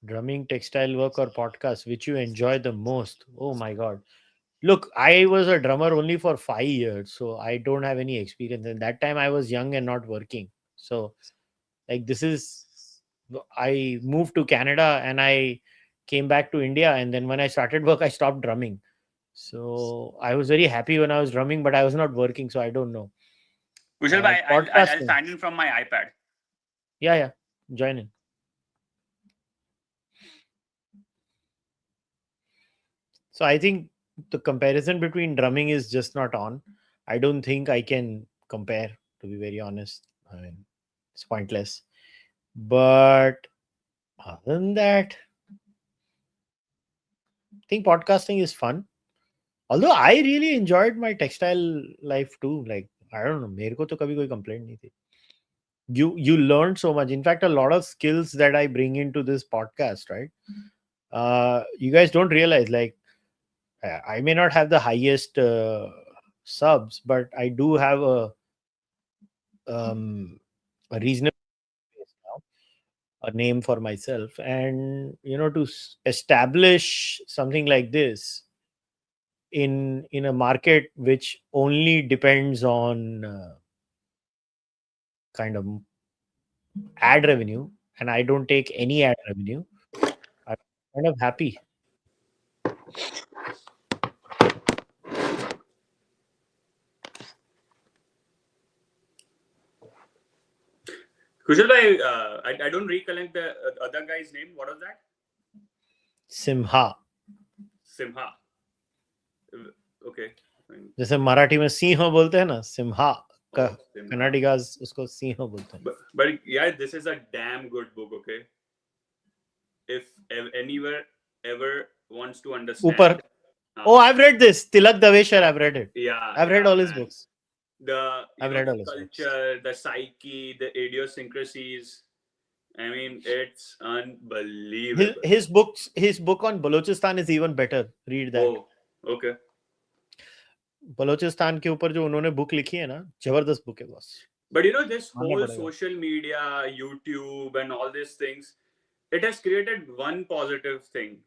Drumming, textile work, or podcast, which you enjoy the most? Oh my God. Look, I was a drummer only for 5 years, so I don't have any experience. And that time I was young and not working. So, like, this is, I moved to Canada and I came back to India. And then when I started work, I stopped drumming. So, I was very happy when I was drumming, but I was not working. So, I don't know. Kushal, I'll Podcasting. sign in from my iPad. Yeah, yeah. Join in. So, I think the comparison between drumming is just not on. I don't think I can compare, to be very honest. I mean, it's pointless. But other than that, I think podcasting is fun. Although I really enjoyed my textile life too. Like, I don't know, मेरे को तो कभी कोई complaint नहीं थी. You learned so much. In fact, a lot of skills that I bring into this podcast, right? You guys don't realize, like, I may not have the highest subs, but I do have a reasonable base now, a name for myself, and to establish something like this in a market which only depends on kind of ad revenue, and I don't take any ad revenue. I'm kind of happy. Kushal, I don't recollect the other guy's name. What was that? Simha. Simha. Okay. जैसे मराठी में सिंह बोलते हैं ना, Simha. Simha. कन्नाडिगाज उसको सिंह बोलते हैं. But yeah, this is a damn good book. Okay. If anywhere ever wants to understand. ऊपर. Oh, I've read this. Tilak Daveshar, I've read it. Yeah. I've read all his books. I've read all the his books. culture, the psyche, the idiosyncrasies. I mean, it's unbelievable. His book on Balochistan is even better. Read that. Oh, okay. Balochistan के ऊपर जो उन्होंने book लिखी है ना, जबरदस्त book है boss. But this मानना whole पड़ेगा. social media, YouTube, and all these things, it has created one positive thing.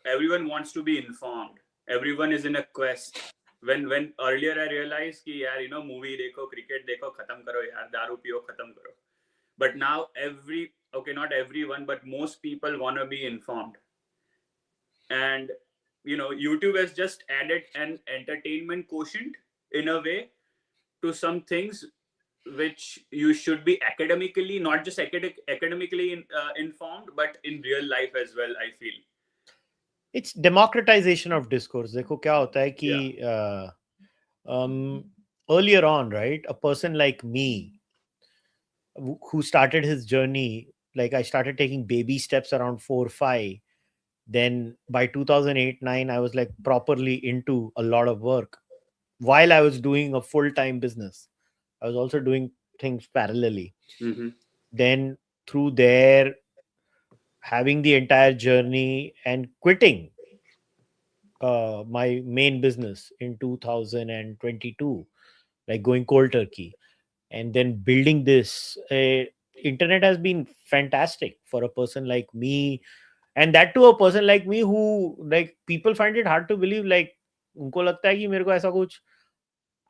Everyone wants to be informed. Everyone is in a quest. When earlier I realized कि यार movie देखो, cricket देखो, खत्म करो यार, दारू पियो, खत्म करो. But now not everyone, but most people want to be informed. And YouTube has just added an entertainment quotient in a way to some things which you should be academically, not just academically informed, but in real life as well, I feel. It's democratization of discourse. देखो क्या होता है कि earlier on, right, a person like me who started his journey, like I started taking baby steps around 4 or 5. Then by 2008-9, I was like properly into a lot of work while I was doing a full-time business. I was also doing things parallelly. Mm-hmm. Then through there, having the entire journey and quitting my main business in 2022, like going cold turkey, and then building this. Internet has been fantastic for a person like me, and that to a person like me who, like, people find it hard to believe, like उनको लगता है कि मेरे को ऐसा कुछ.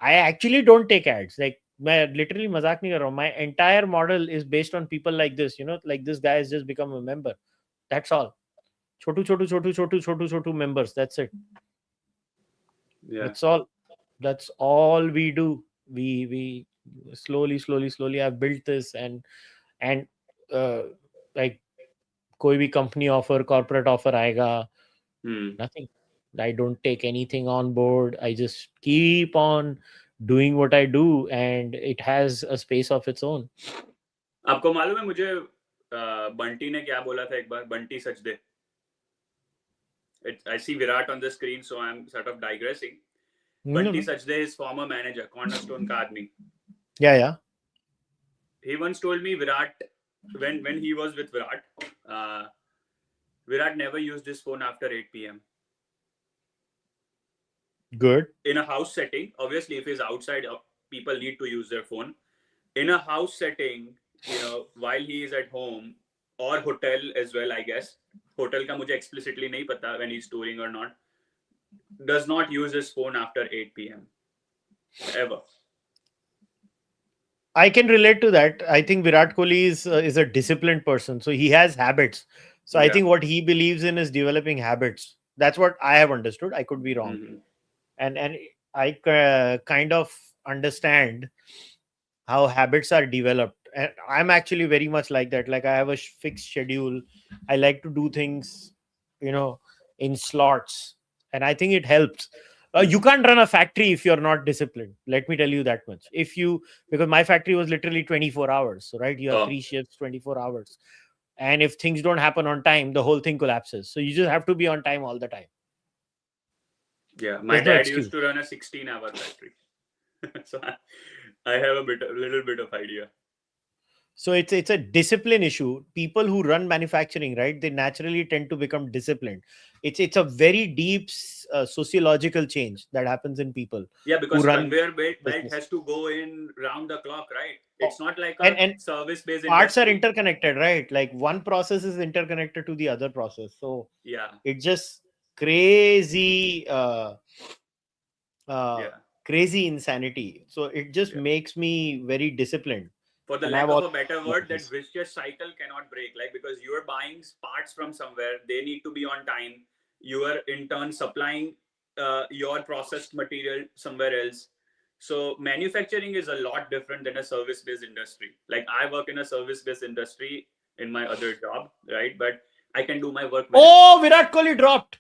I actually don't take ads. Like, मैं literally मजाक नहीं कर रहा हूँ. My entire model is based on people like this. Like this guy has just become a member. That's all. Chotu members. That's it. Yeah. That's all we do. We slowly I've built this, and like कोई भी company offer, corporate offer आएगा, Hmm. nothing. I don't take anything on board. I just keep on doing what I do, and it has a space of its own. आपको मालूम है मुझे बंटी ने क्या बोला था एक बार? Bunty सचदे. I see Virat on the screen, so I'm sort of digressing. No, Bunty no. Sachdev, his former manager, cornerstone ka aadmi. Yeah. He once told me Virat, when he was with Virat, Virat never used his phone after 8 p.m. Good. In a house setting, obviously, if he's outside, people need to use their phone. In a house setting, while he is at home or hotel as well, I guess. Hotel ka mujhe explicitly nahi pata when he's touring or not. Does not use his phone after 8 p.m. Ever. I can relate to that. I think Virat Kohli is a disciplined person, so he has habits. So I Yeah. think what he believes in is developing habits. That's what I have understood. I could be wrong, and I kind of understand how habits are developed. And I'm actually very much like that. Like I have a fixed schedule. I like to do things, in slots, and I think it helps. You can't run a factory if you're not disciplined. Let me tell you that much. Because my factory was literally 24 hours, so right, you have 3 shifts, 24 hours, and if things don't happen on time, the whole thing collapses. So you just have to be on time all the time. Yeah, my There's no dad excuse. used to run a 16-hour factory. So I have a little bit of idea. So it's a discipline issue. People who run manufacturing, right, they naturally tend to become disciplined. It's a very deep sociological change that happens in people. Yeah, because who run conveyor belt business. has to go in round the clock, right? It's not like a and service-based parts are industry. interconnected, right? Like one process is interconnected to the other process. So Yeah. it's just crazy crazy insanity. So it just makes me very disciplined. For the And lack I've of a always better like word, that this. vicious cycle cannot break. Like, because you are buying parts from somewhere, they need to be on time. You are in turn supplying your processed material somewhere else. So manufacturing is a lot different than a service-based industry. Like I work in a service-based industry in my other job, right? But I can do my work. Oh, Virat Kohli dropped.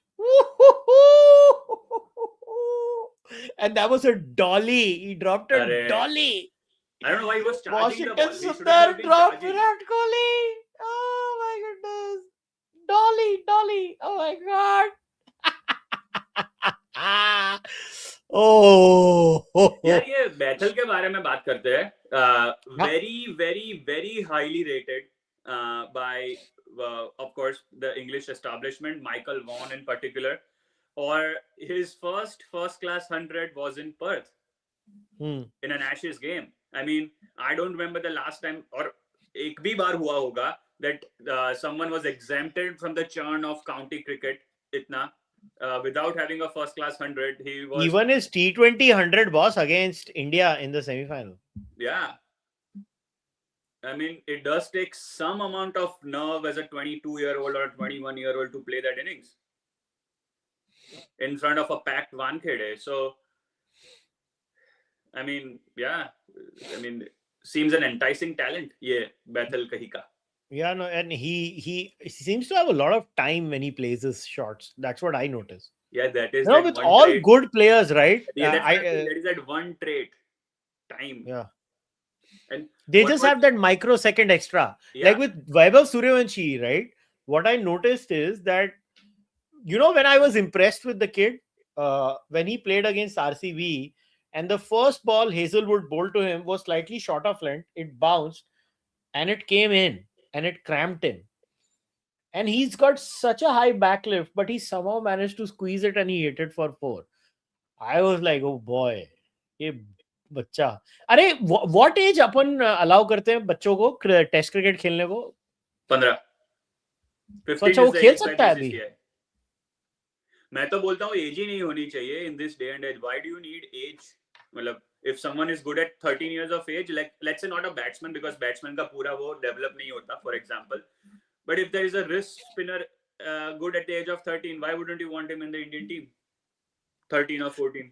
And that was a dolly. He dropped a dolly. I don't know why he was charging the Washington ball. He shouldn't Sundar have been dropped charging. Virat Kohli. Oh my goodness. Dolly. Oh my god. यार ये Bethel के बारे में बात करते हैं. Very, very, very highly rated by, of course, the English establishment, Michael Vaughan in particular. Or his first class 100 was in Perth in an Ashes game. I mean, I don't remember the last time, or एक भी बार हुआ होगा that someone was exempted from the churn of county cricket itna. Without having a first class 100. He was even his T20 100 boss against India in the semi-final. Yeah. I mean, it does take some amount of nerve as a 22-year-old or a 21-year-old to play that innings in front of a packed Wankhede. So, I mean, seems an enticing talent. Yeah, Bethel Kahika. Yeah, no, and he seems to have a lot of time when he plays his shots. That's what I noticed. Yeah, that is with all trait. Good players, right? Yeah, that is that one trait. Time. Yeah. And they just have that microsecond extra. Yeah. Like with Vaibhav Suryavanshi, right? What I noticed is that, when I was impressed with the kid, when he played against RCB, and the first ball Hazelwood bowled to him was slightly short of length, it bounced, and it came in, and it cramped him. And he's got such a high backlift, but he somehow managed to squeeze it and he hit it for 4. I was like, oh boy, ये बच्चा. अरे what age upon allow करते हैं बच्चों को test cricket खेलने को? 15. अच्छा वो खेल सकता है अभी? मैं तो बोलता हूँ एज ही नहीं होनी चाहिए in this day and age. Why do you need age? मतलब if someone is good at 13 years of age, like let's say not a batsman, because batsman का पूरा वो develop नहीं होता, for example. But if there is a wrist spinner good at the age of 13, why wouldn't you want him in the Indian team? 13 or 14.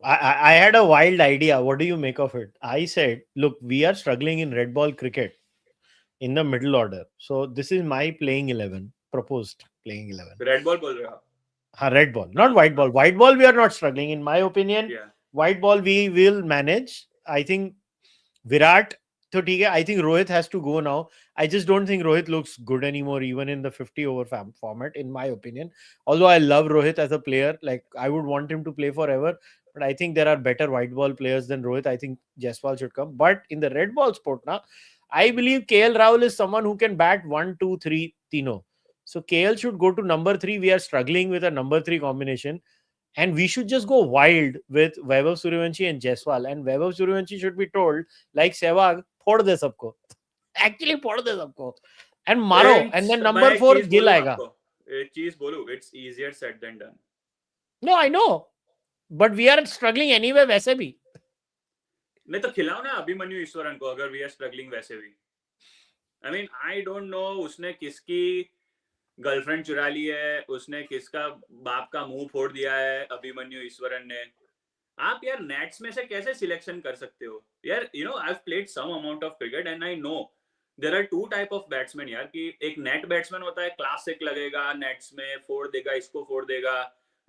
I had a wild idea. What do you make of it? I said, look, we are struggling in red ball cricket. in the middle order. So this is my playing 11, proposed playing 11. Red ball बोल रहे हो आप? हाँ, red ball, not white ball. White ball, we are not struggling. In my opinion, Yeah. white ball we will manage. I think Virat, so ठीक है. I think Rohit has to go now. I just don't think Rohit looks good anymore, even in the 50 over format, in my opinion. Although I love Rohit as a player, like I would want him to play forever. But I think there are better white ball players than Rohit. I think Jaiswal should come. But in the red ball sport now, I believe KL Rahul is someone who can bat 1, 2, 3, Tino. So KL should go to number 3. We are struggling with a number 3 combination. And we should just go wild with Vaibhav Suryavanshi and Jaiswal. And Vaibhav Suryavanshi should be told, like Sehwag, phod de sabko. Actually, phod de sabko. And maro. And then number 4, Gill aega. एक चीज बोलूं, it's easier said than done. No, I know. But we are struggling anyway, वैसे भी. नहीं तो खिलाओ ना अभिमन्यु ईश्वरन को, अगर we are struggling वैसे भी. I mean, I don't know उसने किसकी गर्लफ्रेंड चुरा ली है, उसने किसका बाप का मुंह फोड़ दिया है अभिमन्यु ईश्वरन ने. आप यार नेट्स में से कैसे सिलेक्शन कर सकते हो यार? You know, I have played some amount of cricket and I know there are two type of batsman यार. कि एक नेट बैट्समैन होता है, क्लासिक लगेगा नेट्स में, फोड़ देगा, इसको फोड़ देगा,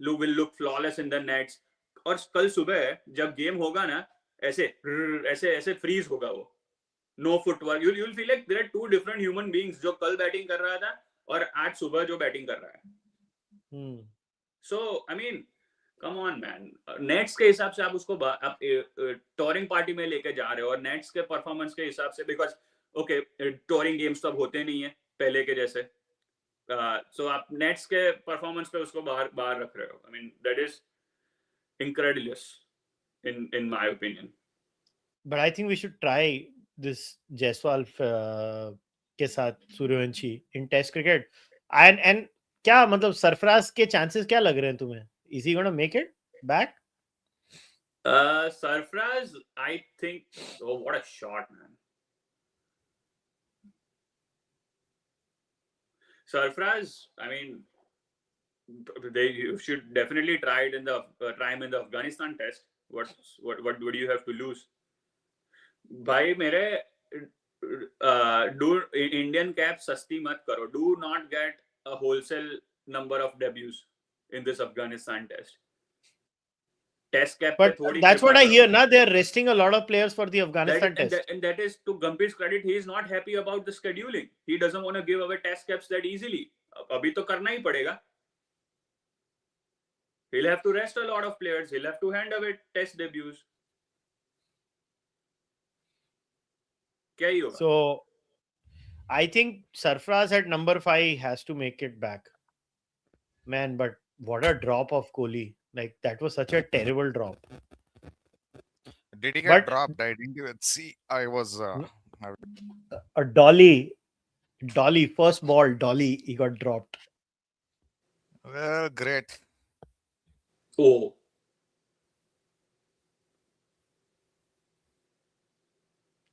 will look flawless in the nets. और कल सुबह जब गेम होगा ना, ऐसे ऐसे ऐसे फ्रीज होगा वो, no footwork. You will feel like there are two different human beings, जो कल बैटिंग कर रहा था और आज सुबह जो बैटिंग कर रहा है. So I mean, come on man. Nets के हिसाब से आप उसको आप टूरिंग पार्टी में लेके जा रहे हो, और नेट्स के परफॉर्मेंस के हिसाब से, बिकॉज ओके टूरिंग गेम्स तो अब होते नहीं है पहले के जैसे, सो आप नेट्स के परफॉर्मेंस पे उसको बाहर रख रहे हो. I mean that is incredulous in my opinion. But I think we should try this Jaiswal के साथ Suryavanshi in Test cricket. And क्या मतलब सरफराज के chances क्या लग रहे हैं तुम्हें? Is he gonna make it back? Sarfraz, I think. Oh, what a shot, man! Sarfraz, I mean, they should definitely try it in the him in the Afghanistan test. What do you have to lose? भाई मेरे do Indian cap सस्ती मत करो. Do not get a wholesale number of debuts in this Afghanistan test. Test cap But that's what I hear. Now they are resting a lot of players for the Afghanistan test. And that is to Gambhir's credit. He is not happy about the scheduling. He doesn't want to give away test caps that easily. अभी तो करना ही पड़ेगा. He'll have to rest a lot of players. He'll have to hand away test debuts. क्या ही होगा? So I think Sarfraz at number 5 has to make it back. Man, but what a drop of Kohli. Like, that was such a terrible drop. Did he get dropped? I didn't even see. I was a dolly, first ball, dolly, he got dropped. well, great. Oh.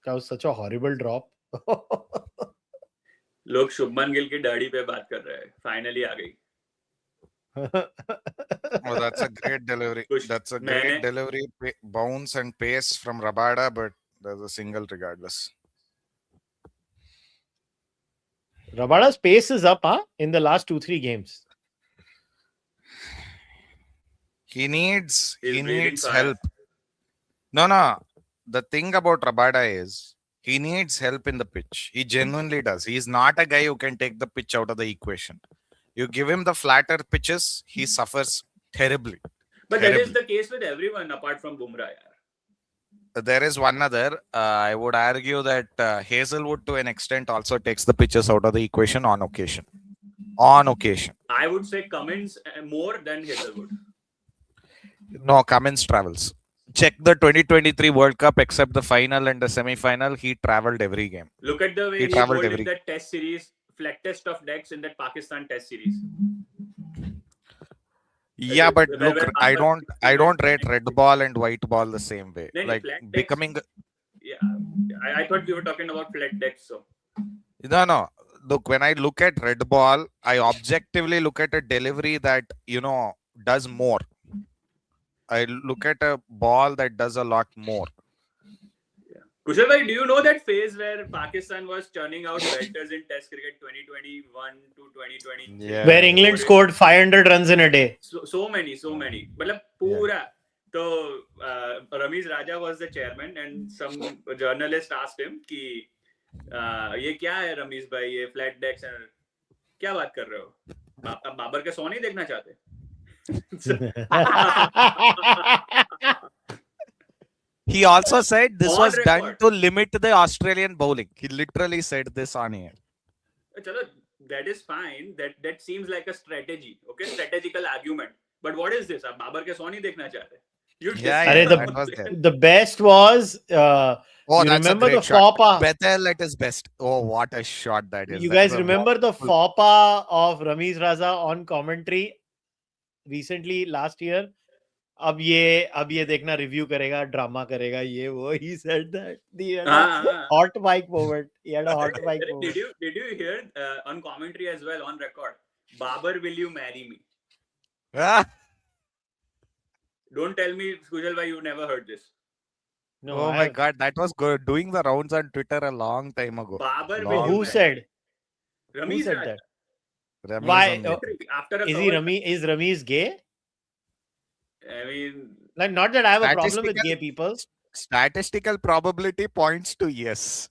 That was such a horrible drop. लोग शुभमन गिल की दाढ़ी पे बात कर रहे हैं. Finally आ गई. Oh, that's a great delivery. That's a great delivery, bounce and pace from Rabada, but there's a single regardless. Rabada's pace is up, in the last 2-3 games. He needs help. No. The thing about Rabada is he needs help in the pitch. He genuinely does. He's not a guy who can take the pitch out of the equation. You give him the flatter pitches, he suffers terribly. But that is the case with everyone apart from Bumrah. There is one other. I would argue that Hazelwood, to an extent, also takes the pitches out of the equation on occasion. I would say Cummins more than Hazelwood. No, Cummins travels. Check the 2023 World Cup, except the final and the semi-final. He traveled every game. Look at the way he traveled in that test series, flat test of decks in that Pakistan test series. Yeah, but look, I don't rate red ball and white ball the same way. Like becoming. Yeah, I thought you were talking about flat decks. So. No. Look, when I look at red ball, I objectively look at a delivery that does more. I look at a ball that does a lot more. Yeah. Kushal bhai, do you know that phase where Pakistan was churning out belters in Test cricket 2021 to 2023? Yeah. Where England scored 500 runs in a day. So many. मतलब पूरा. So Ramiz Raja was the chairman, and some journalist asked him कि ये क्या है रमीज भाई, ये flat डेक्स क्या बात कर रहे हो? अब बाबर के सौ नहीं देखना चाहते? He also said this On was done record. to limit the Australian bowling. He literally said this on air. चलो, that is fine. That seems like a strategy. Okay, strategical argument. But what is this? आप बाबर के सौ नहीं देखना चाहते? You Yeah, Arey, that was there. the best was Oh, you that's remember a great the shot. faux pas. Patel at his best. Oh, what a shot that is. You That guys was a remember the wonderful- faux pas of Ramiz Raza on commentary recently last year? अब ये देखना review करेगा, drama करेगा, ये वो. He said that he had a hot mic moment. He had a hot mic moment. Did you hear on commentary as well on record? Babar, will you marry me? Ah, Don't tell me, Kushal bhai, you never heard this. No, oh my God, that was good. Doing the rounds on Twitter a long time ago. Babar, Long. will you Who marry said? me? Who Ramiz said Raja. that? Ramiz Why? only. After a Is cover, Ramiz gay? I mean, Like, not that I have a problem with Statistical- gay people. Statistical probability points to yes.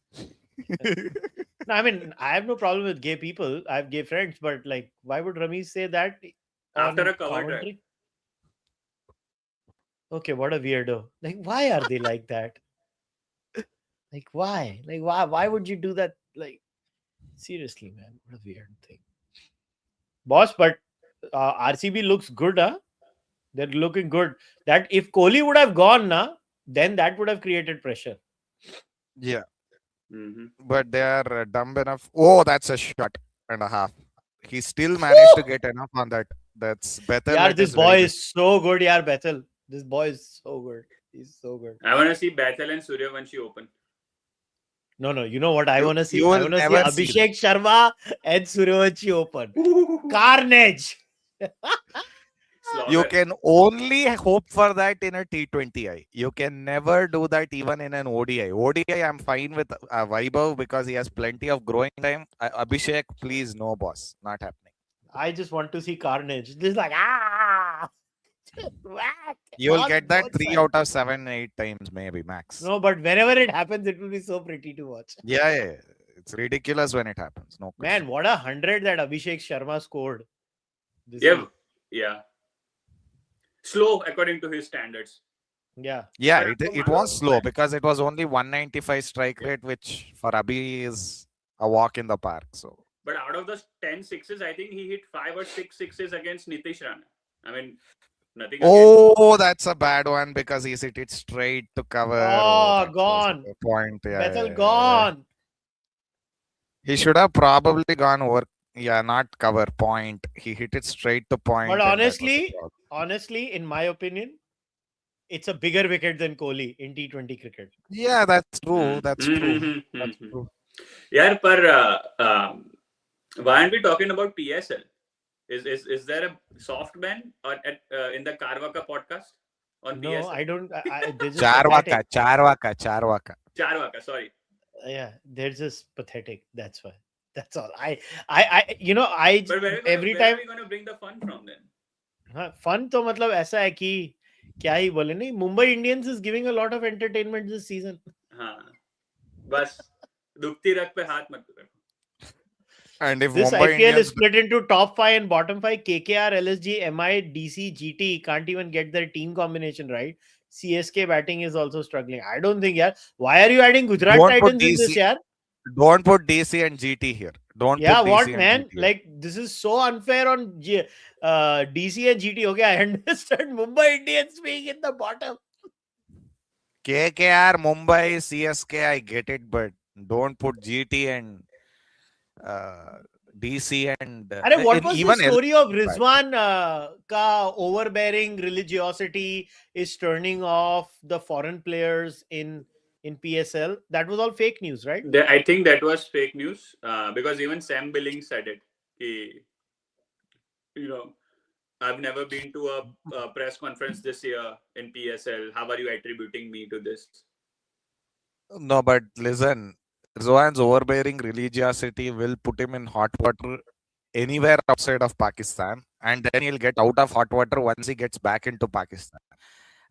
No, I mean, I have no problem with gay people. I have gay friends, but like, why would Ramiz say that After on a cover drive. commentary? Okay, what a weirdo. Like, why are they like that? Like, why? Like, why would you do that? Like, seriously, man, what a weird thing. Boss, but RCB looks good, huh? They're looking good. That if Kohli would have gone, then that would have created pressure. Yeah, mhm. but they are dumb enough. Oh, that's a shot and a half. He still managed to get enough on that. That's better. Yeah, this boy is so good, yeah, Bethel. This boy is so good. He's so good. I want to see Patel and Suryavanshi open. No, you know what I You- want to see? you I will want to see never see Abhishek Sharma and Suryavanshi open. Carnage. You Slaughter. can only hope for that in a T20I. You can never do that even in an ODI. ODI, I'm fine with Vaibhav because he has plenty of growing time. Abhishek, please, no, boss. Not happening. I just want to see carnage. Just like, ah. Whack. You'll On get that both 3 sides. out of 7, 8 times, maybe max. No, but whenever it happens, it will be so pretty to watch. Yeah. It's ridiculous when it happens. No question. Man, what 100 that Abhishek Sharma scored. This Yeah, week. yeah. Slow according to his standards. Yeah. Yeah, But it was slow because it was only 195 strike rate, which for Abhi is a walk in the park. So But out of those 10 sixes, I think he hit 5 or 6 sixes against Nitish Rana. I mean, nothing against. oh, that's a bad one because he's hit it straight to cover. Oh, that was gone. a point. Yeah, Bethel yeah. gone. He should have probably gone over. Yeah, not cover point. He hit it straight to point. But and that was the honestly, problem. in my opinion, it's a bigger wicket than Kohli in T20 cricket. Yeah, that's true. That's true. Mhm, That's mhm. true. Yeah, but why aren't we talking about PSL? Is there a soft ban or at in the Karvaka podcast on No, PSL? I don't. They're just Charvaka, pathetic. Charvaka. Charvaka, sorry. Yeah, they're just pathetic. That's why. That's all. I you know, But where every are time we going to bring the fun from then? fun तो मतलब ऐसा है कि क्या ही बोले नहीं, Mumbai Indians is giving a lot of entertainment this season. हाँ, बस दुखती रग पे हाथ मत रखो. And if This Mumbai IPL Indians is split into top 5 and bottom 5. KKR, LSG, MI, DC, GT can't even get their team combination right. CSK batting is also struggling. I don't think, yeah. Why are you adding Gujarat Don't put Titans in this, DC. yeah? don't put DC and GT here. Don't Yeah, put DC what, and man? GT. Like, this is so unfair on DC and GT. Okay, I understand Mumbai Indians being in the bottom. KKR, Mumbai, CSK, I get it, but don't put GT and DC and Arey, what was the even story of Rizwan ka overbearing religiosity is turning off the foreign players in PSL? That was all fake news, right? I think that was fake news because even Sam Billings said it. He, you know, I've never been to a press conference this year in PSL. How are you attributing me to this? No, but listen, Zohan's overbearing religiosity will put him in hot water anywhere outside of Pakistan, and then he'll get out of hot water once he gets back into Pakistan.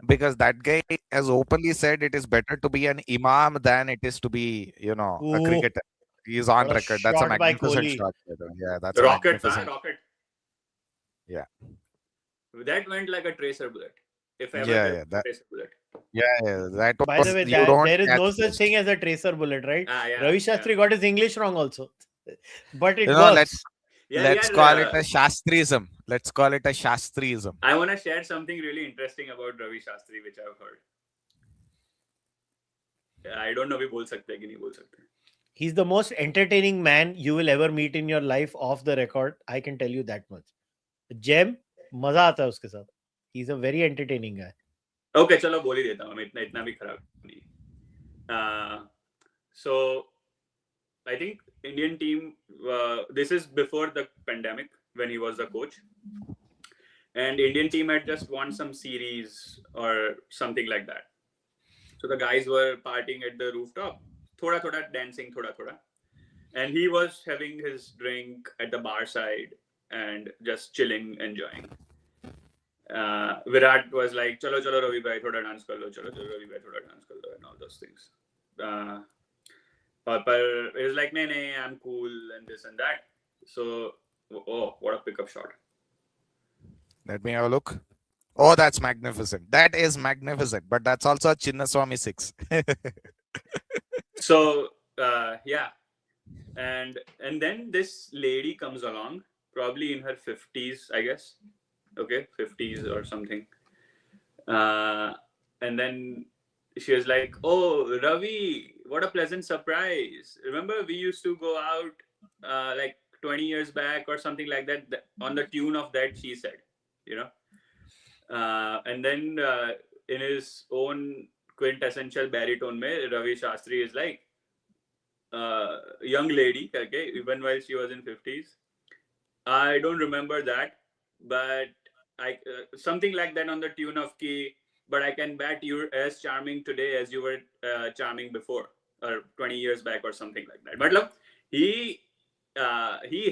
Because that guy has openly said it is better to be an imam than it is to be, a Ooh, cricketer. He's on what a record. That's a shot by magnificent Kohli. shot. Yeah, that's a Rocket, magnificent. rocket. Yeah, That went like a tracer bullet. If ever yeah, there yeah. was a tracer bullet. That By the was way, you don't there is catch no such this. thing as a tracer bullet, right? Yeah, Ravi Shastri got his English wrong also, but it Let's works. let's call it a Shastrism. Let's call it a Shastrism. I want to share something really interesting about Ravi Shastri, which I've heard. I don't know if bol sakte ki nahi bol sakte. He's the most entertaining man you will ever meet in your life off the record. I can tell you that much. Gem, मजा आता है उसके साथ. He's a very entertaining guy. Okay, चलो बोल ही देता हूँ. मैं इतना भी खराब नहीं. So I think Indian team. This is before the pandemic when he was the coach, and Indian team had just won some series or something like that. So the guys were partying at the rooftop, thoda dancing, thoda, and he was having his drink at the bar side and just chilling, enjoying. Virat was like, "Chalo, chalo, Ravi bhai, thoda dance kar lo. Chalo, chalo, Ravi bhai, thoda dance kar lo," and all those things. But it was like, "Nee, I'm cool," and this and that. So, oh, what a pickup shot! Let me have a look. Oh, that's magnificent. That is magnificent. But that's also a Chinnaswamy 6. So, yeah. And then this lady comes along, probably in her 50s, I guess. Okay, 50s or something. And then she was like, "Oh, Ravi, what a pleasant surprise. Remember we used to go out like 20 years back or something like that, on the tune of that," she said, you know. And then in his own quintessential baritone, Ravi Shastri is like, young lady, okay, even while she was in 50s. I don't remember that, but I something like that on the tune of Ki, but I can bet you're as charming today as you were charming before, or 20 years back, or something like that. But look, he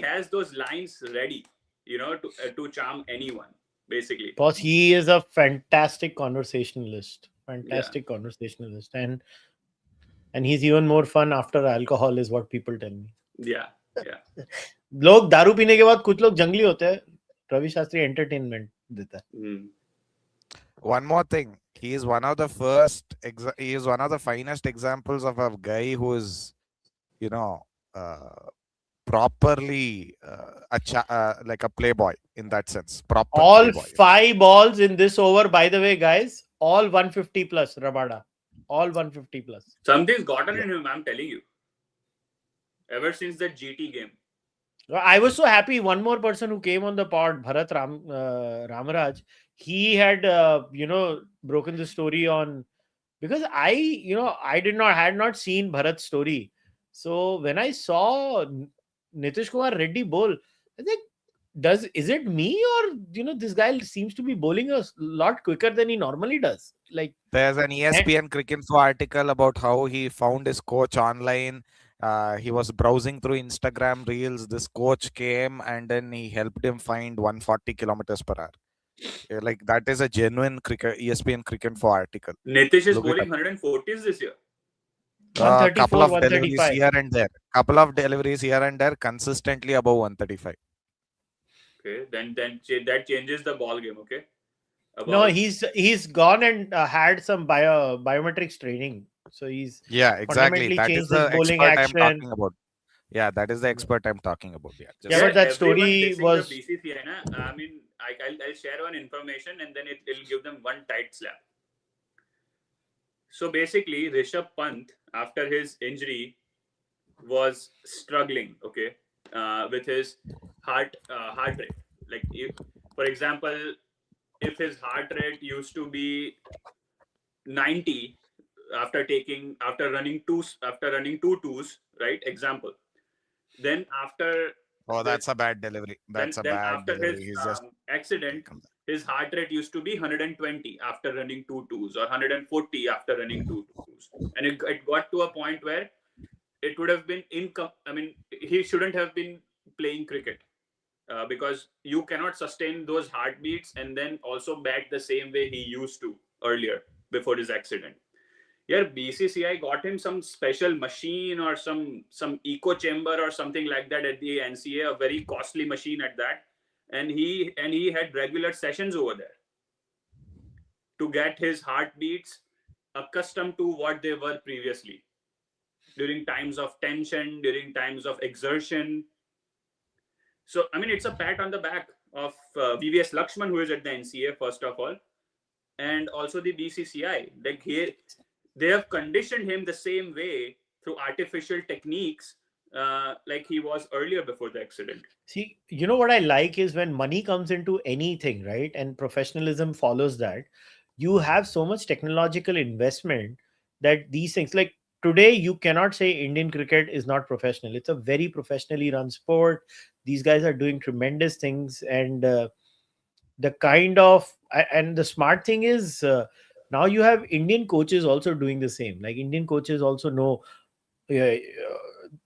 has those lines ready, to charm anyone, basically. Boss, he is a fantastic conversationalist. And he's even more fun after alcohol, is what people tell me. Yeah. लोग दारू पीने के बाद कुछ लोग जंगली होते हैं. रवि शास्त्री एंटरटेनमेंट देता है. One more thing, he is one of the finest examples of a guy who is, properly like a playboy in that sense. Proper All playboy. 5 balls in this over, by the way, guys, all 150 plus, Rabada. All 150 plus. Something's gotten in him, I'm telling you. Ever since that GT game. I was so happy. One more person who came on the pod, Bharat Ramaraj, he had, broken the story on, because I had not seen Bharat's story. So when I saw Nitish Kumar Reddy bowl, I think, is it me, or this guy seems to be bowling a lot quicker than he normally does? Like, there's an ESPN Cricket Info article about how he found his coach online. He was browsing through Instagram reels. This coach came and then he helped him find 140 kilometers per hour. Like, that is a genuine ESPN Cricket Info article. Nitish is bowling 140s this year. Couple of 135. deliveries here and there. Couple of deliveries here and there, consistently above 135. Okay, then that changes the ball game. Okay. No, he's gone and had some biometrics training. So he's exactly. That is the expert I'm talking about. Yeah, that is the expert I'm talking about. Yeah, but that story was. BCCI, I mean, I'll share one information and then it'll give them one tight slap. So basically, Rishabh Pant, after his injury, was struggling. Okay, with his heart rate. Like, for example, if his heart rate used to be 90 after running two twos, right? Example. Then after that's a bad delivery. That's a bad after delivery. his accident, his heart rate used to be 120 after running 2 twos, or 140 after running 2 twos, and it got to a point where it would have been I mean, he shouldn't have been playing cricket, because you cannot sustain those heartbeats and then also bat the same way he used to earlier before his accident. Yeah, BCCI got him some special machine or some echo chamber or something like that at the NCA, a very costly machine at that, and he had regular sessions over there to get his heartbeats accustomed to what they were previously, during times of tension, during times of exertion. So, I mean, it's a pat on the back of VVS Lakshman, who is at the NCA, first of all, and also the BCCI. Like, they have conditioned him the same way through artificial techniques, like he was earlier before the accident. See, you know what I like is when money comes into anything, right? And professionalism follows that. You have so much technological investment that these things, like today, you cannot say Indian cricket is not professional. It's a very professionally run sport. These guys are doing tremendous things. And the kind of, and the smart thing is, now you have Indian coaches also doing the same. Like Indian coaches also know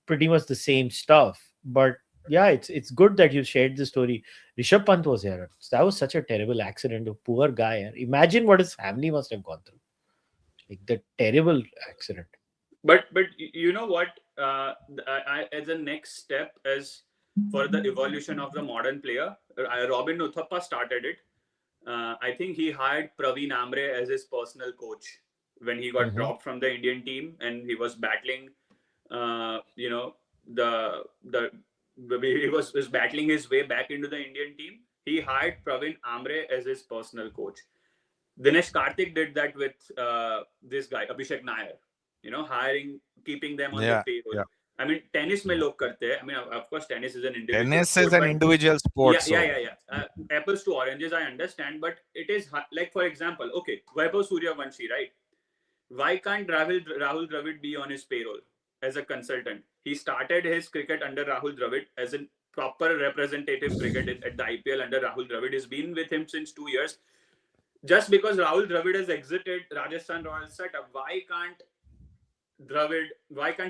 pretty much the same stuff. But yeah, it's good that you shared the story. Rishabh Pant was here. That was such a terrible accident. A poor guy. Imagine what his family must have gone through. Like the terrible accident. But you know what? As a next step, as for the evolution of the modern player, Robin Uthappa started it. I think he hired Praveen Amre as his personal coach when he got dropped from the Indian team, and he was battling, you know, he was battling his way back into the Indian team. He hired Praveen Amre as his personal coach. Dinesh Karthik did that with this guy Abhishek Nair. You know, keeping them on the payroll. Yeah. I mean, tennis mein log karte hai. I mean, of course, tennis is an individual Tennis sport, is an but individual sport. yeah. Apples to oranges, I understand, but it is like, for example, okay, Vaibhav Suryavanshi, right? Why can't Rahul Dravid be on his payroll as a consultant? He started his cricket under Rahul Dravid as a proper representative cricket at the IPL under Rahul Dravid. He's been with him since 2 years. Just because Rahul Dravid has exited Rajasthan Royals setup, why can't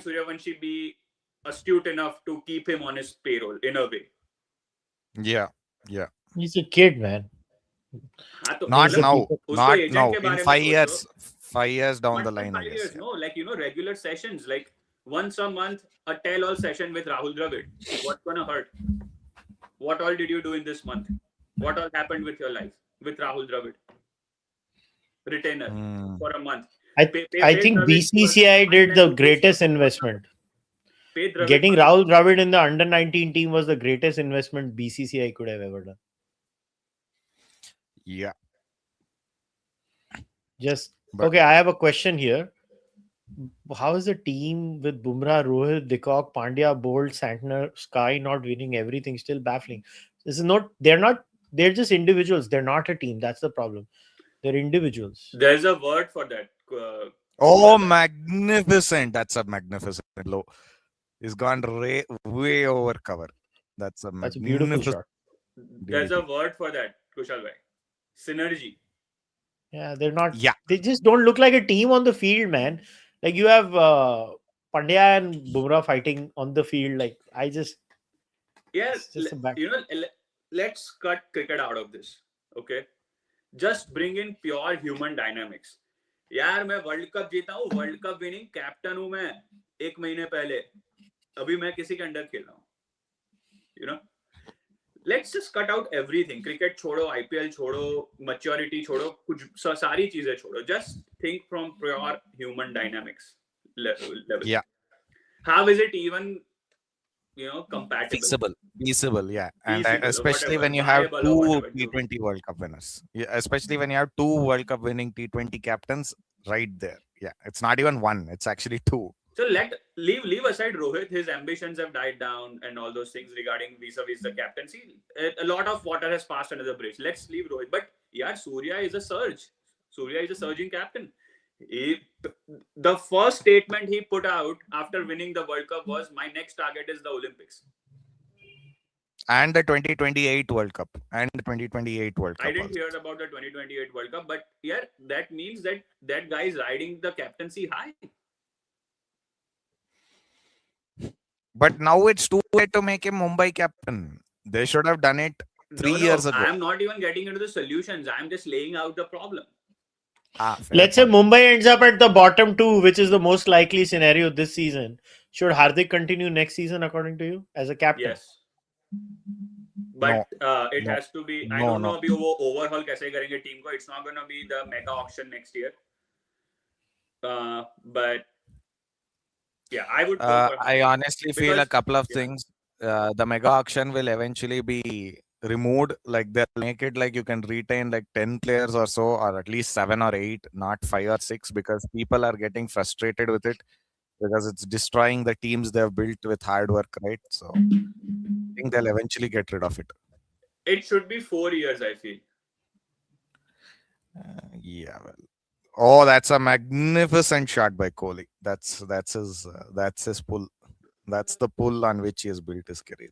Suryavanshi be astute enough to keep him on his payroll in a way? Yeah. He's a kid, man. Not now. Not agent now. ke In baare mein 5 years down the Not line, I 5 guess. years, no. Like, you know, regular sessions, like once a month, a tell-all session with Rahul Dravid. What's gonna hurt? What all did you do in this month? What all happened with your life with Rahul Dravid? Retainer for a month. I think BCCI did the greatest investment. Getting Rahul Dravid in the under-19 team was the greatest investment BCCI could have ever done. Yeah. Okay, I have a question here. How is the team with Bumrah, Rohit, Dikok, Pandya, Bolt, Santner, Sky not winning everything? Still baffling. They're just individuals. They're not a team. That's the problem. They're individuals. There's a word for that. Magnificent. That's a magnificent low. It's gone way over cover. That's a beautiful shot. There's a word for that, Kushal bhai. Synergy. Yeah, they're not. Yeah. They just don't look like a team on the field, man. Like you have Pandya and Bumrah fighting on the field. Like let's cut cricket out of this. Okay, just bring in pure human dynamics. यार मैं world cup जीता हूँ, world cup winning captain हूँ मैं 1 महीने पहले, अभी मैं किसी के अंडर खेल रहा हूँ. You know, let's just cut out everything. Cricket छोड़ो, IPL छोड़ो, maturity छोड़ो, कुछ सारी चीजें छोड़ो. Just think from pure human dynamics level. Yeah. How is it even, you know, compatible? Feasible, yeah. And Feasible, especially whatever, when you have viable, two T20 World Cup winners. Yeah, especially when you have 2 World Cup winning T20 captains right there. Yeah, it's not even 1. It's actually 2. So leave aside Rohit. His ambitions have died down and all those things regarding vis-a-vis the captaincy. A lot of water has passed under the bridge. Let's leave Rohit. But yeah, Surya is a surge. Surya is a surging captain. The first statement he put out after winning the World Cup was, "My next target is the Olympics." And the 2028 World Cup. And the 2028 World I Cup didn't also. hear about the 2028 World Cup, but yeah, that means that that guy is riding the captaincy high. But now it's too late to make him Mumbai captain. They should have done it three No, years no, ago. I'm not even getting into the solutions. I'm just laying out the problem. Fair Let's say point. Mumbai ends up at the bottom two, which is the most likely scenario this season. Should Hardik continue next season, according to you, as a captain? Yes, but No, it no, has to be. I no, don't know no. अभी वो overhaul कैसे करेंगे team को. It's not gonna be the mega auction next year. But yeah, I would go for I Hardik honestly feel a because couple of yeah, things. The mega auction will eventually be removed. Like they'll make it like you can retain like 10 players or so, or at least 7 or 8, not 5 or 6, because people are getting frustrated with it because it's destroying the teams they've built with hard work, right? So I think they'll eventually get rid of it. it should be 4 years. I feel. Yeah. Well. Oh, that's a magnificent shot by Kohli. That's his pull. That's the pull on which he has built his career.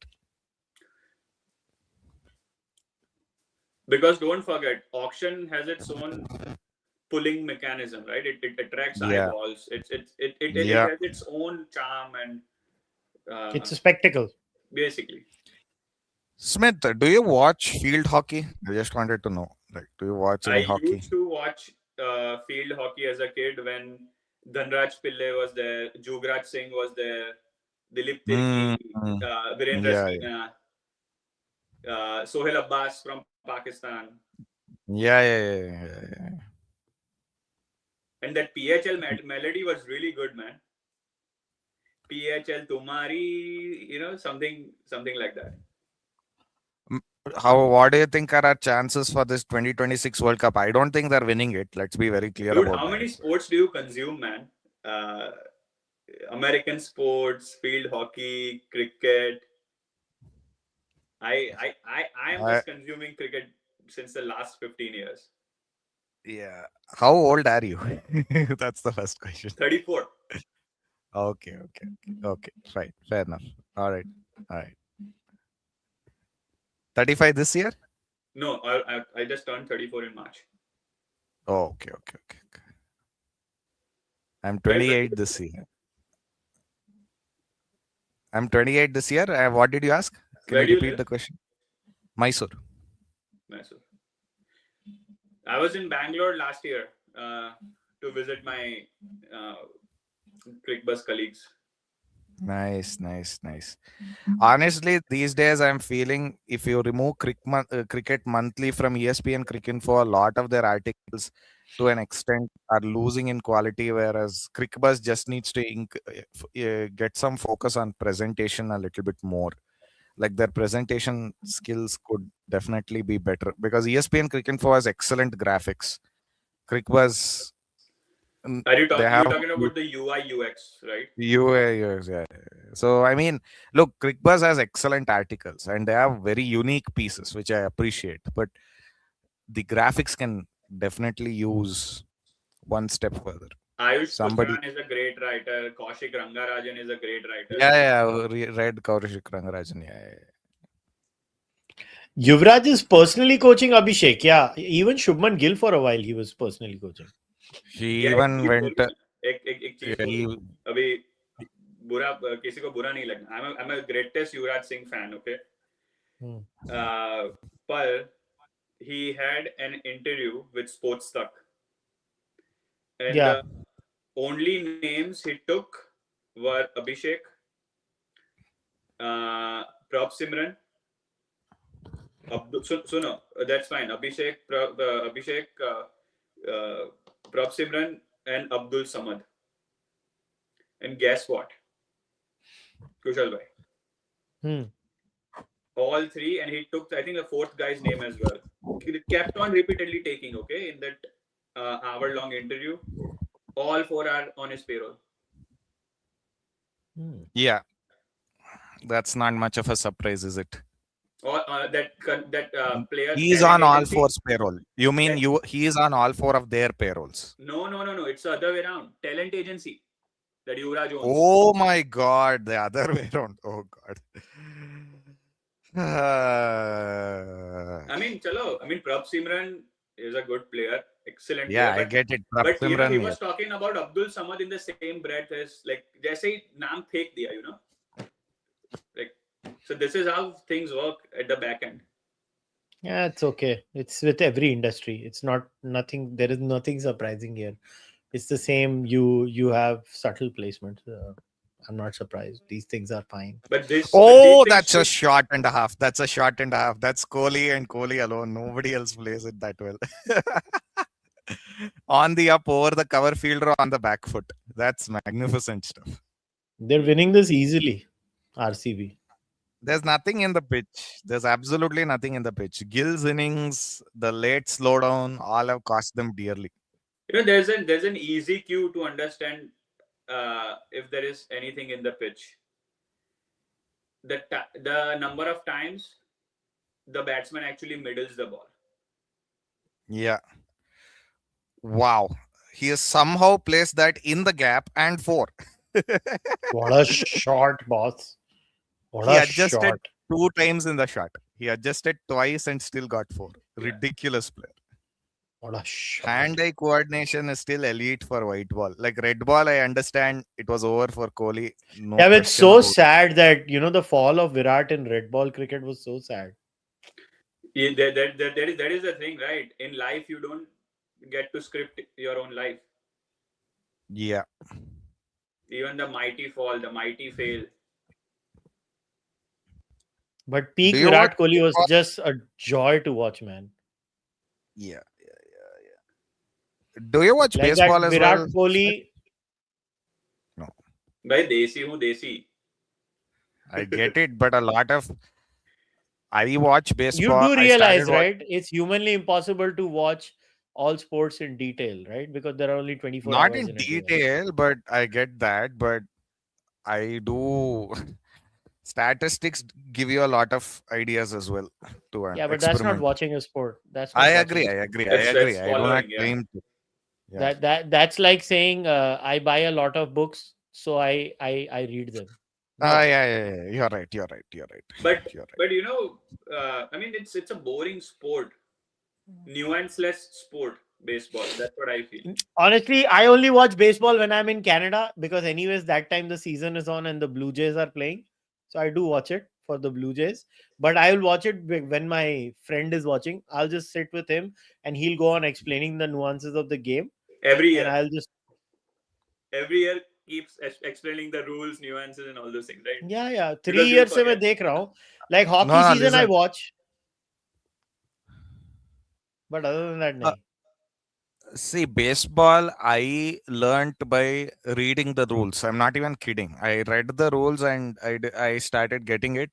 Because don't forget, auction has its own pulling mechanism, right? It attracts Yeah. eyeballs. It Yeah. has its own charm and It's a spectacle. basically. Smith, do you watch field hockey? I just wanted to know. Like, do you watch I any hockey? used to watch field hockey as a kid when Dhanraj Pillai was there, Jugraj Singh was there, Dilip Mm, Tirki, Virendra yeah, Singh, Sohail Abbas from Pakistan. yeah. And that PHL melody was really good, man. PHL Tumari, something like that. What do you think are our chances for this 2026 World Cup? I don't think they're winning it. Let's be very clear Dude, about how that. many sports do you consume, man? Uh, American sports, field hockey, cricket. I am I, just consuming cricket since the last 15 years. yeah. How old are you? That's the first question. 34. Okay. Fine. Fair enough. All right. 35 this year? No, I just turned 34 in March. Oh, okay. I'm Where do 28 this year. I'm 28 this year. What did you ask? Can Where you do you repeat live? the question? Mysore. Mysore. I was in Bangalore last year to visit my Crickbus colleagues. Nice. Honestly, these days I'm feeling if you remove Cricket Monthly from ESPN Cricinfo, a lot of their articles to an extent are losing in quality, whereas Crickbus just needs to get some focus on presentation a little bit more. Like their presentation skills could definitely be better because ESPN Cricinfo has excellent graphics. Crickbus, Are you they you're have talking about the UI UX, right? UAs, yeah. So I mean, look, ClickBuzz has excellent articles and they have very unique pieces, which I appreciate. But the graphics can definitely use one step further. Ayush Somebody, Kushan is a great writer. Kaushik Rangarajan is a great writer. read Kaushik Rangarajan. Yuvraj is personally coaching Abhishek. Yeah, even Shubman Gill for a while he was personally coaching. He Yeah, even went. एक चीज he, बोलूं अभी बुरा किसी को बुरा नहीं लगना. I'm a greatest Yuvraj Singh fan, okay? But he had an interview with Sports Tuck, and Yeah. the only names he took were Abhishek, Prab Simran, Suno, that's fine. Abhishek, Prab Simran, and Abdul Samad. And guess what? Kushal bhai. All three, and he took, I think, the fourth guy's name as well. He kept on repeatedly taking, okay, in that hour-long interview. All four are on his payroll. Yeah, that's not much of a surprise, is it? Or that player. He's on all four's payroll. You mean he is on all four of their payrolls? No. It's the other way around. Talent agency that Yuvraj owns. Oh my God, the other way around. Oh God. I mean, chalo. I mean, Prabh Simran is a good player, excellent Yeah, player. I get it. Prab But Simran, he yeah. was talking about Abdul Samad in the same breath as like जैसे ही नाम फेंक दिया, like. So this is how things work at the back end. Yeah, it's okay. It's with every industry. It's not nothing. There is nothing surprising here. It's the same. You have subtle placements. I'm not surprised. These things are fine. But these Oh, things that's a should. shot and a half. That's a shot and a half. That's Kohli and Kohli alone. Nobody else plays it that well. On the up, over the cover fielder, on the back foot. That's magnificent stuff. They're winning this easily. RCB. There's nothing in the pitch. There's absolutely nothing in the pitch. Gill's innings, the late slowdown, all have cost them dearly. There's an easy cue to understand if there is anything in the pitch. The number of times the batsman actually middles the ball. Yeah. Wow. He has somehow placed that in the gap and four. What a shot, boss. What He a adjusted shot. 2 times in the shot. He adjusted twice and still got four. Yeah. Ridiculous player. What a shot. Hand-eye coordination is still elite for white ball. Like red ball, I understand it was over for Kohli. No Yeah, but it's question so about it. sad that the fall of Virat in red ball cricket was so sad. Yeah, that is the thing, right? In life, you don't get to script your own life. Yeah. Even the mighty fall, the mighty fail. But peak Do you Virat watch Kohli was baseball? just a joy to watch, man. Yeah. Do you watch Like baseball that as Virat well? Kohli. No. Bhai, desi hu desi. I get it, but a lot of I watch You baseball. do I started realize, watching. right? It's humanly impossible to watch all sports in detail, right? Because there are only 24 Not hours in in a day. detail, but I get that. But I do. Statistics give you a lot of ideas as well to Yeah, but that's not experiment. watching a sport. That's I not agree. watching. I agree. I That's agree. I do not following, yeah. claim to. Yeah. That's like saying I buy a lot of books, so I read them. No. Yeah. You're right. You're right. You're right. But You're right. I mean, it's a boring sport, nuanceless sport. Baseball. That's what I feel. Honestly, I only watch baseball when I'm in Canada because, anyways, that time the season is on and the Blue Jays are playing. So I do watch it for the Blue Jays. But I will watch it when my friend is watching. I'll just sit with him and he'll go on explaining the nuances of the game. Every And year, I'll just. every year keeps explaining the rules, nuances, and all those things, right? Yeah. 3 Because you'll years से मैं forget. देख रहा हूँ. Like hockey No, season I listen. watch. But other than that, nahi. See, baseball, I learnt by reading the rules. I'm not even kidding. I read the rules and I started getting it.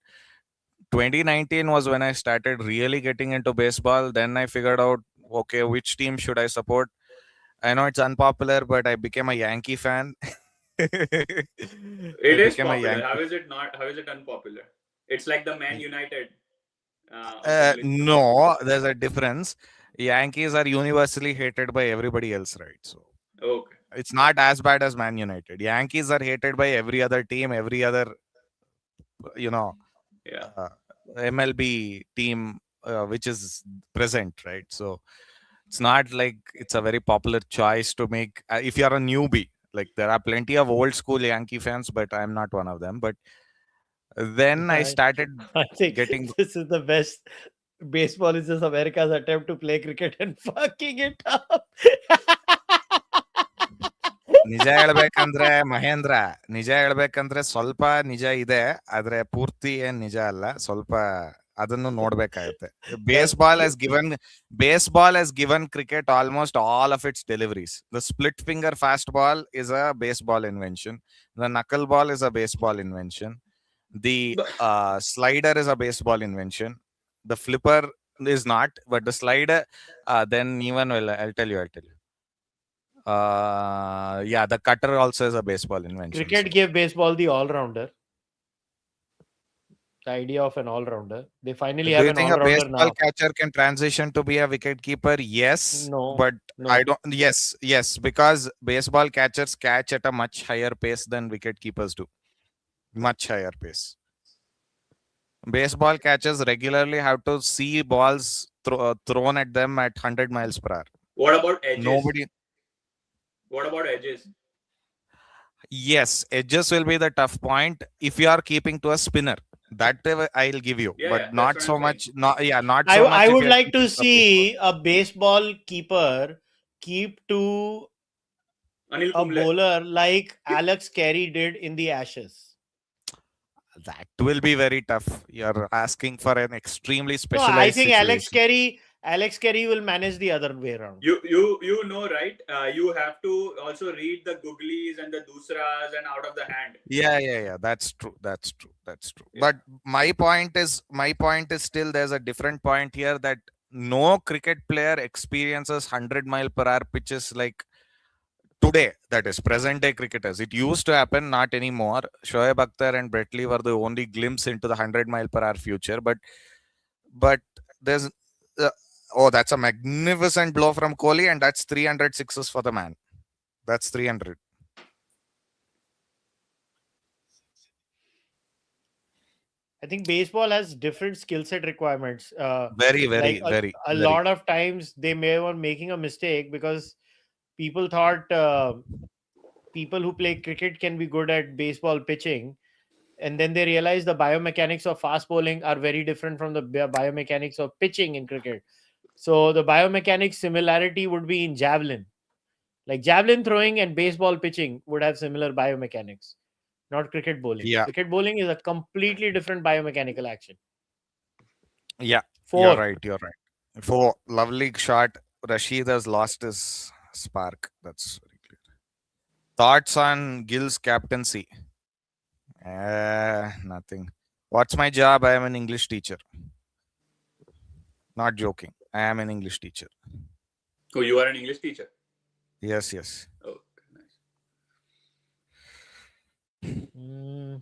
2019 was when I started really getting into baseball. Then I figured out, okay, which team should I support? I know it's unpopular, but I became a Yankee fan. It is popular. How is it not? How is it unpopular? It's like the Man United. Of English football. No, there's a difference. Yankees are universally hated by everybody else, right? So Okay. it's not as bad as Man United. Yankees are hated by every other team, every other, Yeah. MLB team which is present, right? So it's not like it's a very popular choice to make if you're a newbie. Like there are plenty of old school Yankee fans, but I'm not one of them. But then I started I think getting this is the best. Baseball is just America's attempt to play cricket and fucking it up. ನಿಜ ಹೇಳ್ಬೇಕಂದ್ರೆ ಮಹೇಂದ್ರ ನಿಜ ಹೇಳ್ಬೇಕಂದ್ರೆ ಸ್ವಲ್ಪ ನಿಜ ಇದೆ ಆದ್ರೆ ಪೂರ್ತಿ ಏನ್ ನಿಜ ಅಲ್ಲ ಸ್ವಲ್ಪ ಅದನ್ನು ನೋಡ್ಬೇಕಾಗುತ್ತೆ baseball has given cricket almost all of its deliveries. The split finger fastball is a baseball invention. The knuckleball is a baseball invention. The slider is a baseball invention. The flipper is not, but the slider then even well I'll tell you yeah, the cutter also is a baseball invention. Cricket So. gave baseball the all-rounder. The idea of an all-rounder. They finally Do have you an think a all-rounder baseball now. catcher can transition to be a wicket keeper? Yes, No, but no. I don't. Yes, because baseball catchers catch at a much higher pace than wicket keepers do. Much higher pace. Baseball catchers regularly have to see balls thrown at them at 100 miles per hour. What about edges? Nobody. What about edges? Yes, edges will be the tough point if you are keeping to a spinner. That I'll give you, Yeah, but yeah, that's not what so I'm saying. much. Not yeah, not I so much I if would you are like keeping to to a baseball. see a baseball keeper keep to Anil a Kumble. bowler like Alex Carey did in the Ashes. That will be very tough. You're asking for an extremely No, I specialized think situation. Alex Carey will manage the other way around. You know, right? You have to also read the googlies and the dusras and out of the hand. Yeah. That's true. That's true. That's true. Yeah. But my point is still there's a different point here that no cricket player experiences 100-mile per hour pitches like today. That is present day cricketers. It used to happen, not anymore. Shoaib Akhtar and Brett Lee were the only glimpse into the 100-mile per hour future. But there's uh, oh, that's a magnificent blow from Kohli, and that's 300 sixes for the man. That's 300. I think baseball has different skill set requirements. Very, Like very, very, a very. lot of times they may were making a mistake because people thought people who play cricket can be good at baseball pitching, and then they realize the biomechanics of fast bowling are very different from the biomechanics of pitching in cricket. So the biomechanics similarity would be in javelin. Like javelin throwing and baseball pitching would have similar biomechanics, not cricket bowling. Yeah, Cricket bowling is a completely different biomechanical action. yeah. You're Four. right. You're right. For lovely shot, Rashid has lost his spark. That's very clear. Thoughts on Gill's captaincy? Nothing. What's my job? I am an English teacher. Not joking. I am an English teacher. Oh, you are an English teacher. Yes, yes. Oh, nice. Mm,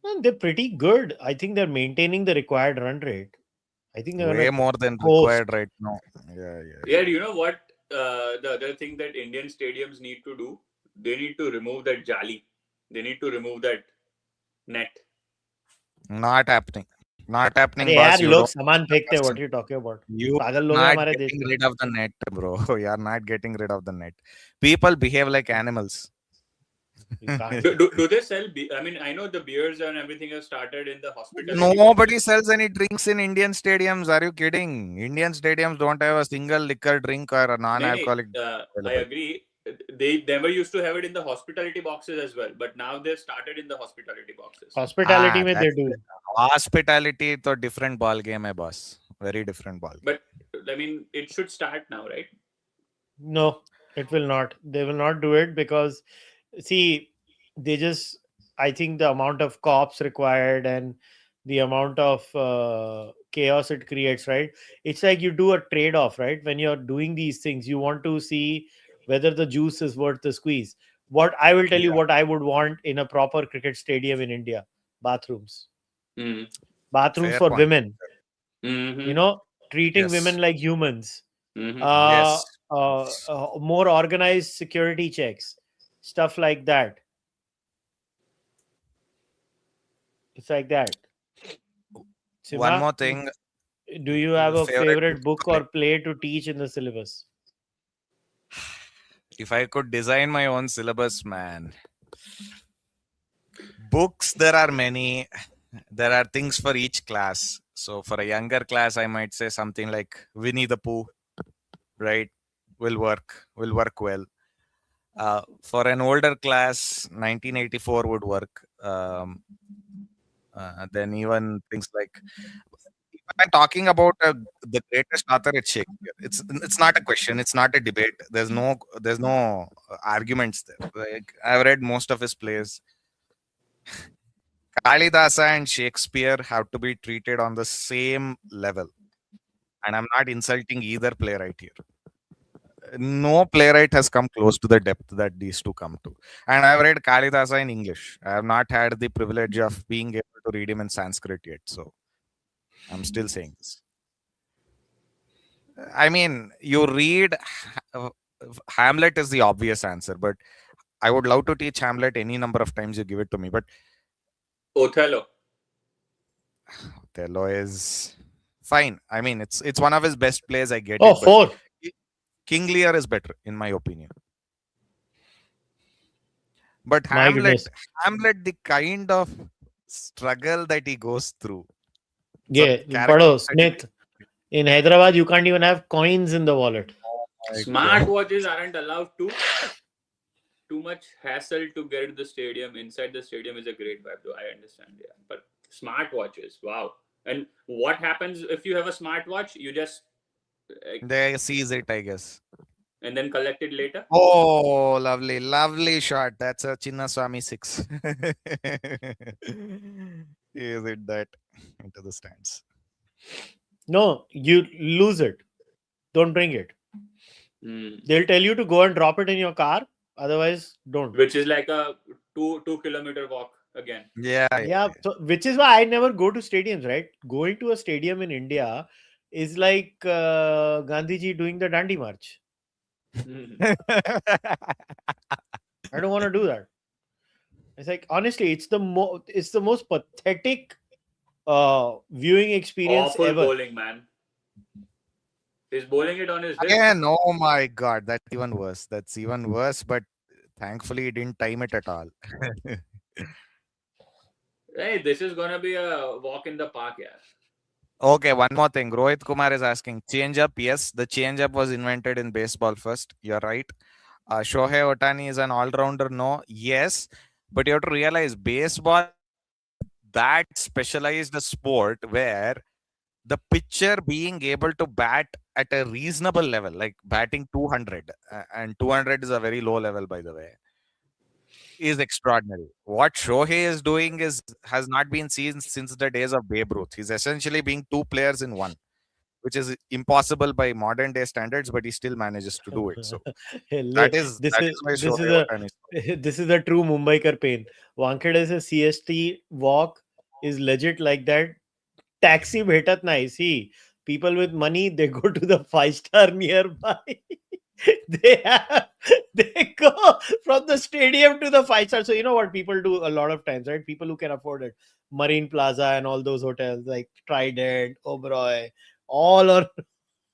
well, they're pretty good. I think they're maintaining the required run rate. I think they're Way gonna more than coast. required right now. Yeah. Yeah, you know what? The other thing that Indian stadiums need to do, they need to remove that jali. They need to remove that net. Not happening. Not happening, अरे boss. यार You लोग don't सामान फेंकते हैं. What understand. are you talking about? You पागल are लोग हैं not हमारे देश getting में. rid of the net, bro. You are not getting rid of the net. People behave like animals. You can't. Do they sell? I mean, I know the beers and everything have started in the hospitality Nobody boxes. sells any drinks in Indian stadiums. Are you kidding? Indian stadiums don't have a single liquor drink or a non-alcoholic I available. agree. They never used to have it in the hospitality boxes as well, but now they've started in the hospitality boxes. Hospitality में they That's do. it. Hospitality to different ball game, hai, boss. Very different ball game. But I mean, it should start now, right? No, it will not. They will not do it because, see, they just. I think the amount of cops required and the amount of chaos it creates, right? It's like you do a trade off, right? When you're doing these things, you want to see whether the juice is worth the squeeze. What I will tell you, Yeah. what I would want in a proper cricket stadium in India: bathrooms. Mm. Bathrooms Fair for point. women. Mm-hmm. Treating Yes. women like humans. Mm-hmm. Uh, Yes. more organized security checks, stuff like that. It's like that. One Sima, more thing. do you have a Favorite favorite book play. or play to teach in the syllabus? If I could design my own syllabus, man. Books, there are many. There are things for each class. So for a younger class, I might say something like Winnie the Pooh, right? Will work well. For an older class, 1984 would work. Then even things like, if I'm talking about the greatest author, it's Shakespeare. It's not a question. It's not a debate. There's no arguments there. Like, I've read most of his plays. Kalidasa and Shakespeare have to be treated on the same level, and I'm not insulting either playwright here. No playwright has come close to the depth that these two come to. And I've read Kalidasa in English. I have not had the privilege of being able to read him in Sanskrit yet. So I'm still saying this. I mean, you read Hamlet is the obvious answer, but I would love to teach Hamlet any number of times you give it to me. But Othello. Othello is fine. I mean, it's one of his best plays. I get Oh, it, but four. King Lear is better in my opinion. But My goodness. Hamlet, the kind of struggle that he goes through, the Yeah, character Bado, that he. Smith. In Hyderabad, you can't even have coins in the wallet. Oh my god! Smartwatches aren't allowed to. Too much hassle to get to the stadium. Inside the stadium is a great vibe, though. I understand, yeah. But smartwatches, wow. And what happens if you have a smartwatch? You just They sees it, I guess. and then collect it later. Oh, lovely, lovely shot. That's a Chinnaswamy 6. He is hit that into the stands. No, you lose it. Don't bring it. They'll tell you to go and drop it in your car. Otherwise, don't. Which is like a 2 kilometer walk again. Yeah, Yeah, so which is why I never go to stadiums, right? Going to a stadium in India is like Gandhiji doing the Dandi March. I don't want to do that. It's like, honestly, it's the most pathetic viewing experience Awful ever. bowling, man. He's bowling it on his hip. Again, oh my god, that's even worse. That's even worse, but thankfully he didn't time it at all. Hey, this is gonna be a walk in the park, yeah. Okay, one more thing. Rohit Kumar is asking, change up. Yes, the change up was invented in baseball first. You're right. Shohei Otani is an all-rounder. No, yes, but you have to realize baseball that specialized a sport where the pitcher being able to bat at a reasonable level, like batting 200, and 200 is a very low level, by the way, is extraordinary. What Shohei is doing has not been seen since the days of Babe Ruth. He's essentially being two players in one, which is impossible by modern day standards, but he still manages to do it. So This that is is why this is Shohei a Otani. this is a true Mumbaikar pain. Wankhede se CST walk is legit like that. Taxi bhetat nahi. See, people with money, they go to the 5-star nearby. they go from the stadium to the 5-star. So you know what people do a lot of times, right? People who can afford it, Marine Plaza and all those hotels like Trident, Oberoi, all are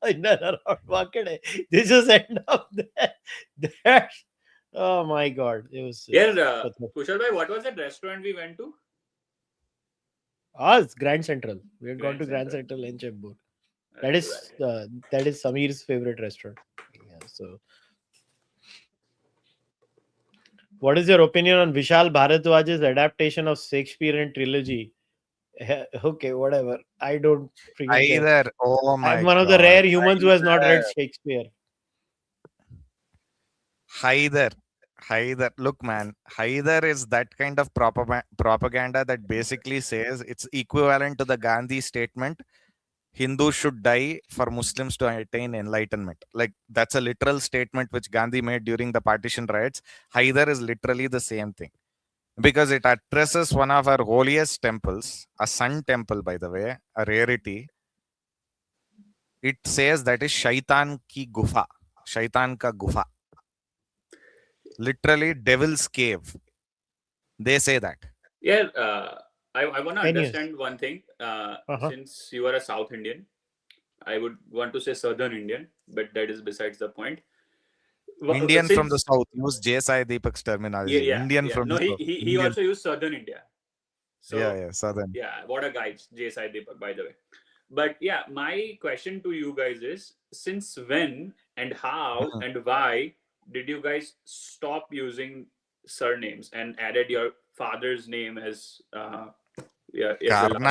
in and around Wankhede. They just end up there. Oh my god, it was. Yeah, Kushal bhai, what was that restaurant we went to? It's Grand Central. We had gone Grand to Grand Central. Central in Chembur. That is Samir's favorite restaurant. Yeah, so, what is your opinion on Vishal Bharadwaj's adaptation of Shakespearean trilogy? Okay, whatever. I don't freaking care. Either, oh my I'm one of the god, rare humans who has not read Either. Shakespeare. Haider, look, man, Haider is that kind of propaganda that basically says it's equivalent to the Gandhi statement: Hindus should die for Muslims to attain enlightenment. Like, that's a literal statement which Gandhi made during the partition riots. Haider is literally the same thing because it addresses one of our holiest temples, a sun temple, by the way, a rarity. It says that is Shaitan ki gufa, Shaitan ka gufa. Literally, devil's cave. They say that. Yeah, I want to 10 years. understand one thing. Uh-huh. Since you are a South Indian, I would want to say Southern Indian, but that is besides the point. Indian from the south. Use J. Sai Deepak's terminology. Indian from No, the south. he Indian. also used Southern India. So yeah, southern. Yeah, what a guy, J. Sai Deepak, by the way. But yeah, my question to you guys is: since when and how and why did you guys stop using surnames and added your father's name as your last name?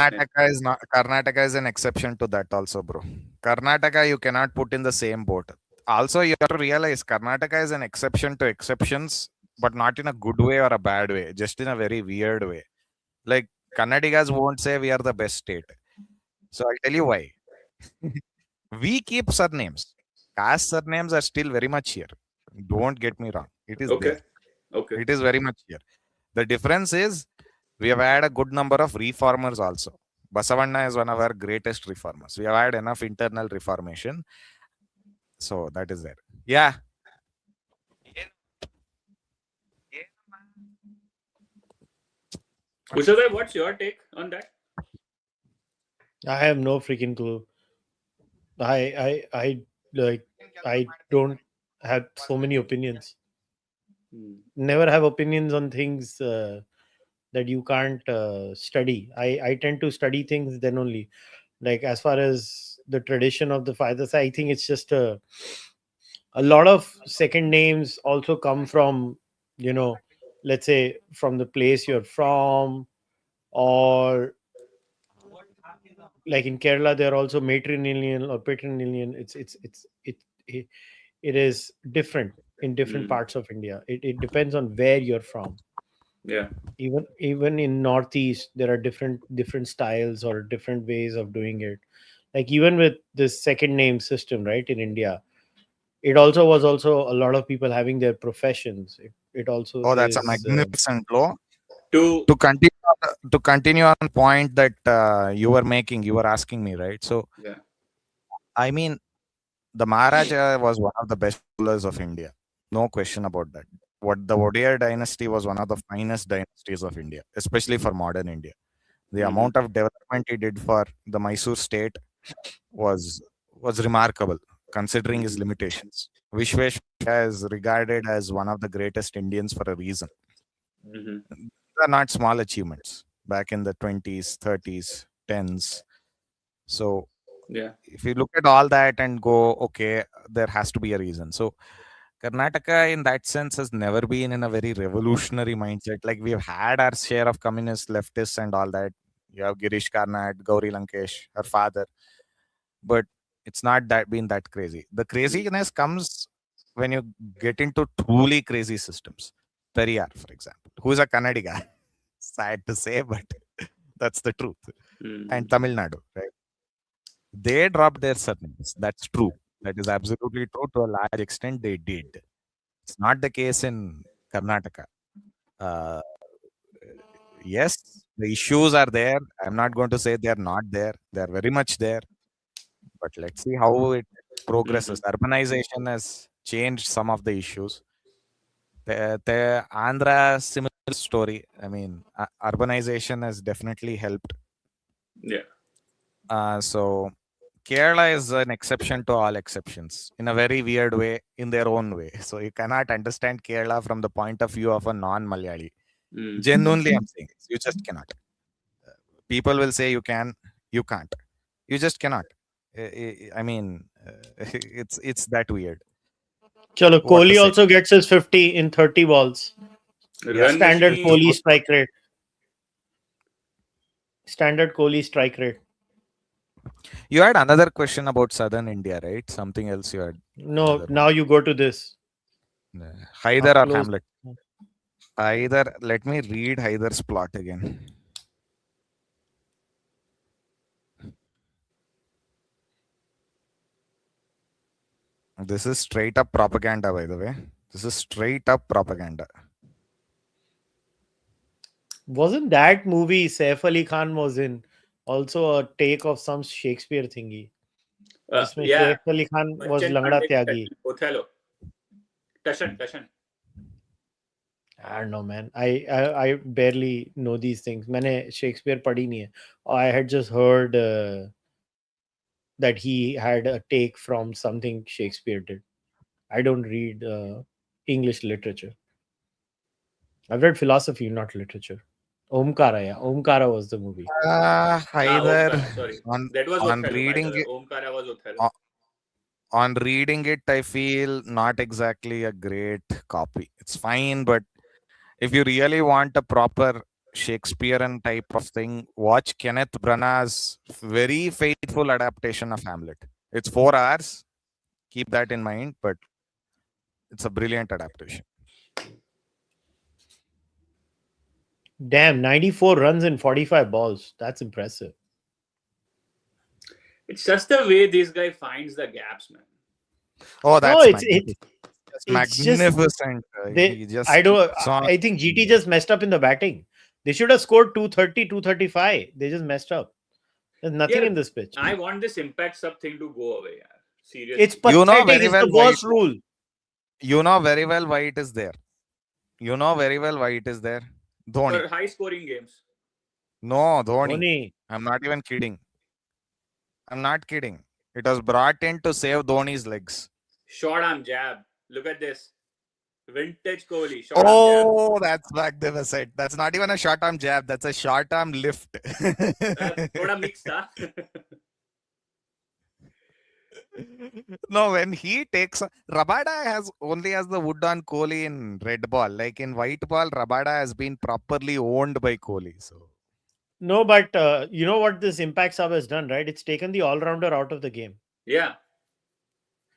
Karnataka is an exception to that also, bro. Karnataka you cannot put in the same boat. Also, you have to realize Karnataka is an exception to exceptions, but not in a good way or a bad way, just in a very weird way. Like, Kannadigas won't say we are the best state. So I'll tell you why. We keep surnames. Caste surnames are still very much here. Don't get me wrong. It is there. Okay. It is very much here. The difference is we have had a good number of reformers also. Basavanna is one of our greatest reformers. We have had enough internal reformation. So that is there. Yeah. Kushal bhai, what's your take on that? I have no freaking clue. I like I don't have so many opinions. Hmm. Never have opinions on things that you can't study. I tend to study things then only. Like as far as the tradition of the fathers, I think it's just a lot of second names also come from, you know, let's say from the place you're from, or like in Kerala they're also matrilineal or patrilineal. It, it is different in different Hmm. parts of India. It depends on where you're from. Yeah. Even in Northeast there are different styles or different ways of doing it. Like even with this second name system, right, in India, it also was also a lot of people having their professions. It also Oh, that's a is magnificent law. To To continue on point that you were making, you were asking me, right? So yeah. I mean, the Maharaja was one of the best rulers of India. No question about that. What the Wadiyar dynasty was one of the finest dynasties of India, especially for modern India. The Hmm. amount of development he did for the Mysore state was was remarkable, considering his Hmm. limitations. Vishweshwaraya is regarded as one of the greatest Indians for a reason. Hmm. These are not small achievements back in the 20s, 30s, 10s. So Yeah. if you look at all that and go, okay, there has to be a reason. So Karnataka, in that sense, has never been in a very revolutionary mindset. Like we've had our share of communist leftists and all that. You have Girish Karnad, Gauri Lankesh, her father, but it's not that been that crazy. The Hmm. craziness comes when you get into truly crazy systems. Periyar, for example, who is a Kannadiga. Sad to say, but that's the truth. And Hmm. Tamil Nadu, right? They dropped their surnames. That's true. That is absolutely true. To a large extent, they did. It's not the case in Karnataka. Uh, yes, the issues are there. I'm not going to say they're not there. They're very much there. But let's see how it Hmm. progresses. Urbanization has changed some of the issues. The Andhra similar story. I mean, urbanization has definitely helped. Yeah. So Kerala is an exception to all exceptions in a very weird way, in their own way. So you cannot understand Kerala from the point of view of a non-Malayali. Hmm. Genuinely, I'm saying this. You just cannot. People will say you can, you can't. You just cannot. I mean, it's that weird. Chalo, What to Kohli say? also gets his 50 in 30 balls. Yeah, Run Standard it's a machine. Kohli good. strike rate. Standard Kohli strike rate. You had another question about Southern India, right? Something else you had. No, Another now one. you go to this. Haider Up or close. Hamlet? Either. Let me read Haider's plot again. This is straight up propaganda, by the way. This is straight up propaganda. Wasn't that movie Saif Ali Khan was in also a take of some Shakespeare thingy? जिसमें Yeah. Saif Ali Khan was Bachchan लंगड़ा Pandey Tyagi. Othello. Tashan. Tashan. I don't know, man. I barely know these things. मैंने Shakespeare पढ़ी नहीं है. I had just heard that he had a take from something Shakespeare did. I don't read English literature. I've read philosophy, not literature. Omkara, yeah. Omkara was the movie. Haider, Omkara. Sorry. on That was on Othello, by the reading way. it, Omkara was Othello. o- on reading it, I feel not exactly a great copy. It's fine, but if you really want a proper Shakespearean type of thing, watch Kenneth Branagh's very faithful adaptation of Hamlet. It's 4 hours. Keep that in mind, but it's a brilliant adaptation. Damn, 94 runs in 45 balls. That's impressive. It's just the way this guy finds the gaps, man. Oh, No, that's magnificent. Just it's just magnificent. they He just I don't keeps on. I think GT just messed up in the batting. They should have scored 230, 235. They just messed up. There's nothing Yeah. in this pitch. I want this impact sub thing to go away, yeah. It's Seriously. You know pathetic. very It's well the why. worst rule. You know very well why it is there. You know very well why it is there. Dhoni. For high scoring games. No, Dhoni. Dhoni. I'm not even kidding. I'm not kidding. It was brought in to save Dhoni's legs. Short arm jab. Look at this. Vintage Kohli. Short arm jab. Oh, that's magnificent. That's not even a short arm jab. That's a short arm lift. थोड़ा mix था. No, when he takes Rabada has the wood on Kohli in red ball. Like in white ball, Rabada has been properly owned by Kohli. So No, but you know what this Impact Sub has done, right? It's taken the all-rounder out of the game. Yeah.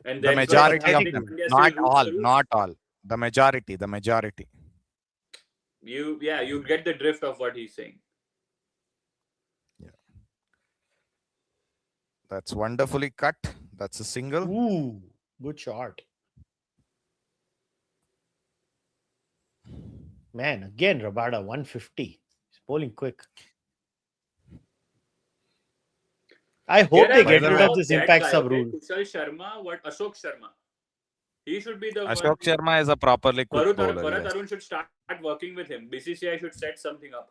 And the that's why majority of Hardik them, India not still roots all, the roots. not all. The majority. You get the drift of what he's saying. That's wonderfully cut. That's a single. Ooh, good shot. Man, again, Rabada, 150. He's bowling quick. I hope they get rid of this Impact Sub rule. Kushal Sharma, what Ashok Sharma? He should be the Ashok one. Sharma is a properly quick bowler. Bharat Yes. Arun should start working with him. BCCI should set something up.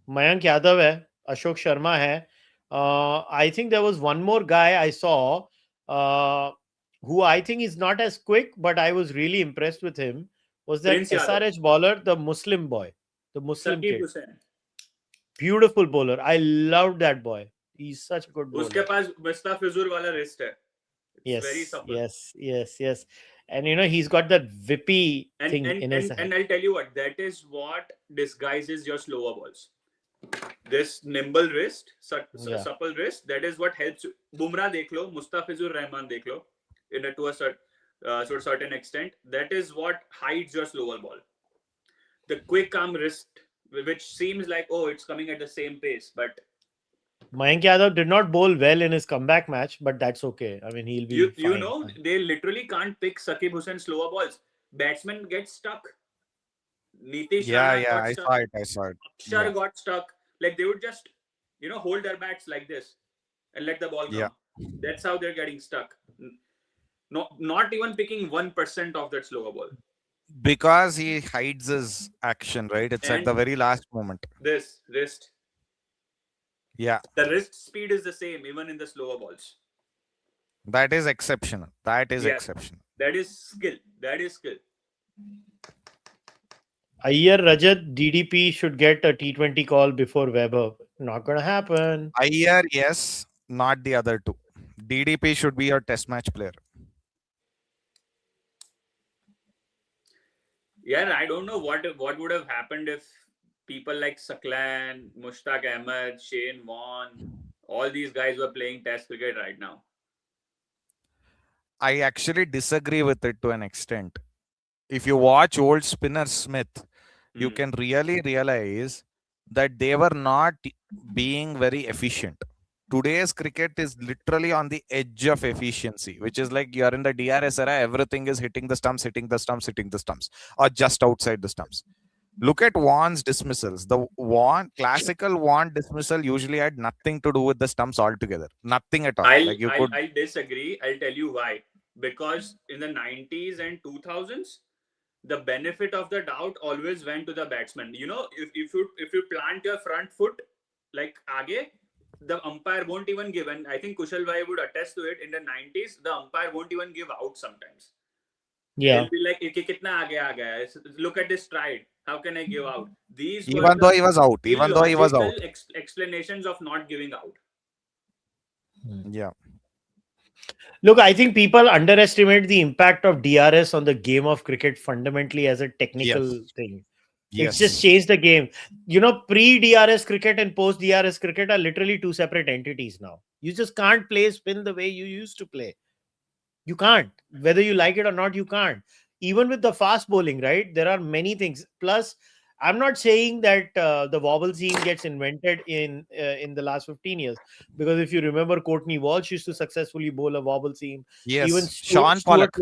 Mayank Yadav hai, Ashok Sharma hai. I think there was one more guy I saw who I think is not as quick, but I was really impressed with him. Was that Prince Yadav. SRH bowler, the Muslim boy, the Muslim Saqib kid. Hussain. Beautiful bowler. I loved that boy. He's such a good bowler. उसके पास Mustafizur वाला wrist है. It's very Yes, supple. yes. And you know, he's got that whippy thing in his hand. And I'll tell you what, that is what disguises your slower balls. This nimble wrist, supple wrist, that is what helps you. Bumrah dekh lo, Mustafizur Rahman dekh lo, to a certain extent. That is what hides your slower ball. The quick arm wrist, which seems like, oh, it's coming at the same pace, but Mayank Yadav did not bowl well in his comeback match, but that's okay. I mean, he'll be you fine. know, they literally can't pick Saqib Hussain slower balls. Batsmen get stuck. Nitish Rana got I stuck. saw it. Akshar got stuck. Like they would just, hold their bats like this and let the ball come. Yeah. That's how they're getting stuck. No, not even picking 1% of that slower ball. Because he hides his action, right? It's at the very last moment. This wrist. Yeah. The wrist speed is the same even in the slower balls. That is exceptional. Exceptional. That is skill. Iyer, Rajat, DDP should get a T20 call before Weber. Not going to happen. Iyer, yes. Not the other two. DDP should be your test match player. Yeah, I don't know what would have happened if people like Saklan, Mushtaq Ahmed, Shane Warne, all these guys were playing test cricket right now. I actually disagree with it to an extent. If you watch old spinner Smith, you can really realize that they were not being very efficient. Today's cricket is literally on the edge of efficiency, which is like you are in the DRS era, everything is hitting the stumps, or just outside the stumps. Look at Warne's dismissals. The classical Warne dismissal usually had nothing to do with the stumps altogether. Nothing at all. I'll disagree. I'll tell you why. Because in the 90s and 2000s, the benefit of the doubt always went to the batsman. If you plant your front foot like aage, the umpire won't even give. And I think Kushal Bhai would attest to it. In the 90s, the umpire won't even give out sometimes. Yeah. He'll be like, kitna aage aa gaya? Look at this stride. How can I give out? Even though he was out. Explanations of not giving out. Yeah. Look, I think people underestimate the impact of DRS on the game of cricket fundamentally as a technical thing. It's just changed the game. Pre-DRS cricket and post-DRS cricket are literally two separate entities now. You just can't play spin the way you used to play. You can't. Whether you like it or not, you can't. Even with the fast bowling, right? There are many things. Plus, I'm not saying that the wobble seam gets invented in the last 15 years. Because if you remember, Courtney Walsh used to successfully bowl a wobble seam. Yes. Even Sean Pollock.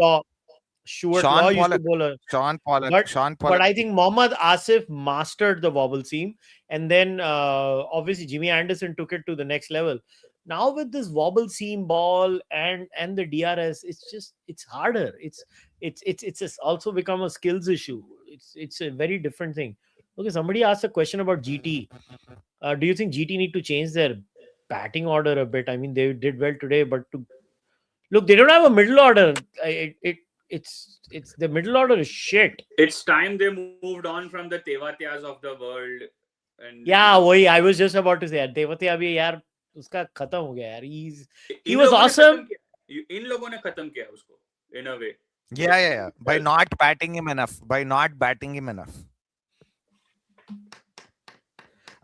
Stuart Law used to bowl a... Sean Pollock. But I think Mohammad Asif mastered the wobble seam. And then obviously Jimmy Anderson took it to the next level. Now with this wobble seam ball and the DRS, it's harder. It's also become a skills issue. It's a very different thing. Okay, somebody asked a question about GT. Do you think GT need to change their batting order a bit. I mean, they did well today, but look, they don't have a middle order. It's the middle order is shit. It's time they moved on from the Tevatiyas of the world. And Yeah, वही I was just about to say यार देवतिया भी यार उसका खत्म हो गया यार. He in was लोगों ने awesome. खत्म किया. इन लोगों ने खत्म किया उसको in a way. Yeah. By not batting him enough.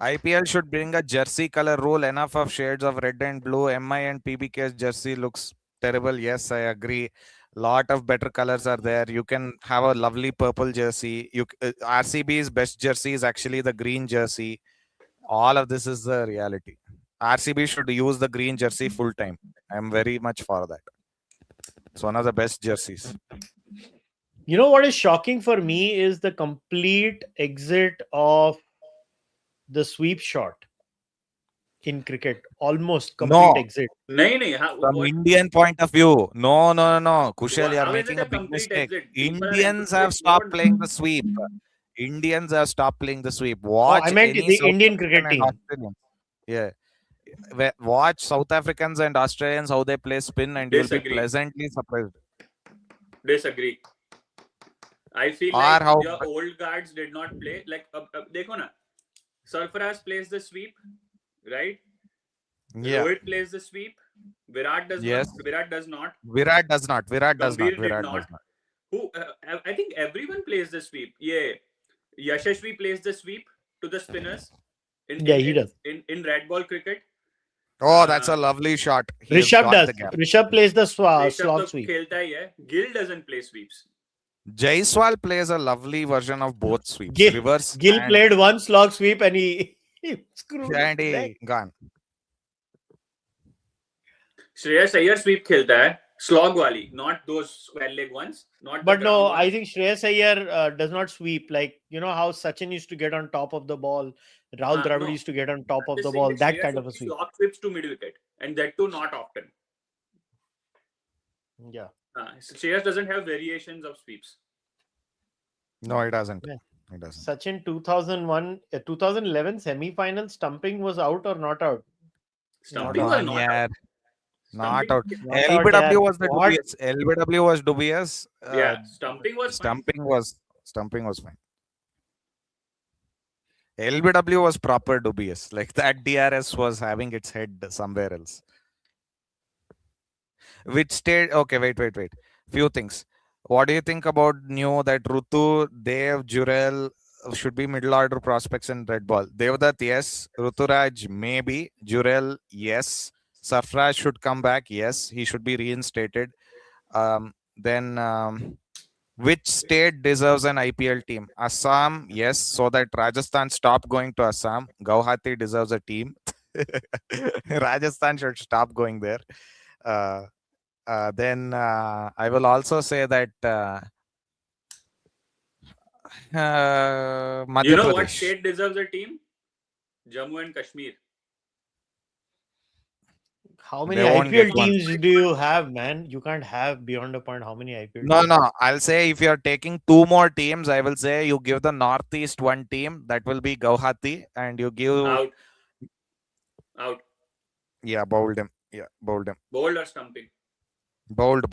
IPL should bring a jersey color rule. Enough of shades of red and blue. MI and PBK's jersey looks terrible. Yes, I agree. Lot of better colors are there. You can have a lovely purple jersey. RCB's best jersey is actually the green jersey. All of this is the reality. RCB should use the green jersey full time. I'm very much for that. It's one of the best jerseys. You know what is shocking for me is the complete exit of the sweep shot in cricket. Almost complete exit. नहीं. From Indian point of view, no. Kushal, you are How is making it a a big complete mistake. exit? People are Indians have entertained. stopped playing the sweep. Watch I meant any the South Indian African cricket and team. Australians. Yeah. Watch South Africans and Australians how they play spin, and you'll be Disagree. pleasantly surprised. Disagree. I feel Or like how- your old guards did not play. Like, देखो ना, Sarfaraz plays the sweep, right? Yeah. Rohit plays the sweep. Virat does Yes. not. Virat does not. Virat does not. Gambhir did not. Who? I think everyone plays the sweep. Yeah. Yashasvi plays the sweep to the spinners. Yeah, he does. In red ball cricket. Oh, that's a lovely shot. He has Rishabh got does. the gap. Rishabh plays the Rishabh slog to sweep. खेलता ही है. Gill doesn't play sweeps. Jaiswal plays a lovely version of both sweeps. Gill Reverse played one slog sweep and he screwed and it. he gone. Shreyas Iyer sweep खेलता है. Slog wali, not those square leg ones. Not But the no, ground I ones. think Shreyas Iyer does not sweep. Like, you know how Sachin used to get on top of the ball, Rahul Dravid No. used to get on top I'm of just the saying ball, that that Shreyas kind of a only sweep. slog sweeps to mid wicket, and that too not often. Yeah. Shreyas doesn't have variations of sweeps. No, it doesn't. Yeah. It doesn't. Sachin 2011 semi-final stumping was out or not out? Stumping Come was on, not yaar. out. Not Stumping- out. Not out, LBW yaar. was the What? dubious. LBW was dubious. Yeah, stumping was fine. Stumping was fine. LBW was proper dubious. Like that DRS was having its head somewhere else. Which state? Okay, wait. Few things. What do you think about that Rutu, Dev, Jurel should be middle order prospects in red ball? Devdutt, yes. Ruturaj, maybe. Jurel, yes. Sarfraz should come back. Yes, he should be reinstated. Then which state deserves an IPL team? Assam, yes, so that Rajasthan stop going to Assam. Guwahati deserves a team. Rajasthan should stop going there. Then I will also say that Madhya You know what Pradesh. state deserves a team? Jammu and Kashmir. How many They won't IPL get one. teams do you have, man? You can't have beyond a point how many IPL No, teams? no. I'll say if you're taking two more teams, I will say you give the Northeast one team. That will be Guwahati, and you give. Out. Yeah, bold him. Yeah, bold him. Bold or stumping? Bold.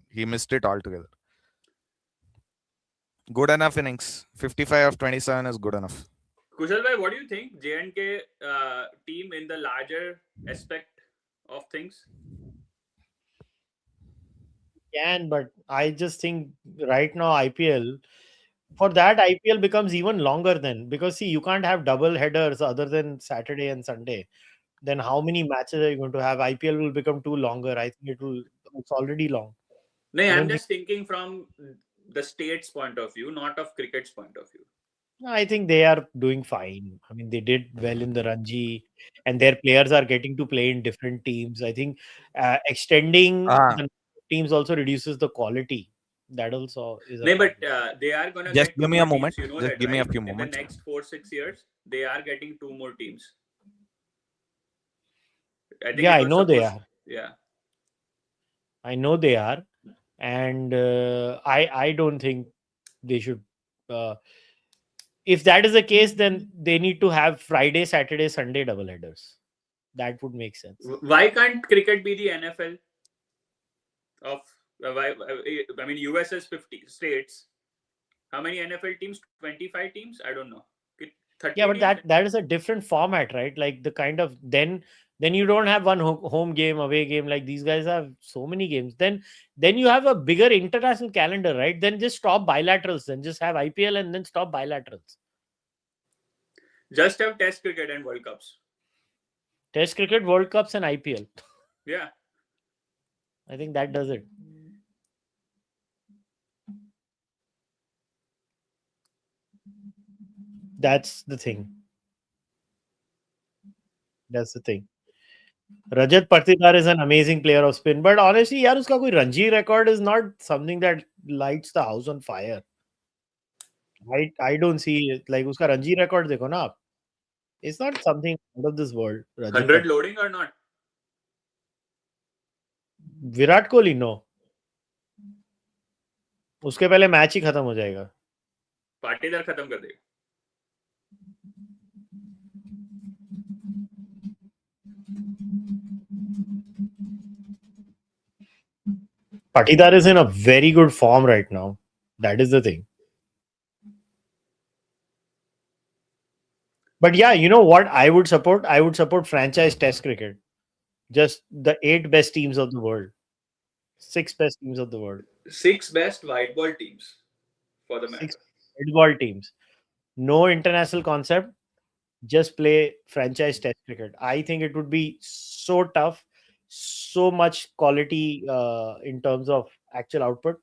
He missed it altogether. Good enough innings. 55 of 27 is good enough. Kushal bhai, what do you think? J&K team in the larger aspect of things? Can, but I just think right now IPL, for that IPL becomes even longer then, because see, you can't have double headers other than Saturday and Sunday. Then how many matches are you going to have? IPL will become too longer. I think it's already long. No, I I'm don't just thinking from the state's point of view, not of cricket's point of view. I think they are doing fine. I mean, they did well in the Ranji, and their players are getting to play in different teams. I think extending the teams also reduces the quality. That also is. No, but they are gonna Just get give two me a more moment. teams, you know Just that, give me a right? few In moments. the next 4-6 years, they are getting two more teams. I think Yeah, it I was know they supposed- are. Yeah. I know they are, and I don't think they should. If that is the case, then they need to have Friday, Saturday, Sunday double headers. That would make sense. Why can't cricket be the NFL of? I mean, US has 50 states. How many NFL teams? 25 teams? I don't know. Yeah, 30 but teams? that is a different format, right? Like the kind of then you don't have one home game, away game. Like these guys have so many games. Then you have a bigger international calendar, right? Then just stop bilaterals. Then just have IPL and then stop bilaterals. Just have Test cricket and World Cups. Test cricket, World Cups, and IPL. Yeah. I think that does it. That's the thing. That's the thing. Rajat Patidar is an amazing player of spin, but honestly, yaar, uska koi Ranji record is not something that lights the house on fire. I don't see it. Like uska Ranji record dekho na aap. It's not something out of this world. Rajat 100 Patidar. loading or not? Virat Kohli no उसके पहले match ही खत्म हो जाएगा. पाटीदार खत्म कर देगा. Patidar is in a very good form right now. That is the thing. But yeah, you know what I would support? I would support franchise test cricket. Just the 8 best teams of the world. 6 best teams of the world. 6 best white ball teams for the match. 6 red ball teams. No international concept. Just play franchise test cricket. I think it would be so tough. So much quality in terms of actual output.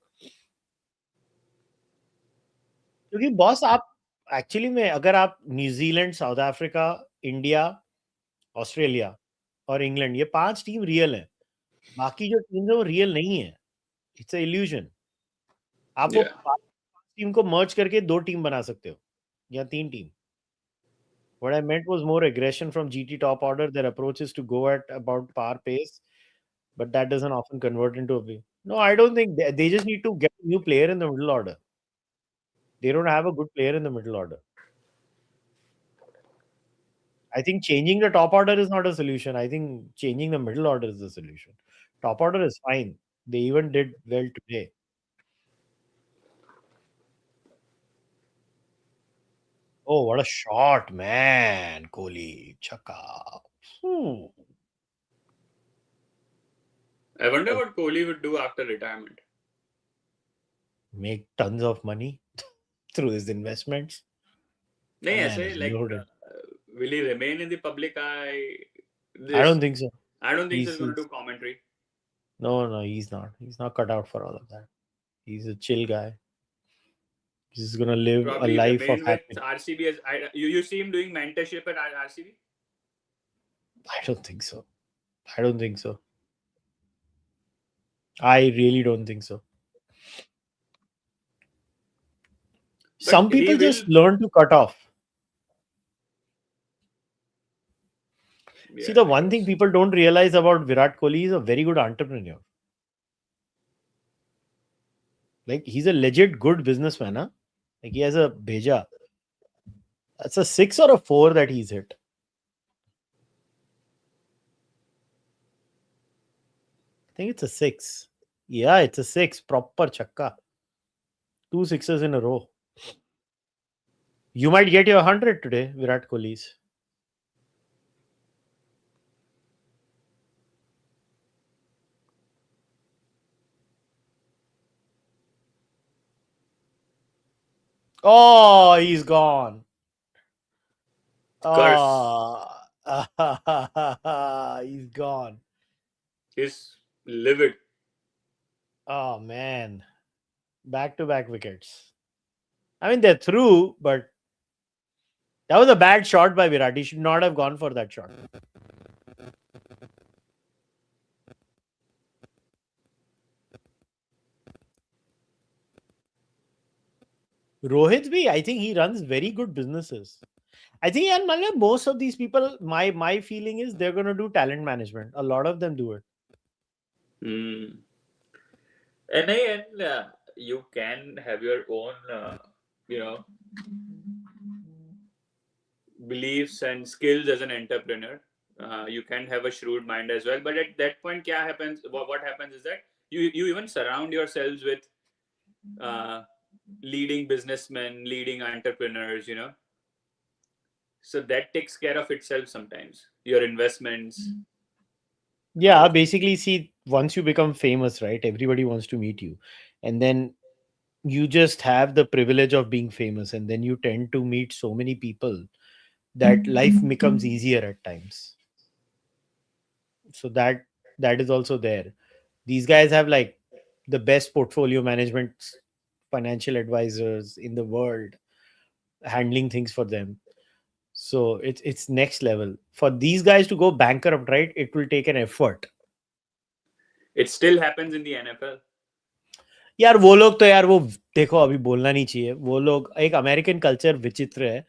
क्योंकि boss आप actually में अगर आप New Zealand, south Africa, India, Australia और England ये 5 team real है. बाकी जो टीम है वो रियल नहीं है. It's a illusion. आप वो 5 टीम को मर्ज करके 2 टीम बना सकते हो या 3 team. What I meant was more aggression from GT top order. Their approach is to go at about par pace, but that doesn't often convert into a win. No, I don't think they just need to get a new player in the middle order. They don't have a good player in the middle order. I think changing the top order is not a solution. I think changing the middle order is the solution. Top order is fine. They even did well today. Oh, what a shot, man. Kohli, chaka. I wonder what Kohli would do after retirement. Make tons of money through his investments. No, The I man say is like, loaded. will he remain in the public eye? I don't think so. I don't think He's- he's going to do commentary. No, he's not. He's not cut out for all of that. He's a chill guy. He's just gonna live Probably a life remain of with happiness. RCB. You see him doing mentorship at RCB? I don't think so. I don't think so. I really don't think so. Some he people will- just learn to cut off. See, Yeah, the I one thing guess. people don't realize about Virat Kohli is a very good entrepreneur. Like, he's a legit good businessman, huh? Like, he has a beja. That's a 6 or a 4 that he's hit. I think it's a 6. Yeah, it's a 6. Proper chakka. 2 sixes in a row. You might get your 100 today, Virat Kohli's. Oh, he's gone. Oh, he's gone. He's livid. Oh, man. Back-to-back wickets. I mean, they're through, but that was a bad shot by Virat. He should not have gone for that shot. Rohit bhi, I think he runs very good businesses. I think and Malya, most of these people, my feeling is they're going to do talent management. A lot of them do it. And you can have your own, beliefs and skills as an entrepreneur. You can have a shrewd mind as well. But at that point, kya happens? What happens is that you even surround yourselves with leading businessmen, leading entrepreneurs. So that takes care of itself sometimes. Your investments. Yeah, basically, see, once you become famous, right, everybody wants to meet you. And then you just have the privilege of being famous. And then you tend to meet so many people that life becomes easier at times. So that is also there. These guys have like the best portfolio management financial advisors in the world handling things for them. So it's next level. For these guys to go bankrupt, right, it will take an effort. It still happens in the NFL. यार वो लोग तो यार वो देखो अभी बोलना नहीं चाहिए. वो लोग एक अमेरिकन कल्चर विचित्र है.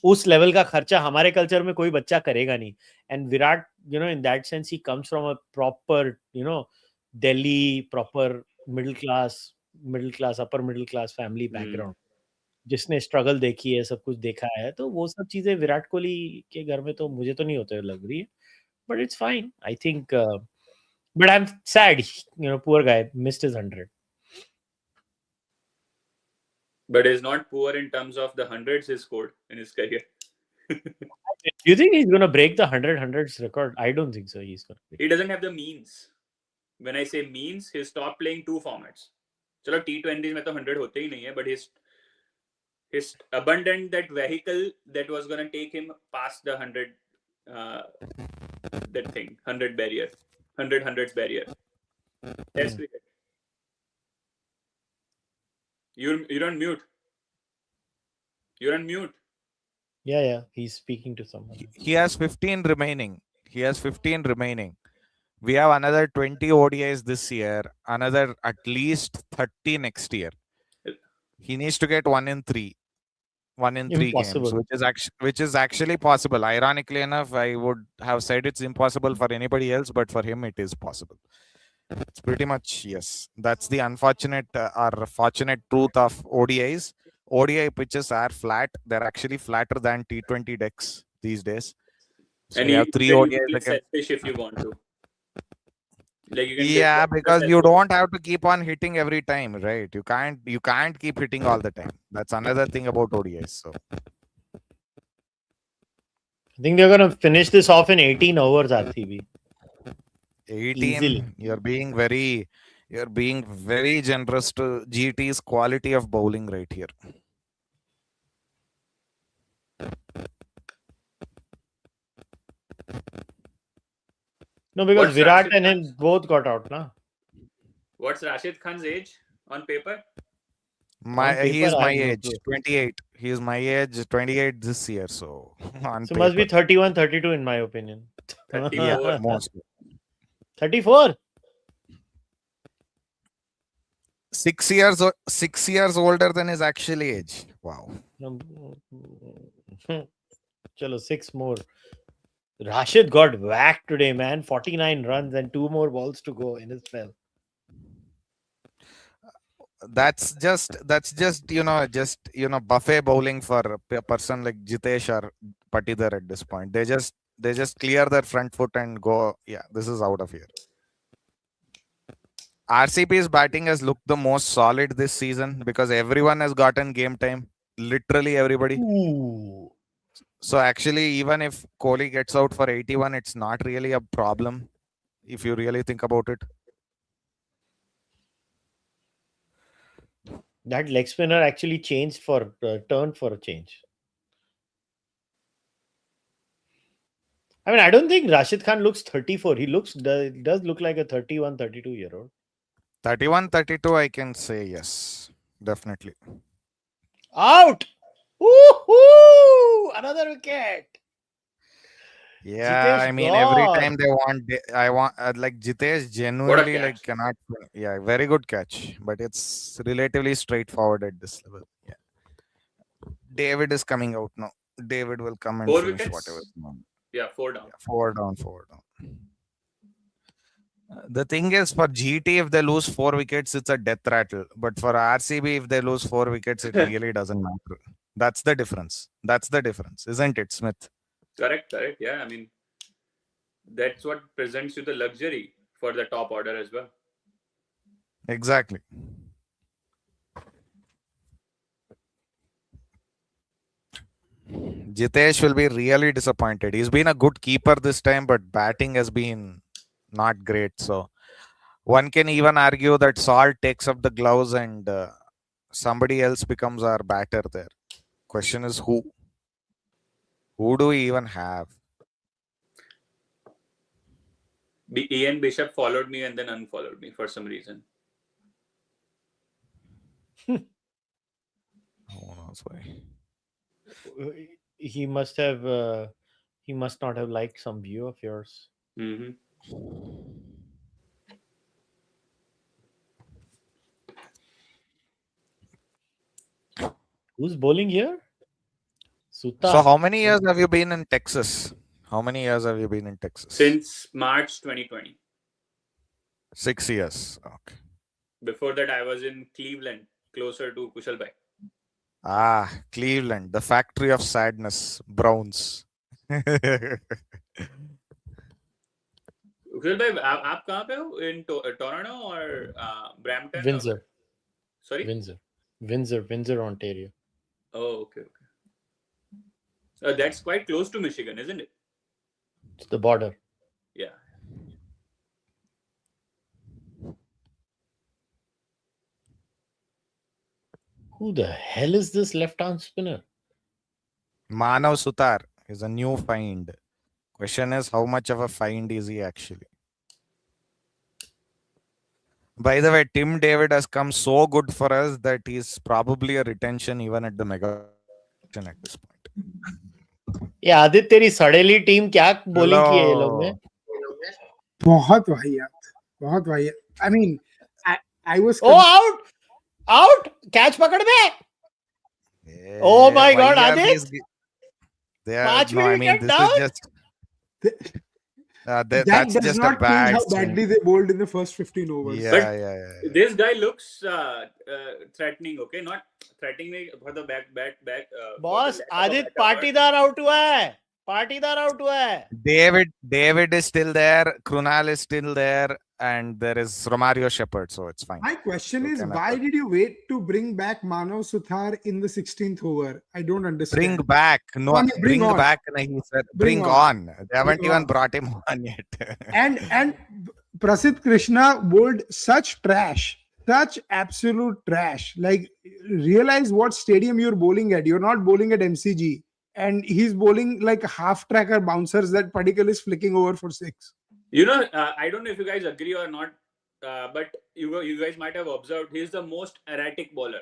उस लेवल का खर्चा हमारे कल्चर में कोई बच्चा करेगा नहीं. And Virat in that sense he comes from a proper Delhi proper middle class upper middle class family background जिसने स्ट्रगल देखी है, सब कुछ देखा है. तो वो सब चीजें विराट कोहली के घर में तो मुझे तो नहीं होते लग रही है. But it's fine I think. But I am sad, poor guy missed his 100. But is not poor in terms of the hundreds he scored in his career. Do you think he's going to break the 100 record? I don't think so. He's going to break. He doesn't have the means. When I say means, he stopped playing 2 formats. चलो T20 में तो 100 होते ही नहीं है, but he's abandoned that vehicle that was going to take him past the 100 that thing, 100 barrier, 100 hundreds barrier. Test cricket. You're on mute. You're on mute. Yeah. He's speaking to someone. He has 15 remaining. We have another 20 ODIs this year, another at least 30 next year. He needs to get 1 in 3 games, which is actually possible. Ironically enough, I would have said it's impossible for anybody else, but for him it is possible. It's pretty much, yes. That's the unfortunate or fortunate truth of ODIs. ODI pitches are flat. They're actually flatter than T20 decks these days. So And we have 3 ODIs. You can fish if you want to. Like you can because you don't have to keep on hitting every time, right? You can't keep hitting all the time. That's another thing about ODIs. So I think they're going to finish this off in 18 overs, RCB. 18. Easily. You're being very generous to GT's quality of bowling right here. No, because Virat and him both got out, na? What's Rashid Khan's age on paper? He is my age, 28. He is my age, 28 this year. So on so must be 31, 32 in my opinion. 34. Yeah, mostly. 34? 6 years older than his actual age. Wow. Chalo, 6 more. Rashid got whacked today, man. 49 runs and 2 more balls to go in his spell. That's just buffet bowling for a person like Jitesh or Patidhar at this point. They just clear their front foot and go, yeah, this is out of here. RCB's batting has looked the most solid this season because everyone has gotten game time. Literally everybody. Ooh. So actually, even if Kohli gets out for 81, it's not really a problem if you really think about it. That leg spinner actually turned for a change. I mean, I don't think Rashid Khan looks 34. He does look like a 31, 32-year-old. 31, 32, I can say yes. Definitely. Out! Woohoo! Another wicket. Yeah, Jitesh I mean, God. every time I want like Jitesh genuinely like cannot. Yeah, very good catch, but it's relatively straightforward at this level. Yeah, David is coming out now. David will come and 4 finish wickets? whatever. Yeah, 4 down. Yeah, 4 down. The thing is, for GT, if they lose 4 wickets, it's a death rattle. But for RCB, if they lose 4 wickets, it really doesn't matter. That's the difference, isn't it, Smith? Correct. Yeah, I mean, That's what presents you the luxury for the top order as well. Exactly. Jitesh will be really disappointed. He's been a good keeper this time, but batting has been not great. So one can even argue that Salt takes up the gloves and somebody else becomes our batter there. Question is who? Who do we even have? Ian Bishop followed me and then unfollowed me for some reason. Who knows why? He must not have liked some view of yours. Mm-hmm. Who's bowling here? Suta. So how many years have you been in Texas? How many years have you been in Texas? Since March 2020. 6 years. Okay. Before that, I was in Cleveland, closer to Kushal bhai. Ah, Cleveland, the factory of sadness. Browns. कुशल भाई आप कहाँ पे हो? In Toronto or Brampton? Windsor. Sorry? Windsor, Ontario. Oh, okay. That's quite close to Michigan, isn't it? It's the border. Yeah. Who the hell is this left-arm spinner? Manav Sutar is a new find. Question is, how much of a find is he actually? By the way, Tim David has come so good for us that he's probably a retention even at the mega at this point. ये आदित्य तेरी सड़ेली team क्या bowling की है ये लोग ने? बहुत वाहियात. I mean, I was. Oh, out! Catch पकड़ में. Oh my God, Adit! They are, no, I mean, this is just. That that's does just not a bad change how swing. badly they bowled in the first 15 overs. Yeah. This guy looks threatening, okay? Not threatening for the back. Boss, Adit Patidar out हुआ है. David is still there. Krunal is still there. And there is Romario Shepherd, so it's fine. My question is, why did you wait to bring back Manav Suthar in the 16th over? I don't understand. Bring back. No, I mean, bring back. He said, bring on. They haven't even brought him on yet. and Prasidh Krishna bowled such trash. Such absolute trash. Like, realize what stadium you're bowling at. You're not bowling at MCG. And he's bowling like half-tracker bouncers that Patel is flicking over for 6. You know, I don't know if you guys agree or not, but you guys might have observed he's the most erratic bowler.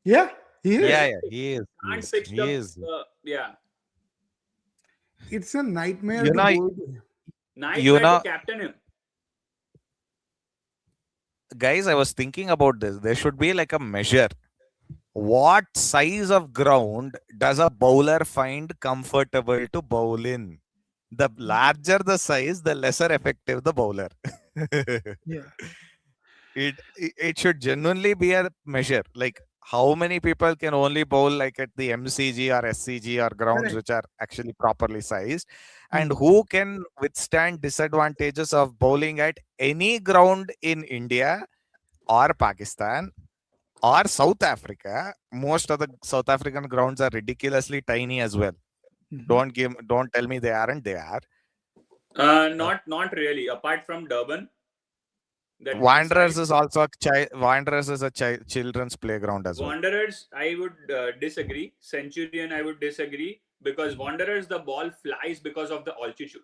Yeah, he is. Yeah, he is. He is. Yeah. It's a nightmare. Nightmare to captain him. Guys, I was thinking about this. There should be like a measure. What size of ground does a bowler find comfortable to bowl in? The larger the size, the lesser effective the bowler. Yeah. It should genuinely be a measure. Like, how many people can only bowl like at the MCG or SCG or grounds which are actually properly sized, and who can withstand disadvantages of bowling at any ground in India or Pakistan or South Africa. Most of the South African grounds are ridiculously tiny as well. Don't tell me they aren't. They are. Not really. Apart from Durban. Wanderers is also Wanderers is a children's playground as well. Wanderers, I would disagree. Centurion, I would disagree, because Wanderers, the ball flies because of the altitude.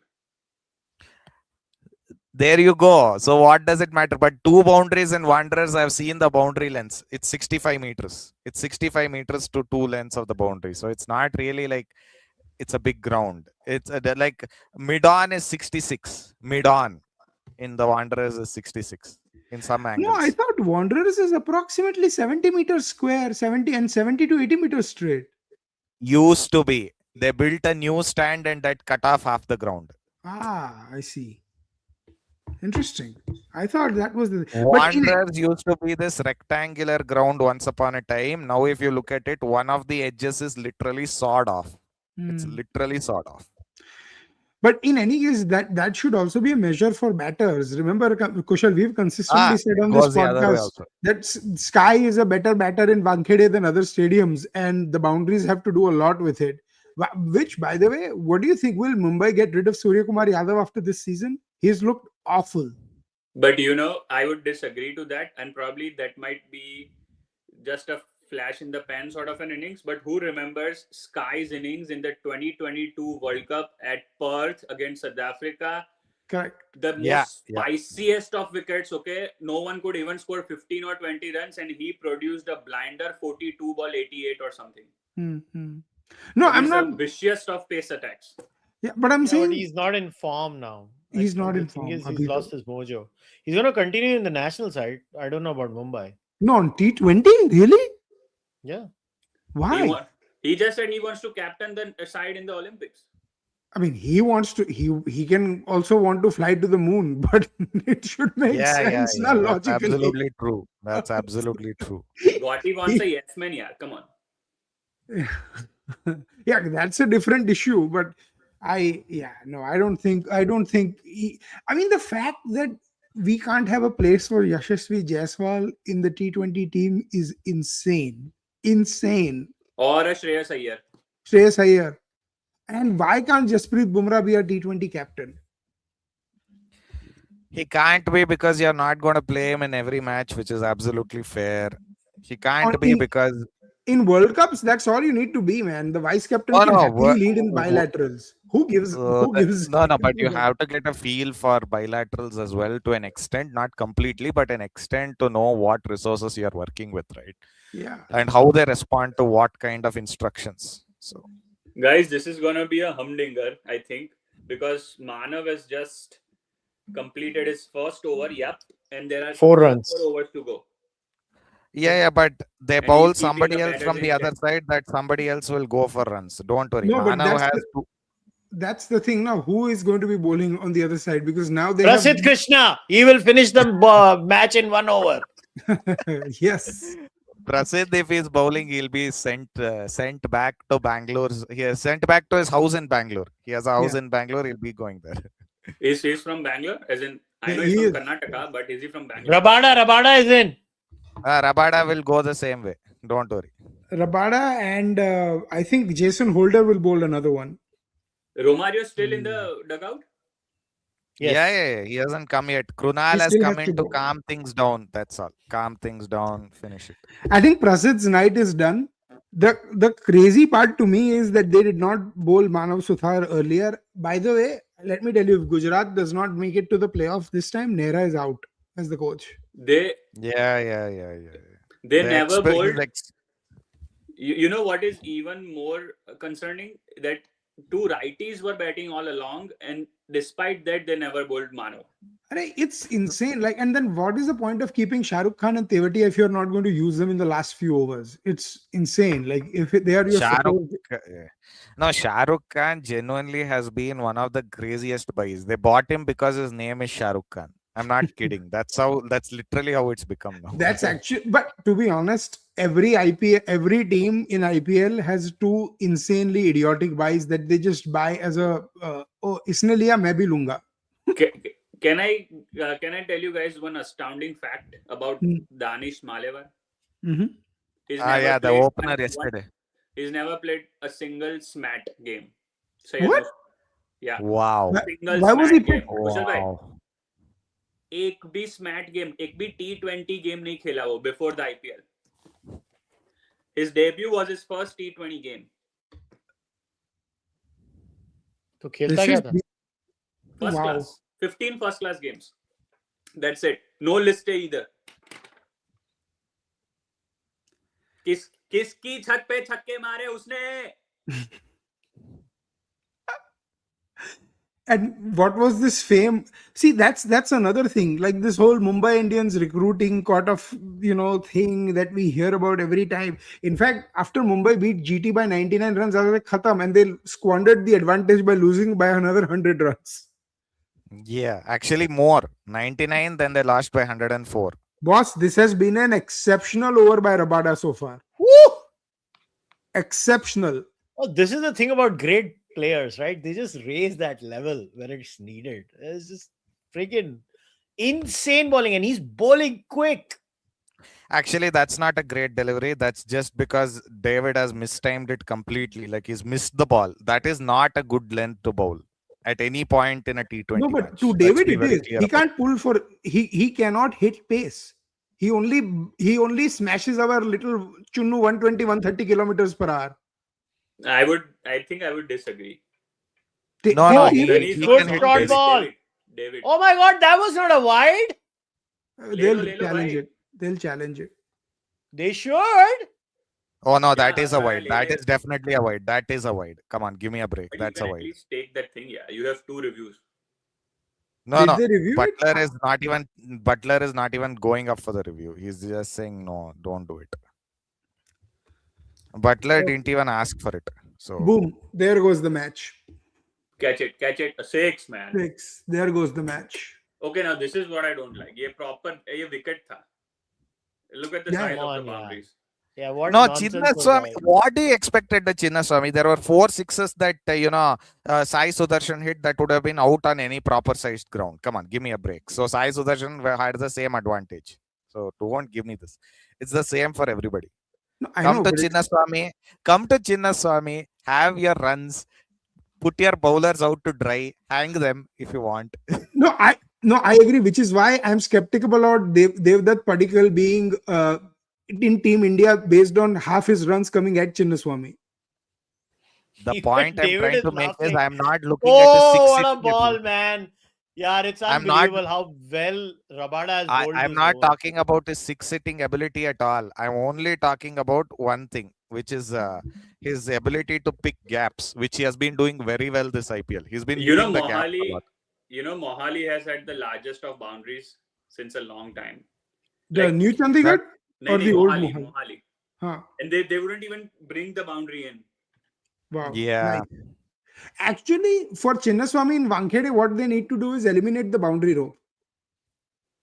There you go. So what does it matter? But 2 boundaries in Wanderers, I've seen the boundary lengths. It's 65 meters. It's 65 meters to 2 lengths of the boundary. So it's not really like it's a big ground. It's like mid-on is 66. Mid-on in the Wanderers is 66 in some angles. No, I thought Wanderers is approximately 70 meters square, 70 to 80 meters straight. Used to be. They built a new stand and that cut off half the ground. Ah, I see. Interesting. I thought that was the Wanderers used to be this rectangular ground once upon a time. Now, if you look at it, one of the edges is literally sawed off. It's literally sawed off. But in any case, that should also be a measure for batters. Remember, Kushal, we've consistently said It on this goes the other way podcast also. that Sky is a better batter in Wankhede than other stadiums, and the boundaries have to do a lot with it. Which, by the way, what do you think? Will Mumbai get rid of Surya Kumar Yadav after this season? He's looked awful. But I would disagree to that, and probably that might be just a flash in the pan sort of an innings. But who remembers Sky's innings in the 2022 World Cup at Perth against South Africa? Correct. The Yeah, most spiciest of wickets. Okay, no one could even score 15 or 20 runs, and he produced a blinder 42 ball 88 or something. Mm-hmm. No, I'm Against not. the vicious of pace attacks. Yeah, but I'm Yeah, but saying he's not in form now. he's not the in thing form. is, he's lost his mojo. He's going to continue in the national side. I don't know about Mumbai. No, on T20, really? Yeah. Why? He just said he wants to captain the side in the Olympics. I mean, he wants to. He can also want to fly to the moon, but it should make sense, not That's logically. absolutely true. That's absolutely true. Gotti wants a yes man, yeah. Come on. Yeah, that's a different issue. But I don't think. I mean, the fact that we can't have a place for Yashasvi Jaiswal in the T20 team is insane. Insane. Or a Shreyas Iyer. Shreyas Iyer. And why can't Jasprit Bumrah be a T20 captain? He can't be because you're not going to play him in every match, which is absolutely fair. He can't be because in World Cups, that's all you need to be, man. The vice captain can happily lead in bilaterals. Who gives? No, but you have to get a feel for bilaterals as well to an extent, not completely, but an extent to know what resources you're working with, right? Yeah. And how they respond to what kind of instructions. So, guys, this is gonna be a humdinger, I think, because Manav has just completed his first over. Yep, and there are 4 runs. 4 overs to go. Yeah, but they bowl somebody else from the other side that somebody else will go for runs. Don't worry. No, but Manav has to. That's the thing now. Who is going to be bowling on the other side? Because now they Prasidh have... Krishna. He will finish the match in 1 over. Yes. Prasidh, if he's bowling, he'll be sent back to Bangalore. He is sent back to his house in Bangalore. He has a house in Bangalore. He'll be going there. Is he from Bangalore? As in, I know he's from Karnataka, but is he from Bangalore? Rabada is in. Rabada will go the same way. Don't worry. Rabada and I think Jason Holder will bowl another one. Romario still in the dugout? Yes. Yeah. He hasn't come yet. Krunal has come in to calm things down. That's all. Calm things down. Finish it. I think Prasidh's night is done. The crazy part to me is that they did not bowl Manav Suthar earlier. By the way, let me tell you, if Gujarat does not make it to the playoff this time, Nehra is out as the coach. They never bowled. You know what is even more concerning? That 2 righties were batting all along, and despite that, they never bowled Manav. It's insane. And then what is the point of keeping Shah Rukh Khan and Tewatia if you're not going to use them in the last few overs? It's insane. If they are your Shah Rukh Khan genuinely has been one of the craziest buys. They bought him because his name is Shah Rukh Khan. I'm not kidding. That's literally how it's become now. That's actually, but to be honest, every team in IPL has 2 insanely idiotic buys that they just buy as a isne liya main bhi lunga. Can I tell you guys one astounding fact about Danish Malewar? Mm-hmm. The opener yesterday. He's never played a single SMAT game. What? Yeah. Wow. Why was he picked? Wow. एक भी स्मैट game, एक भी T20 game नहीं खेला वो before the IPL. His debut was his first T20 game. तो खेलता क्या था? First class. 15 first class games. That's it. No list either. किसकी छत पे छक्के मारे उसने? And what was this fame? See, that's another thing. This whole Mumbai Indians recruiting thing that we hear about every time. In fact, after Mumbai beat GT by 99 runs, I was like, khatam, and they squandered the advantage by losing by another 100 runs. Yeah, actually more. 99, then they lost by 104. Boss, this has been an exceptional over by Rabada so far. Woo! Exceptional. Oh, this is the thing about great players, right? They just raise that level when it's needed. It's just freaking insane bowling, and he's bowling quick. Actually, that's not a great delivery. That's just because David has mistimed it completely. Like he's missed the ball. That is not a good length to bowl at any point in a T20 No, but match. to Let's David be it very is. clear He about can't pull for he cannot hit pace. He only smashes our little Chunnu 120, 130 kilometers per hour. I think I would disagree. No, Can no, you When even- he's he not can hit strong, short pace. ball. David. Oh my god, that was not a wide. They'll Le lo, challenge bhai. it. They'll challenge it. They should. Oh no, that Yeah, is a yeah, wide. That le. is definitely a wide. That is a wide. Come on, give me a break. But you That's can a at wide. least take that thing. Yeah, you have 2 reviews. No, Did no. they review it? Butler is not even going up for the review. He's just saying no, don't do it. Butler Okay. didn't even ask for it. So Boom. There goes the match. Catch it. A 6, man. 6. There goes the match. Okay, now this is what I don't like. ये wicket tha. Look at the Yeah. size Come of on, the yeah. boundaries. Yeah, what no, nonsense was Chinnaswamy. that? What do you expected the Chinnaswamy? There were 4 sixes that Sai Sudharsan hit that would have been out on any proper sized ground. Come on, give me a break. So Sai Sudharsan had the same advantage. So don't give me this. It's the same for everybody. No, I Come know, to but it's- Chinnaswamy, have your runs, put your bowlers out to dry, hang them if you want. No, I agree, which is why I'm skeptical about Devdutt Padikkal being in Team India based on half his runs coming at Chinnaswamy. The Even point I'm David trying is to make is laughing. I'm not looking at the Oh, six. what a ball, man. Yeah, it's I'm not- unbelievable how well Rabada has bowled I'm this not over. talking about his six-sitting ability at all. I'm only talking about one thing, which is his ability to pick gaps, which he has been doing very well this IPL. He's been You know, hitting the gap a lot. Mohali has had the largest of boundaries since a long time. The Like- new Chandigarh or the old Mohali? Mohali. Huh. And they wouldn't even bring the boundary in. Wow. Yeah. Nice. Actually, for Chinnaswamy in Wankhede, what they need to do is eliminate the boundary rope.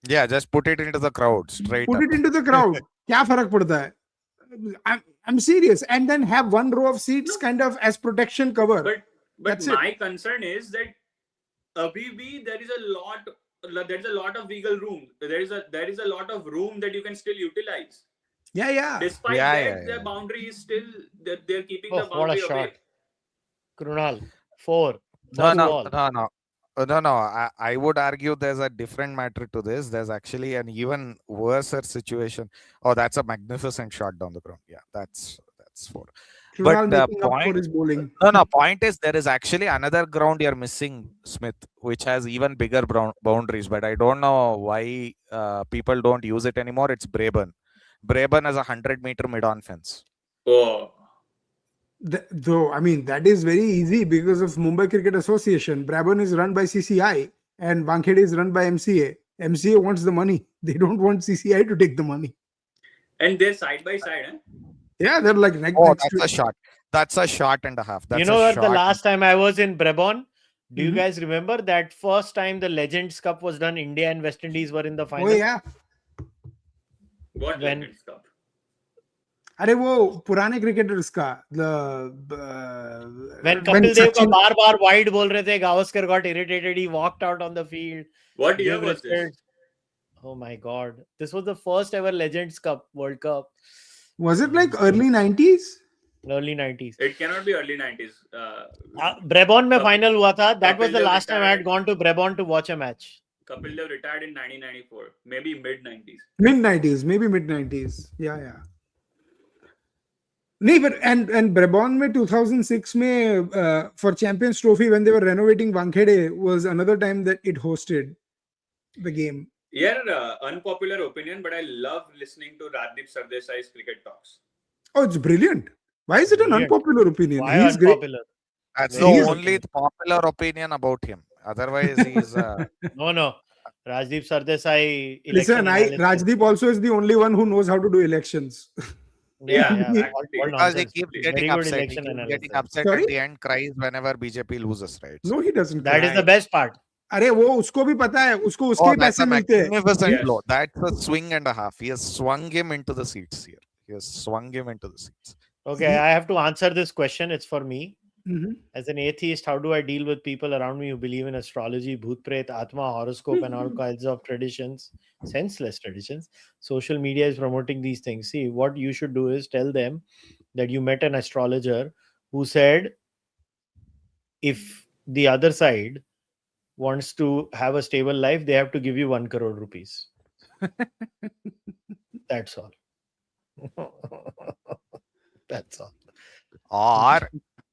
Yeah, just put it into the crowd straight Put up. it into the crowd. Kya farak padta hai? I'm serious. And then have one row of seats kind of as protection cover. But That's my concern is that abhi bhi there is a lot of wiggle room. There is a lot of room that you can still utilize. Yeah. Despite Yeah, that, yeah, the yeah. boundary is still they're keeping Oh, the what a boundary shot. away. Krunal, 4. No, First no, ball. no. I would argue there's a different matter to this. There's actually an even worse situation. Oh, that's a magnificent shot down the ground. Yeah, that's 4. Krunal But the making up for point- his bowling. No. Point is there is actually another ground you're missing, Smith, which has even bigger boundaries. But I don't know why people don't use it anymore. It's Brabourne. Brabourne has a 100-meter mid-on fence. Oh, Though, I mean, that is very easy because of Mumbai Cricket Association. Brabourne is run by CCI and Wankhede is run by MCA. MCA wants the money. They don't want CCI to take the money. and they're side by side, huh? Yeah, they're like Oh, next that's to a shot. That's a shot and a half. That's You know a what? shot. The last time I was in Brabon, do you Mhm. guys remember that first time the Legends Cup was done? India and West Indies were in the final. Oh yeah. What When- Legends Cup? अरे वो पुराने cricketers का When Kapil Dev का बार wide बोल रहे थे, Gavaskar got irritated. He walked out on the field. What year Gave was this? respect. Oh my God! This was the first ever Legends Cup World Cup, was it like early 90s? early 90s. It cannot be early 90s. Brabon में Kapil- final हुआ था. That was Kapil the Dev last time I had retired. gone to Brabon to watch a match. Kapil Dev retired in 1994, maybe mid 90s. Mid 90s, maybe mid 90s. Yeah. नहीं, but and Brabon में 2006 में for Champions Trophy when they were renovating Wankhede was another time that it hosted the game. Yeah, unpopular opinion, but I love listening to Rajdeep Sardesai's cricket talks. Oh, it's brilliant. Why is it an Brilliant. unpopular opinion? Why He's great. unpopular? That's Very the good. only popular opinion about him. Otherwise, he's No. Rajdeep Sardesai. Listen, election analysis. Rajdeep also is the only one who knows how to do elections. Yeah. exactly. What because he nonsense. keeps Very getting good upset. He election keeps analysis. getting upset Sorry? at the end, cries whenever BJP loses, right? No, he doesn't. That is cry. the best part. अरे वो उसको भी पता है, उसको उसके Oh, he that's पैसे a मिलते हैं. magnificent Yes. blow. That's a swing and a half. He has swung him into the seats here. He has swung him into the seats. Okay, I have to answer this question. It's for me. Mhm. As an atheist, how do I deal with people around me who believe in astrology, bhoot pret, atma, horoscope, and all kinds of traditions, senseless traditions? Social media is promoting these things. See, what you should do is tell them that you met an astrologer who said if the other side wants to have a stable life, they have to give you 1 crore rupees. That's all. That's all. Or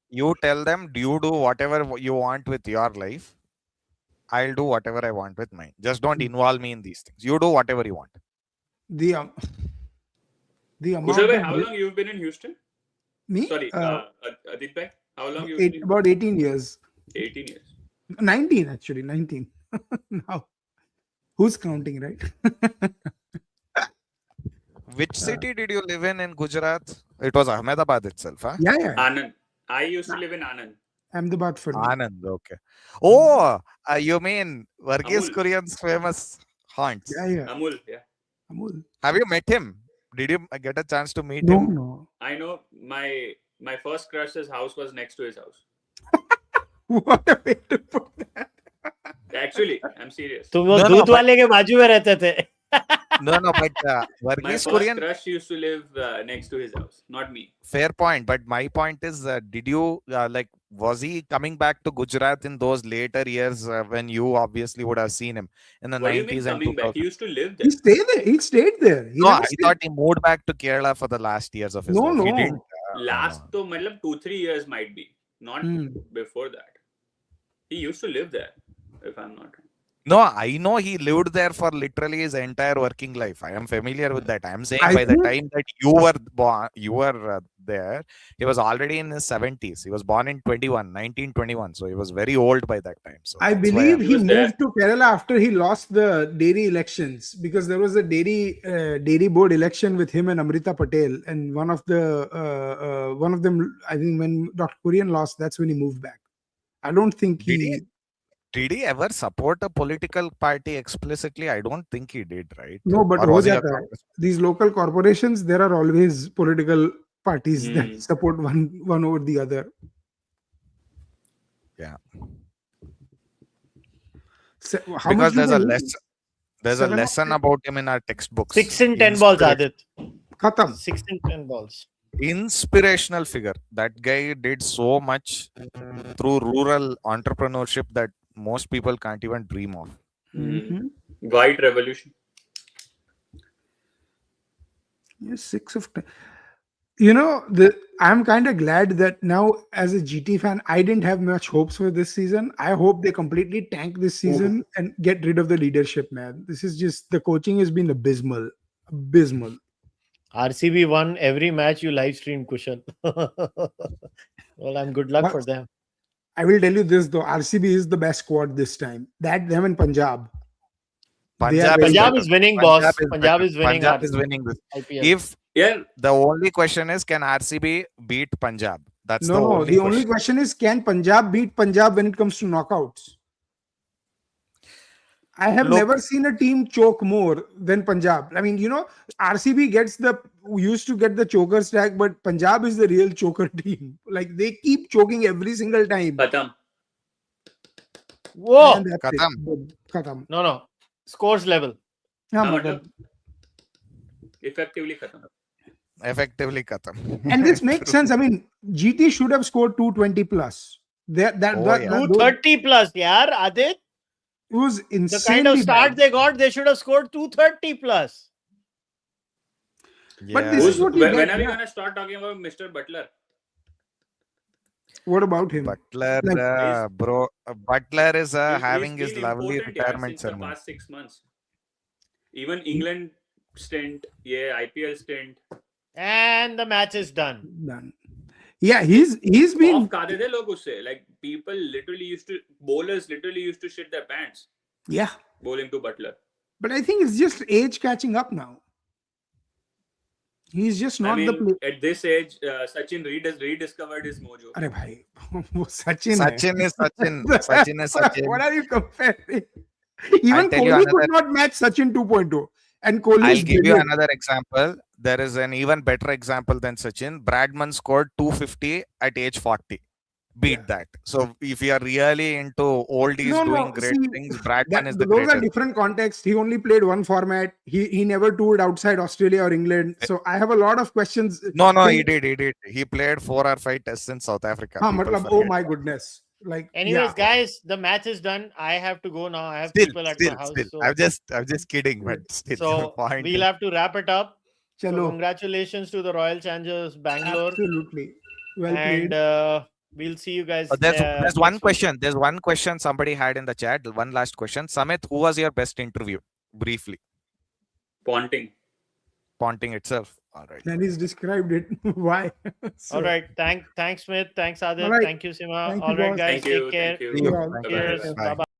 you tell them, you do whatever you want with your life. I'll do whatever I want with mine. Just don't involve me in these things. You do whatever you want. The um, the Kushal amount bhai, of how long you've been in Houston? me Sorry, Adit bhai, how long you've been in about 18 years, 18 years. 19 actually, 19 now. Who's counting, right? Which city did you live in Gujarat? It was Ahmedabad itself, huh? Yeah. Anand. I used to live in Anand. Ahmedabad for me. Anand, okay. Oh, you mean Varghese Amul. Kurian's famous haunts? Yeah. Amul, yeah. Amul. Have you met him? Did you get a chance to meet No, him? no. I know my first crush's house was next to his house. What a way to put that. Actually, I'm serious. तुम वो No, दूध but- वाले के बाजू में रहते थे. No, but My Varghese first Kurian, crush used to live next to his house, not me. fair point. But my point is, did you was he coming back to Gujarat in those later years when you obviously would have seen him in the What do you mean 90s and coming back? 2000s? He used to live there. He stayed there. He stayed there. He No, never I stayed. thought he moved back to Kerala for the last years of his No, life. He no. didn't. Last to matlab 2-3 years might be, not before that. He used to live there, if I'm not wrong. No, I know he lived there for literally his entire working life. I am familiar with that. I am saying I by the think- time that you were born, you were there, he was already in his 70s. He was born in 1921. So he was very old by that time. So I that's why believe He he was moved to Kerala after he lost the dairy elections, because there was a dairy board election with him and Amrita Patel, and one of them, I think, when Dr. Kurian lost, that's when he moved back. I don't think Did he ever support a political party explicitly? I don't think he did, right? No, but Or ho was he a jata hai. Congress- These local corporations, there are always political parties that support one over the other. Yeah. So, how Because much do there's they a need? lesson. There's a 7 or lesson 10? about him in our textbooks. 6 in 10 balls, Aadit. Khatam. 6 in 10 balls. Inspirational figure. That guy did so much through rural entrepreneurship that most people can't even dream of. Mhm. White Revolution. Yes, 6 of 10. I'm kind of glad that now, as a GT fan, I didn't have much hopes for this season. I hope they completely tank this season and get rid of the leadership, man. This is just, the coaching has been abysmal. RCB won every match you live streamed, Kushal. Well, I'm good luck What? for them. I will tell you this though, RCB is the best squad this time. That, them and Punjab. They are Punjab, very Punjab better. is winning, boss. Punjab better. is winning. Punjab is winning this. IPL. If Yeah, the only question is, can RCB beat Punjab? That's No, the only the question. only question is, can Punjab beat Punjab when it comes to knockouts? I have Look- never seen a team choke more than Punjab. I mean, RCB used to get the choker stack, but Punjab is the real choker team. Like, they keep choking every single time. Khatam. Whoa! And that's it. Khatam. Boom. Khatam. No. Scores level. Yeah, हाँ, matlab. मतलब effectively khatam. Effectively Khatam. And this makes sense. I mean, GT should have scored 220 plus. That Oh, yeah. 230 plus, yaar, Aadit. It was The insanely kind of start bad. they got, they should have scored 230 plus. But Yeah. this is what you When get. are we Yeah. gonna start talking about Mr. Butler? What about him? Butler, Like- bro. Butler is He's having his been lovely important, yeah, retirement since the ceremony. past 6 months. Even England stint, IPL stint. And the match is done. Done. Yeah, he's been Off kaade the log usse. Like bowlers literally used to shit their pants yeah. bowling to Butler. But I think it's just age catching up now. He's just not I the mean, play. at this age, Sachin rediscovered his mojo. Arey bhai, wo Sachin hai. Sachin is Sachin. Sachin is Sachin. What are you comparing? Even tell you Kohli could another- not match Sachin 2.0. And Kohli I'll is give you brilliant. another example. There is an even better example than Sachin. Bradman scored 250 at age 40. beat Yeah. that. So if you are really into oldies No, doing no. great See, things, Bradman is the those are greatest. different contexts. He only played one format. He never toured outside Australia or England. So I have a lot of questions. No, no, Till, he did. He did. He played 4 or 5 tests in South Africa. हाँ, People मतलब, oh forget. my goodness. Like, Anyways, yeah. guys, the match is done. I have to go now. I have Still, people at still, my house. still. So, I'm just kidding, but still, the so point we'll is. have to wrap it up. So Chalo. congratulations to the Royal Challengers Bangalore, Absolutely. Well and played. we'll see you guys There's one next week. question. There's one question somebody had in the chat. One last question. Samit, who was your best interview? Briefly. Ponting. Ponting itself. All right. And he's described it. Why? All right. Thanks, Smith. Thanks, All Adit. right. Thank you, Sima. Thank you, All right, boss. guys. Thank you. Take care. Thank See you. you. all. Thank you. Bye-bye. Cheers. Bye. Bye bye.